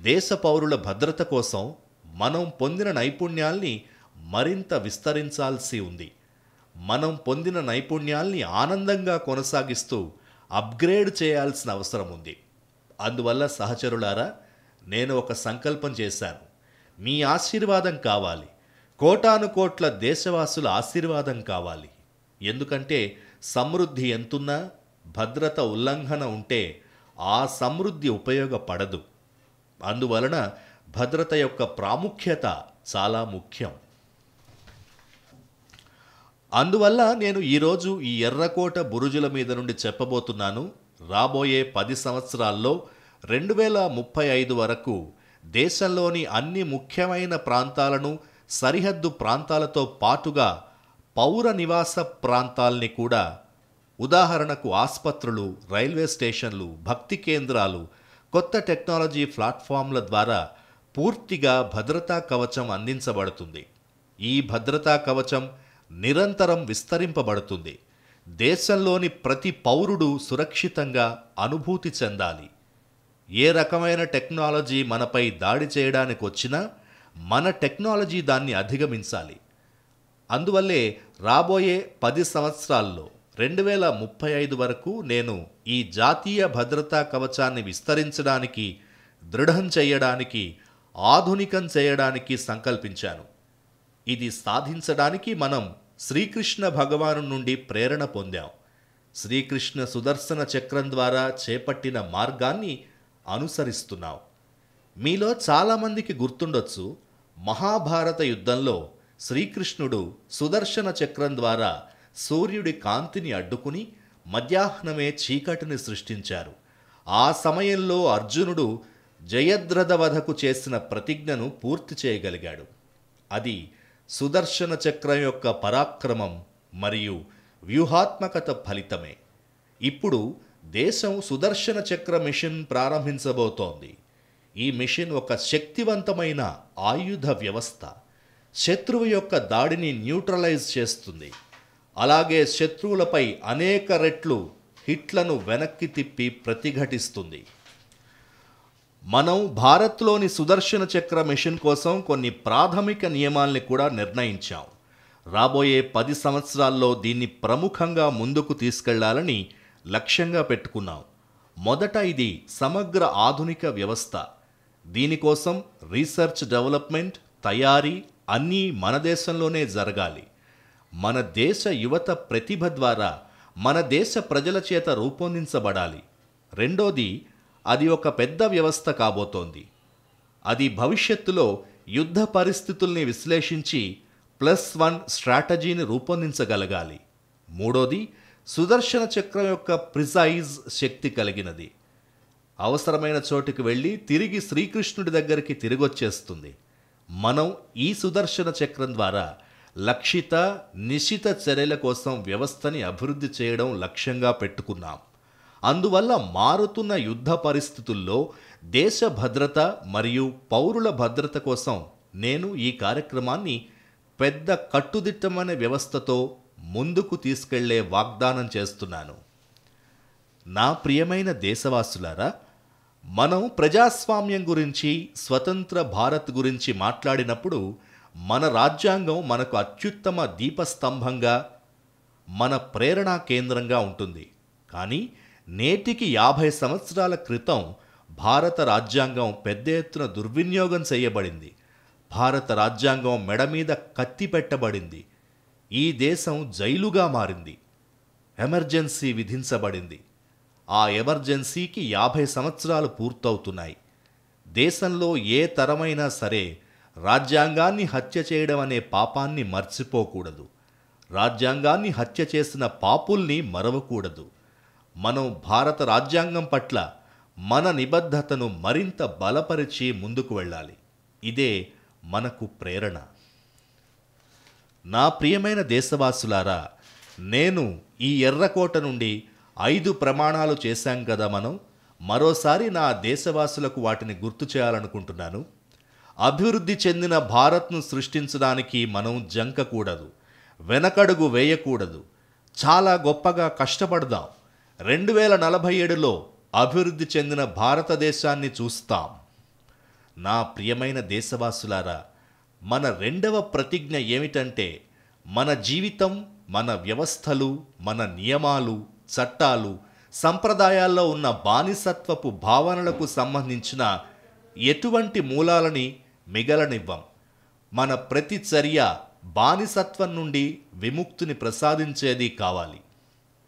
దేశ పౌరుల భద్రత కోసం మనం పొందిన నైపుణ్యాల్ని మరింత విస్తరించాల్సి ఉంది. మనం పొందిన నైపుణ్యాల్ని ఆనందంగా కొనసాగిస్తూ అప్గ్రేడ్ చేయాల్సిన అవసరం ఉంది. అందువల్ల సహచరులారా, నేను ఒక సంకల్పం చేశాను. మీ ఆశీర్వాదం కావాలి. కోటాను కోట్ల దేశవాసుల ఆశీర్వాదం కావాలి. ఎందుకంటే సమృద్ధి ఎంతున్నా భద్రత ఉల్లంఘన ఉంటే ఆ సమృద్ధి ఉపయోగపడదు. అందువలన భద్రత యొక్క ప్రాముఖ్యత చాలా ముఖ్యం. అందువల్ల నేను ఈరోజు ఈ ఎర్రకోట బురుజుల మీద నుండి చెప్పబోతున్నాను. రాబోయే 10 సంవత్సరాల్లో 2035 వరకు దేశంలోని అన్ని ముఖ్యమైన ప్రాంతాలను, సరిహద్దు ప్రాంతాలతో పాటుగా పౌర నివాస ప్రాంతాల్ని కూడా, ఉదాహరణకు ఆస్పత్రులు, రైల్వే స్టేషన్లు, భక్తి కేంద్రాలు, కొత్త టెక్నాలజీ ప్లాట్ఫామ్ల ద్వారా పూర్తిగా భద్రతా కవచం అందించబడుతుంది. ఈ భద్రతా కవచం నిరంతరం విస్తరింపబడుతుంది. దేశంలోని ప్రతి పౌరుడు సురక్షితంగా అనుభూతి చెందాలి. ఏ రకమైన టెక్నాలజీ మనపై దాడి చేయడానికి వచ్చినా మన టెక్నాలజీ దాన్ని అధిగమించాలి. అందువల్లే రాబోయే 10 సంవత్సరాల్లో 2035 వరకు నేను ఈ జాతీయ భద్రతా కవచాన్ని విస్తరించడానికి దృఢం చేయడానికి, ఆధునికం చేయడానికి సంకల్పించాను. ఇది సాధించడానికి మనం శ్రీకృష్ణ భగవాను నుండి ప్రేరణ పొందాం. శ్రీకృష్ణ సుదర్శన చక్రం ద్వారా చేపట్టిన మార్గాన్ని అనుసరిస్తున్నాం. మీలో చాలామందికి గుర్తుండొచ్చు, మహాభారత యుద్ధంలో శ్రీకృష్ణుడు సుదర్శన చక్రం ద్వారా సూర్యుడి కాంతిని అడ్డుకుని మధ్యాహ్నమే చీకటిని సృష్టించారు. ఆ సమయంలో అర్జునుడు జయద్రథ వధకు చేసిన ప్రతిజ్ఞను పూర్తి చేయగలిగాడు. అది సుదర్శన చక్రం యొక్క పరాక్రమం మరియు వ్యూహాత్మకత ఫలితమే. ఇప్పుడు దేశం సుదర్శన చక్ర మిషన్ ప్రారంభించబోతోంది. ఈ మిషన్ ఒక శక్తివంతమైన ఆయుధ వ్యవస్థ. శత్రువు యొక్క దాడిని న్యూట్రలైజ్ చేస్తుంది. అలాగే శత్రువులపై అనేక రెట్లు హిట్లను వెనక్కి తిప్పి ప్రతిఘటిస్తుంది. మనం భారత్లోని సుదర్శన చక్ర మిషన్ కోసం కొన్ని ప్రాథమిక నియమాల్ని కూడా నిర్ణయించాం. రాబోయే 10 సంవత్సరాల్లో దీన్ని ప్రముఖంగా ముందుకు తీసుకెళ్లాలని లక్ష్యంగా పెట్టుకున్నాం. మొదట ఇది సమగ్ర ఆధునిక వ్యవస్థ. దీనికోసం రీసెర్చ్, డెవలప్మెంట్, తయారీ అన్నీ మన దేశంలోనే జరగాలి. మన దేశ యువత ప్రతిభ ద్వారా మన దేశ ప్రజల చేత రూపొందించబడాలి. రెండోది, అది ఒక పెద్ద వ్యవస్థ కాబోతోంది. అది భవిష్యత్తులో యుద్ధ పరిస్థితుల్ని విశ్లేషించి +1 స్ట్రాటజీని రూపొందించగలగాలి. మూడోది, సుదర్శన చక్రం యొక్క ప్రిసైజ్ శక్తి కలిగినది. అవసరమైన చోటుకి వెళ్ళి తిరిగి శ్రీకృష్ణుడి దగ్గరికి తిరిగొచ్చేస్తుంది. మనం ఈ సుదర్శన చక్రం ద్వారా లక్షిత, నిశిత చర్యల కోసం వ్యవస్థని అభివృద్ధి చేయడం లక్ష్యంగా పెట్టుకున్నాం. అందువల్ల మారుతున్న యుద్ధ పరిస్థితుల్లో దేశ భద్రత మరియు పౌరుల భద్రత కోసం నేను ఈ కార్యక్రమాన్ని పెద్ద కట్టుదిట్టమైన వ్యవస్థతో ముందుకు తీసుకెళ్లే వాగ్దానం చేస్తున్నాను. నా ప్రియమైన దేశవాసులారా, మనం ప్రజాస్వామ్యం గురించి, స్వతంత్ర భారత్ గురించి మాట్లాడినప్పుడు మన రాజ్యాంగం మనకు అత్యుత్తమ దీపస్తంభంగా, మన ప్రేరణా కేంద్రంగా ఉంటుంది. కానీ నేటికి 50 సంవత్సరాల క్రితం భారత రాజ్యాంగం పెద్ద ఎత్తున దుర్వినియోగం చేయబడింది. భారత రాజ్యాంగం మెడ మీద కత్తి పెట్టబడింది. ఈ దేశం జైలుగా మారింది. ఎమర్జెన్సీ విధించబడింది. ఆ ఎమర్జెన్సీకి 50 సంవత్సరాలు పూర్తవుతున్నాయి. దేశంలో ఏ తరమైనా సరే రాజ్యాంగాన్ని హత్య చేయడం అనే పాపాన్ని మర్చిపోకూడదు. రాజ్యాంగాన్ని హత్య చేసిన పాపుల్ని మరవకూడదు. మనం భారత రాజ్యాంగం పట్ల మన నిబద్ధతను మరింత బలపరిచి ముందుకు వెళ్ళాలి. ఇదే మనకు ప్రేరణ. నా ప్రియమైన దేశవాసులారా, నేను ఈ ఎర్రకోట నుండి 5 ప్రమాణాలు చేశాం కదా. మనం మరోసారి నా దేశవాసులకు వాటిని గుర్తు చేయాలనుకుంటున్నాను. అభివృద్ధి చెందిన భారత్ను సృష్టించడానికి మనం జంకకూడదు, వెనకడుగు వేయకూడదు. చాలా గొప్పగా కష్టపడదాం. 2047లో అభివృద్ధి చెందిన భారతదేశాన్ని చూస్తాం. నా ప్రియమైన దేశవాసులారా, మన రెండవ ప్రతిజ్ఞ ఏమిటంటే, మన జీవితం, మన వ్యవస్థలు, మన నియమాలు, చట్టాలు, సంప్రదాయాల్లో ఉన్న బానిసత్వపు భావనలకు సంబంధించిన ఎటువంటి మూలాలని మిగలనివ్వం. మన ప్రతి చర్య బానిసత్వం నుండి విముక్తిని ప్రసాదించేది కావాలి.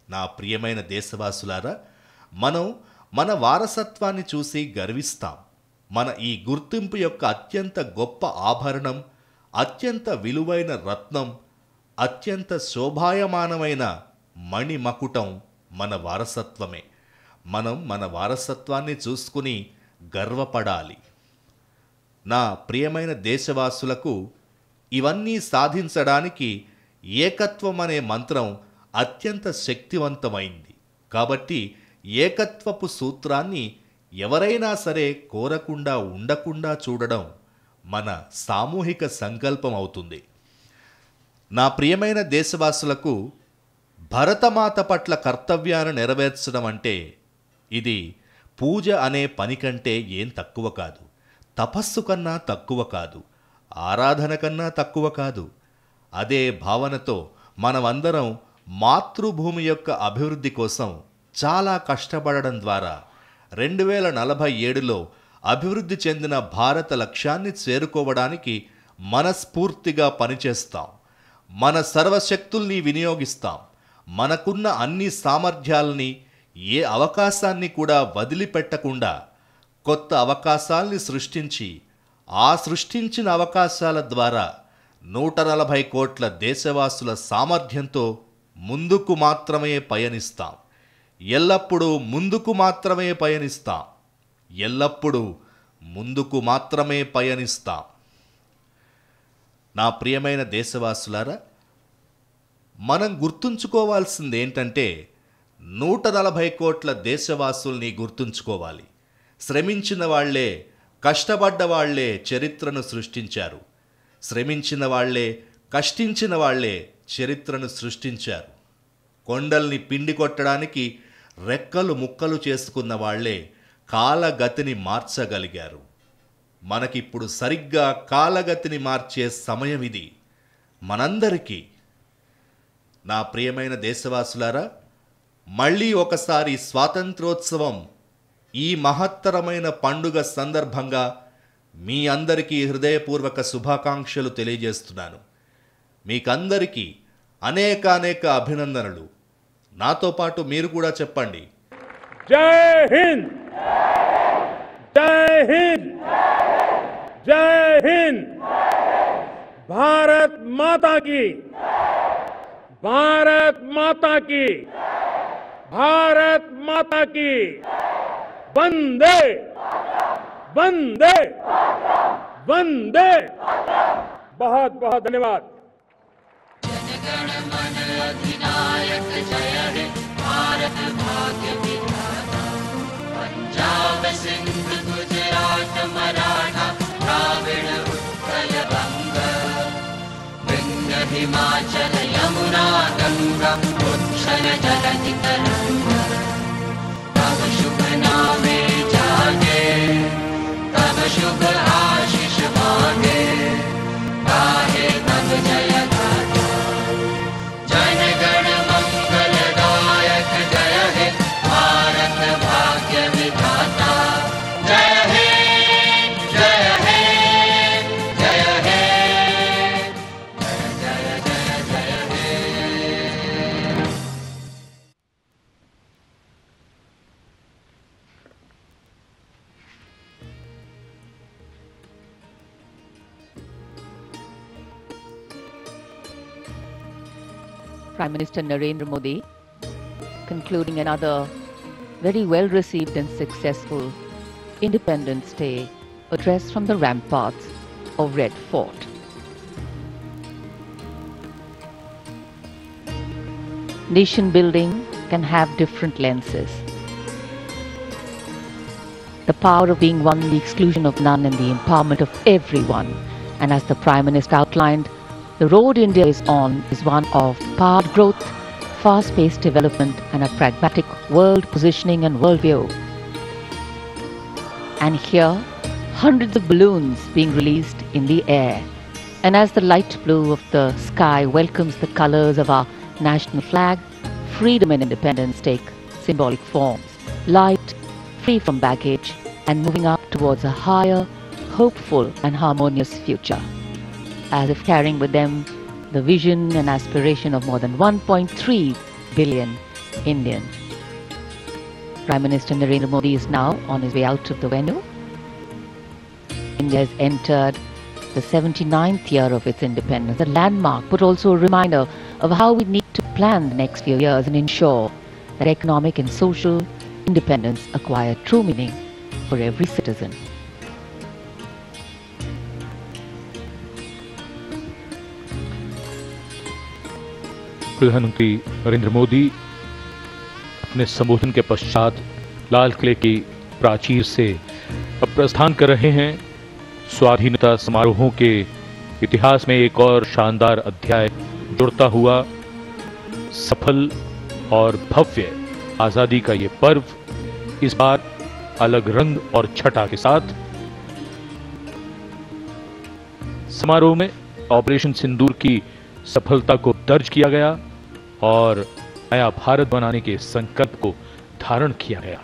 నా ప్రియమైన దేశవాసులారా, మనం మన వారసత్వాన్ని చూసి గర్విస్తాం. మన ఈ గుర్తింపు యొక్క అత్యంత గొప్ప ఆభరణం, అత్యంత విలువైన రత్నం, అత్యంత శోభాయమానమైన మణిమకుటం మన వారసత్వమే. మనం మన వారసత్వాన్ని చూసుకుని గర్వపడాలి. నా ప్రియమైన దేశవాసులకు, ఇవన్నీ సాధించడానికి ఏకత్వం అనే మంత్రం అత్యంత శక్తివంతమైంది. కాబట్టి ఏకత్వపు సూత్రాన్ని ఎవరైనా సరే కోరకుండా ఉండకుండా చూడడం మన సామూహిక సంకల్పం అవుతుంది. నా ప్రియమైన దేశవాసులకు, భరతమాత పట్ల కర్తవ్యాన్ని నెరవేర్చడం అంటే ఇది పూజ అనే పని కంటే ఏం తక్కువ కాదు, తపస్సు కన్నా తక్కువ కాదు, ఆరాధన కన్నా తక్కువ కాదు. అదే భావనతో మనమందరం మాతృభూమి యొక్క అభివృద్ధి కోసం చాలా కష్టపడడం ద్వారా 2047లో అభివృద్ధి చెందిన భారత లక్ష్యాన్ని చేరుకోవడానికి మనస్ఫూర్తిగా పనిచేస్తాం. మన సర్వశక్తుల్ని వినియోగిస్తాం. మనకున్న అన్ని సామర్థ్యాల్ని, ఏ అవకాశాన్ని కూడా వదిలిపెట్టకుండా కొత్త అవకాశాల్ని సృష్టించి, ఆ సృష్టించిన అవకాశాల ద్వారా 140 కోట్ల దేశవాసుల సామర్థ్యంతో ముందుకు మాత్రమే పయనిస్తాం. ఎల్లప్పుడూ ముందుకు మాత్రమే పయనిస్తాం. ఎల్లప్పుడూ ముందుకు మాత్రమే పయనిస్తాం. నా ప్రియమైన దేశవాసులారా, మనం గుర్తుంచుకోవాల్సింది ఏంటంటే 140 కోట్ల దేశవాసుల్ని గుర్తుంచుకోవాలి. శ్రమించిన వాళ్లే, కష్టపడ్డ వాళ్లే చరిత్రను సృష్టించారు. శ్రమించిన వాళ్లే, కష్టించిన వాళ్లే చరిత్రను సృష్టించారు. కొండల్ని పిండి కొట్టడానికి రెక్కలు ముక్కలు చేసుకున్న వాళ్లే కాలగతిని మార్చగలిగారు. మనకిప్పుడు సరిగ్గా కాలగతిని మార్చే సమయం ఇది మనందరికీ. నా ప్రియమైన దేశవాసులారా, మళ్ళీ ఒకసారి స్వాతంత్రోత్సవం ఈ మహత్తరమైన పండుగ సందర్భంగా మీ అందరికీ హృదయపూర్వక శుభాకాంక్షలు తెలియజేస్తున్నాను. మీకందరికీ అనేక అభినందనలు. నాతో పాటు మీరు కూడా చెప్పండి. జై హింద్, జై హింద్, జై హింద్. भारत माता की, भारत माता की, भारत माता की. वंदे वंदे वंदे. बहुत बहुत धन्यवाद. जनगण मन अधिनायक जय हे भारत भाग्य विधाता. पंजाब सिंध गुजरात मराठा द्राविड़ उत्कल बंग. विंध्य हिमाचल यमुना गंगा उच्छल जलधि तरंग. तब शुभ नामे जागे, तब शुभ आशीष मांगे. गाहे तब जय गाथा. जनगण मंगल दायक जय हे भारत भाग्य विधाता. जय हे, जय हे, जय हे, जय जय जय हे. Prime Minister Narendra Modi concluding another very well received and successful Independence Day address from the ramparts of Red Fort. Nation building can have different lenses. The power of being one, the exclusion of none, and the empowerment of everyone. And as the Prime Minister outlined, the road India is on is one of powered growth, fast-paced development, and a pragmatic world positioning and worldview. And here, hundreds of balloons being released in the air. And as the light blue of the sky welcomes the colors of our national flag, freedom and independence take symbolic forms. Light, free from baggage, and moving up towards a higher, hopeful, and harmonious future. As if carrying with them the vision and aspiration of more than 1.3 billion Indians. Prime Minister Narendra Modi is now on his way out of the venue. India has entered the 79th year of its independence, a landmark but also a reminder of how we need to plan the next few years and ensure that economic and social independence acquire true meaning for every citizen. प्रधानमंत्री नरेंद्र मोदी अपने संबोधन के पश्चात लाल किले की प्राचीर से अब प्रस्थान कर रहे हैं। स्वाधीनता समारोहों के इतिहास में एक और शानदार अध्याय जुड़ता हुआ सफल और भव्य आज़ादी का ये पर्व इस बार अलग रंग और छटा के साथ समारोह में ऑपरेशन सिंदूर की सफलता को दर्ज किया गया और नया भारत बनाने के संकल्प को धारण किया गया।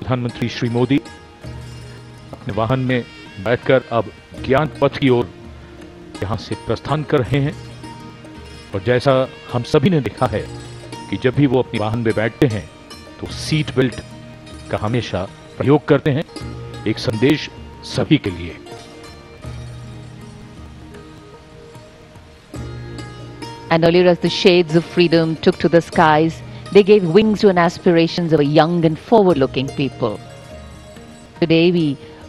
प्रधानमंत्री श्री मोदी अपने वाहन में बैठकर अब ज्ञान पथ की ओर यहां से प्रस्थान कर रहे हैं। और जैसा हम सभी ने देखा है कि जब भी वो अपने वाहन में बैठते हैं तो सीट बेल्ट का हमेशा प्रयोग करते हैं, एक संदेश सभी के लिए। And earlier, as the shades of freedom took to the skies, they gave wings to an aspirations of a young and forward-looking people. Today, we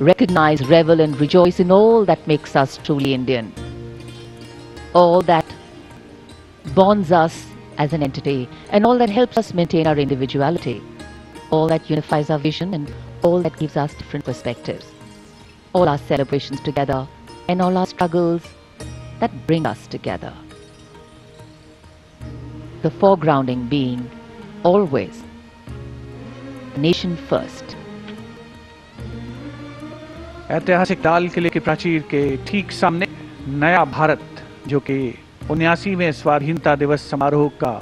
recognize, revel and rejoice in all that makes us truly Indian. All that bonds us as an entity and all that helps us maintain our individuality. All that unifies our vision and all that gives us different perspectives. All our celebrations together and all our struggles that bring us together. The foregrounding being always nation first. ऐतिहासिक लाल किले की प्राचीर के ठीक सामने नया भारत, जो कि 79वें स्वाधीनता दिवस समारोह का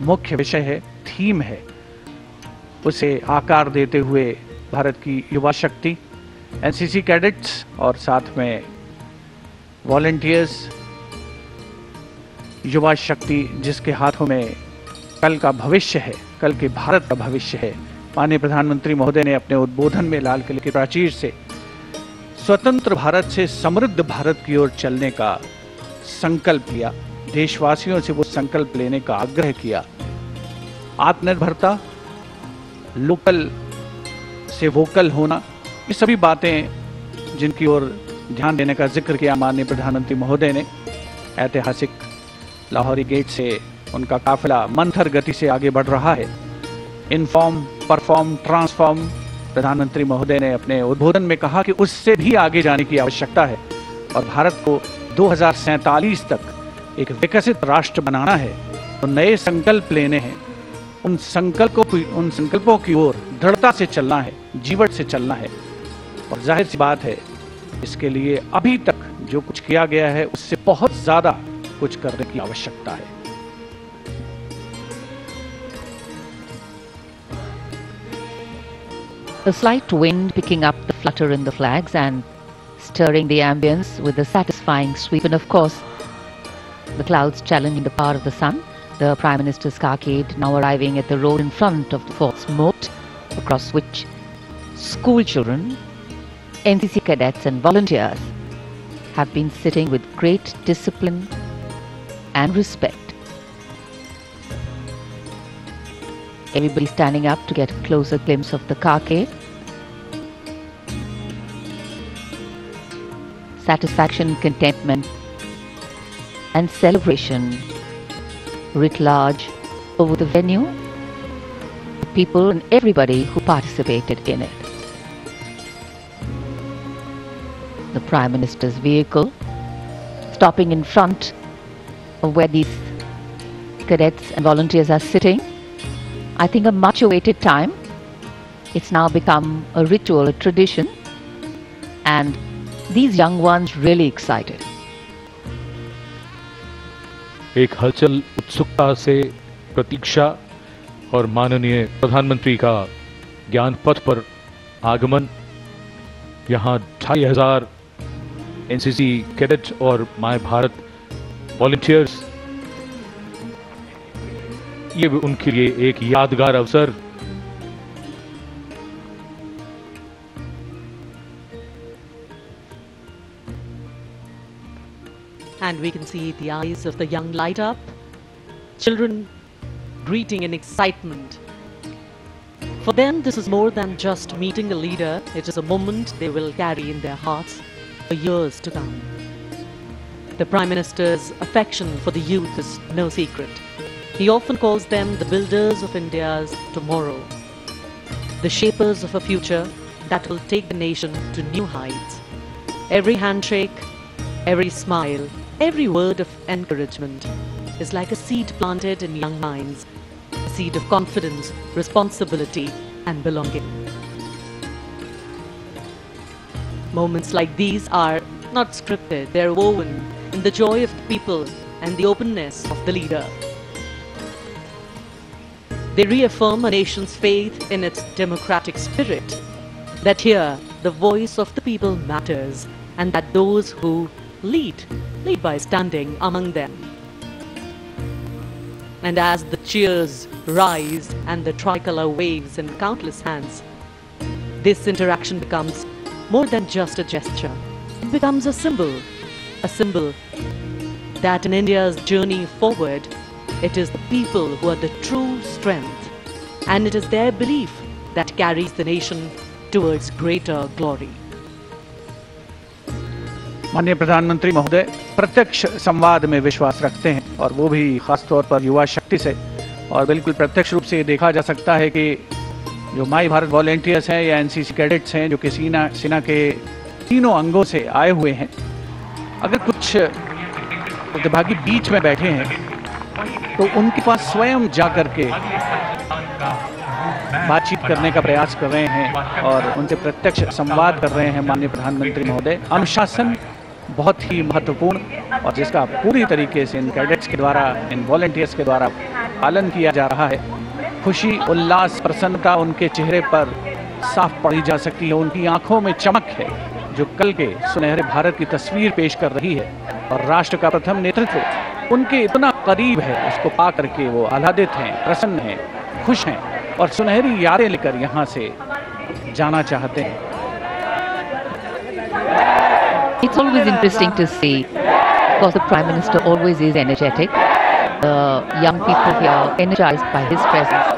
मुख्य विषय है, थीम है, उसे आकार देते हुए भारत की युवा शक्ति, एनसीसी कैडेट्स और साथ में वॉलंटियर्स, युवा शक्ति जिसके हाथों में कल का भविष्य है, कल के भारत का भविष्य है। माननीय प्रधानमंत्री महोदय ने अपने उद्बोधन में लाल किले की प्राचीर से स्वतंत्र भारत से समृद्ध भारत की ओर चलने का संकल्प लिया, देशवासियों से वो संकल्प लेने का आग्रह किया। आत्मनिर्भरता, लोकल से वोकल होना, ये सभी बातें जिनकी ओर ध्यान देने का जिक्र किया माननीय प्रधानमंत्री महोदय ने। ऐतिहासिक लाहौरी गेट से उनका काफिला मंथर गति से आगे बढ़ रहा है। इनफॉर्म, परफॉर्म, ट्रांसफॉर्म, प्रधानमंत्री महोदय ने अपने उद्बोधन में कहा कि उससे भी आगे जाने की आवश्यकता है और भारत को 2047 तक एक विकसित राष्ट्र बनाना है। तो नए संकल्प लेने हैं, उन संकल्पों की ओर दृढ़ता से चलना है, जीवट से चलना है। और जाहिर सी बात है, इसके लिए अभी तक जो कुछ किया गया है उससे बहुत ज्यादा कुछ करने की आवश्यकता है। The slight wind picking up the flutter in the flags and stirring the ambience with a satisfying sweep, and of course the clouds challenging the power of the sun. The Prime Minister's carcade now arriving at the road in front of the fort's moat, across which school children, NCC cadets and volunteers have been sitting with great discipline and respect. Everybody standing up to get a closer glimpse of the carcade. Satisfaction, contentment and celebration writ large over the venue, the people and everybody who participated in it. The Prime Minister's vehicle stopping in front of where these cadets and volunteers are sitting. I think a much awaited time. It's now become a ritual, a tradition, and these young ones really excited. एक हलचल, उत्सुकता से प्रतीक्षा और माननीय प्रधानमंत्री का ज्ञान पथ पर आगमन। यहाँ 2500 एनसीसी कैडेट और माय भारत वॉलंटियर्स, ये उनके लिए एक यादगार अवसर। And we can see the eyes of the young light up, children greeting in excitement. For them, this is more than just meeting a leader. It is a moment they will carry in their hearts for years to come. The Prime Minister's affection for the youth is no secret. He often calls them the builders of India's tomorrow, the shapers of a future that will take the nation to new heights. Every handshake, every smile, every word of encouragement is like a seed planted in young minds, a seed of confidence, responsibility, and belonging. Moments like these are not scripted, they are woven in the joy of the people and the openness of the leader. They reaffirm a nation's faith in its democratic spirit, that here the voice of the people matters, and that those who lead by standing among them. And as the cheers rise and the tricolor waves in countless hands, this interaction becomes more than just a gesture. It becomes a symbol that in India's journey forward, it is the people who are the true strength, and it is their belief that carries the nation towards greater glory. माननीय प्रधानमंत्री महोदय प्रत्यक्ष संवाद में विश्वास रखते हैं, और वो भी खासतौर पर युवा शक्ति से, और बिल्कुल प्रत्यक्ष रूप से ये देखा जा सकता है कि जो माई भारत वॉलेंटियर्स हैं या एनसीसी कैडेट्स हैं जो कि सेना के तीनों अंगों से आए हुए हैं, अगर कुछ प्रतिभागी बीच में बैठे हैं तो उनके पास स्वयं जा करके बातचीत करने का प्रयास कर रहे हैं और उनसे प्रत्यक्ष संवाद कर रहे हैं। माननीय प्रधानमंत्री महोदय, अनुशासन बहुत ही महत्वपूर्ण, और जिसका पूरी तरीके से इन कैडेट्स के द्वारा, इन वॉलंटियर्स के द्वारा पालन किया जा रहा है। खुशी, उल्लास, प्रसन्नता उनके चेहरे पर साफ पड़ी जा सकती है। उनकी आंखों में चमक है जो कल के सुनहरे भारत की तस्वीर पेश कर रही है, और राष्ट्र का प्रथम नेतृत्व उनके इतना करीब है, उसको पा करके वो आह्लादित हैं, प्रसन्न हैं, खुश हैं और सुनहरी यादें लेकर यहाँ से जाना चाहते हैं। It's always interesting to see, because the Prime Minister always is energetic. The young people here are energized by his presence.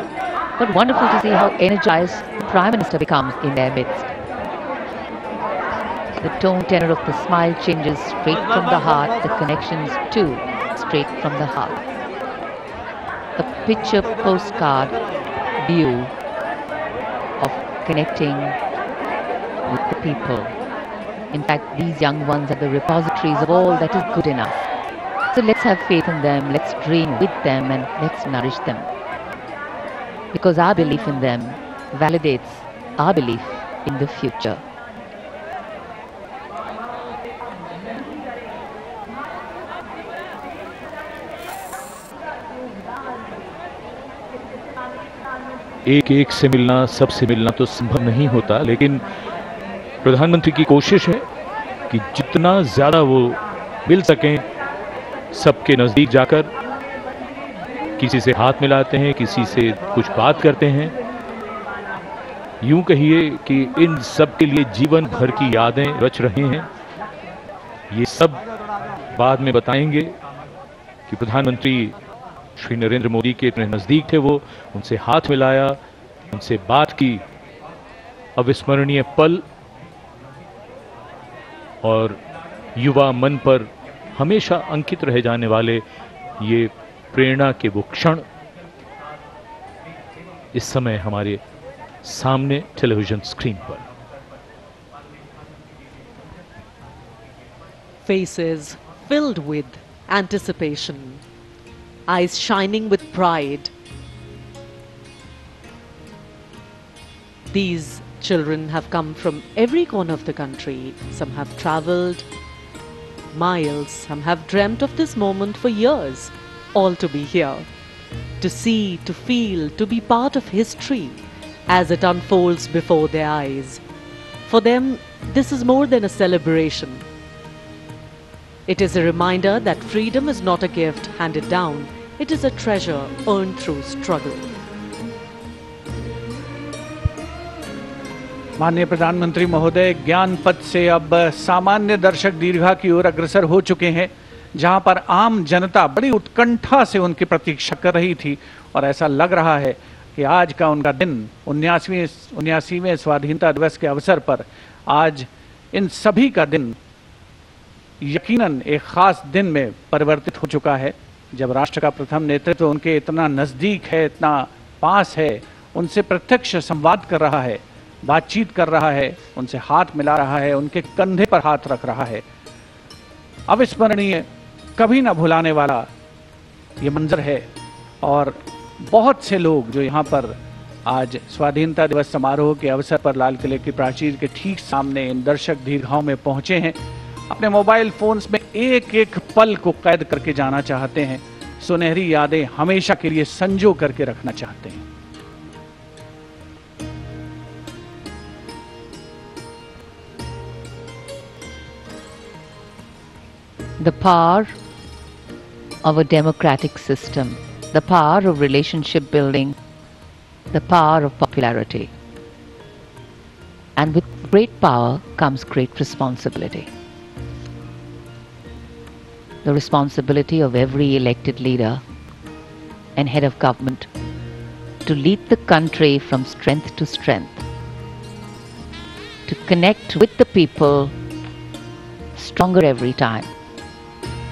But wonderful to see how energized the Prime Minister becomes in their midst. The tone tenor of the smile changes straight from the heart, the connections too straight from the heart. A picture postcard view of connecting with the people. In fact, these young ones are the repositories of all that is good enough. So let's have faith in them, let's dream with them, and let's nourish them. Because our belief in them validates our belief in the future. एक एक से मिलना, सबसे मिलना तो संभव नहीं होता, लेकिन प्रधानमंत्री की कोशिश है कि जितना ज़्यादा वो मिल सकें, सबके नज़दीक जाकर किसी से हाथ मिलाते हैं, किसी से कुछ बात करते हैं। यूं कहिए कि इन सब के लिए जीवन भर की यादें रच रहे हैं। ये सब बाद में बताएंगे कि प्रधानमंत्री श्री नरेंद्र मोदी के इतने नज़दीक थे, वो उनसे हाथ मिलाया, उनसे बात की। अविस्मरणीय पल और युवा मन पर हमेशा अंकित रह जाने वाले ये प्रेरणा के वो क्षण इस समय हमारे सामने टेलीविजन स्क्रीन पर। Faces filled with anticipation, eyes shining with pride. These children have come from every corner of the country. Some have traveled miles, some have dreamt of this moment for years, all to be here, to see, to feel, to be part of history as it unfolds before their eyes. For them, this is more than a celebration. It is a reminder that freedom is not a gift handed down, it is a treasure earned through struggle. माननीय प्रधानमंत्री महोदय, ज्ञान पथ से अब सामान्य दर्शक दीर्घा की ओर अग्रसर हो चुके हैं, जहां पर आम जनता बड़ी उत्कंठा से उनकी प्रतीक्षा कर रही थी, और ऐसा लग रहा है कि आज का उनका दिन 79वें स्वाधीनता दिवस के अवसर पर आज इन सभी का दिन यकीनन एक खास दिन में परिवर्तित हो चुका है, जब राष्ट्र का प्रथम नेतृत्व उनके इतना नज़दीक है, इतना पास है, उनसे प्रत्यक्ष संवाद कर रहा है, बातचीत कर रहा है, उनसे हाथ मिला रहा है, उनके कंधे पर हाथ रख रहा है। अविस्मरणीय, कभी ना भुलाने वाला ये मंजर है, और बहुत से लोग जो यहाँ पर आज स्वाधीनता दिवस समारोह के अवसर पर लाल किले की प्राचीर के ठीक सामने इन दर्शक दीर्घाओं में पहुंचे हैं, अपने मोबाइल फोन्स में एक एक पल को कैद करके जाना चाहते हैं। सुनहरी यादें हमेशा के लिए संजो करके रखना चाहते हैं। The power of a democratic system, the power of relationship building, the power of popularity. And with great power comes great responsibility. The responsibility of every elected leader and head of government to lead the country from strength to strength, to connect with the people stronger every time,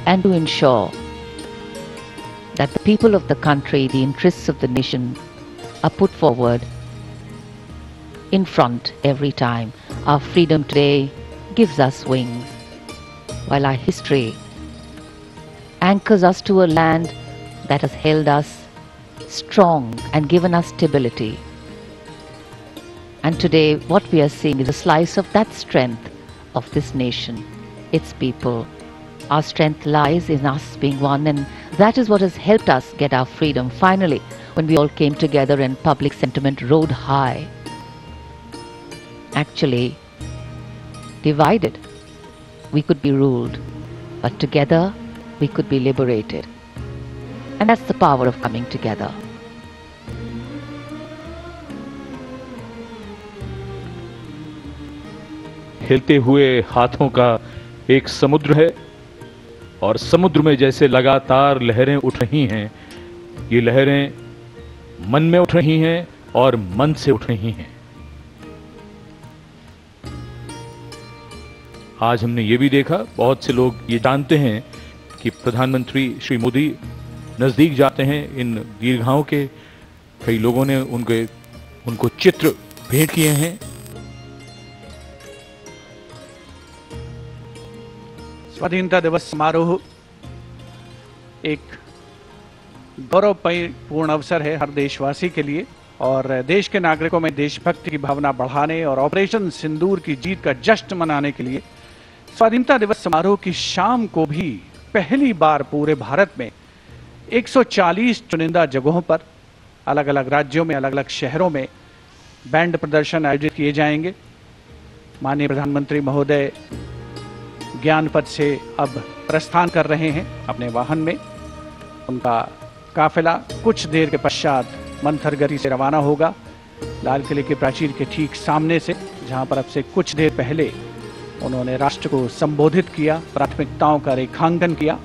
and to ensure that the people of the country, the interests of the nation, are put forward in front every time. Our freedom today gives us wings, while our history anchors us to a land that has held us strong and given us stability. And today what we are seeing is a slice of that strength of this nation, its people. Our strength lies in us being one, and that is what has helped us get our freedom finally, when we all came together and public sentiment rode high. Actually, divided, we could be ruled, but together we could be liberated. And that's the power of coming together. हिलते हुए हाथों का एक समुद्र है, और समुद्र में जैसे लगातार लहरें उठ रही हैं, ये लहरें मन में उठ रही हैं और मन से उठ रही हैं। आज हमने ये भी देखा, बहुत से लोग ये जानते हैं कि प्रधानमंत्री श्री मोदी नजदीक जाते हैं इन दीर्घाओं के। कई लोगों ने उनको चित्र भेंट किए हैं। स्वाधीनता दिवस समारोह एक गौरवपूर्ण अवसर है हर देशवासी के लिए, और देश के नागरिकों में देशभक्ति की भावना बढ़ाने और ऑपरेशन सिंदूर की जीत का जश्न मनाने के लिए स्वाधीनता दिवस समारोह की शाम को भी पहली बार पूरे भारत में 140 चुनिंदा जगहों पर, अलग अलग राज्यों में, अलग अलग शहरों में बैंड प्रदर्शन आयोजित किए जाएंगे। माननीय प्रधानमंत्री महोदय ज्ञानपथ से अब प्रस्थान कर रहे हैं अपने वाहन में। उनका काफिला कुछ देर के पश्चात मंथरगढ़ी से रवाना होगा, लाल किले के प्राचीर के ठीक सामने से, जहां पर अब से कुछ देर पहले उन्होंने राष्ट्र को संबोधित किया, प्राथमिकताओं का रेखांकन किया।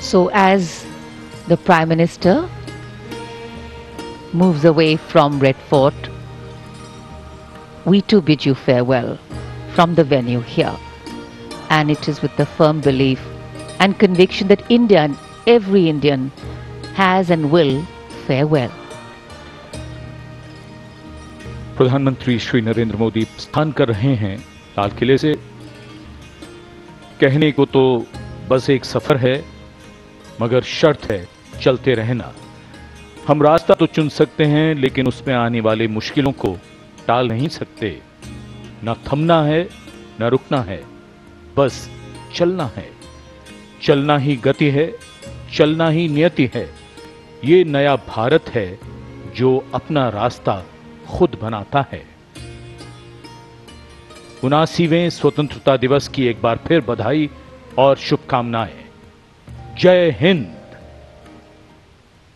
So as the Prime Minister moves away from Red Fort, we too bid you farewell from the venue here. And it is with the firm belief and conviction that India and every Indian has and will fare well. प्रधानमंत्री श्री नरेंद्र मोदी प्रस्थान कर रहे हैं लाल किले से। कहने को तो बस एक सफर है, मगर शर्त है चलते रहना। हम रास्ता तो चुन सकते हैं, लेकिन उसमें आने वाली मुश्किलों को टाल नहीं सकते। न थमना है न रुकना है, बस चलना है। चलना ही गति है, चलना ही नियति है। ये नया भारत है जो अपना रास्ता खुद बनाता है। 79वें स्वतंत्रता दिवस की एक बार फिर बधाई और शुभकामनाएं। जय हिंद।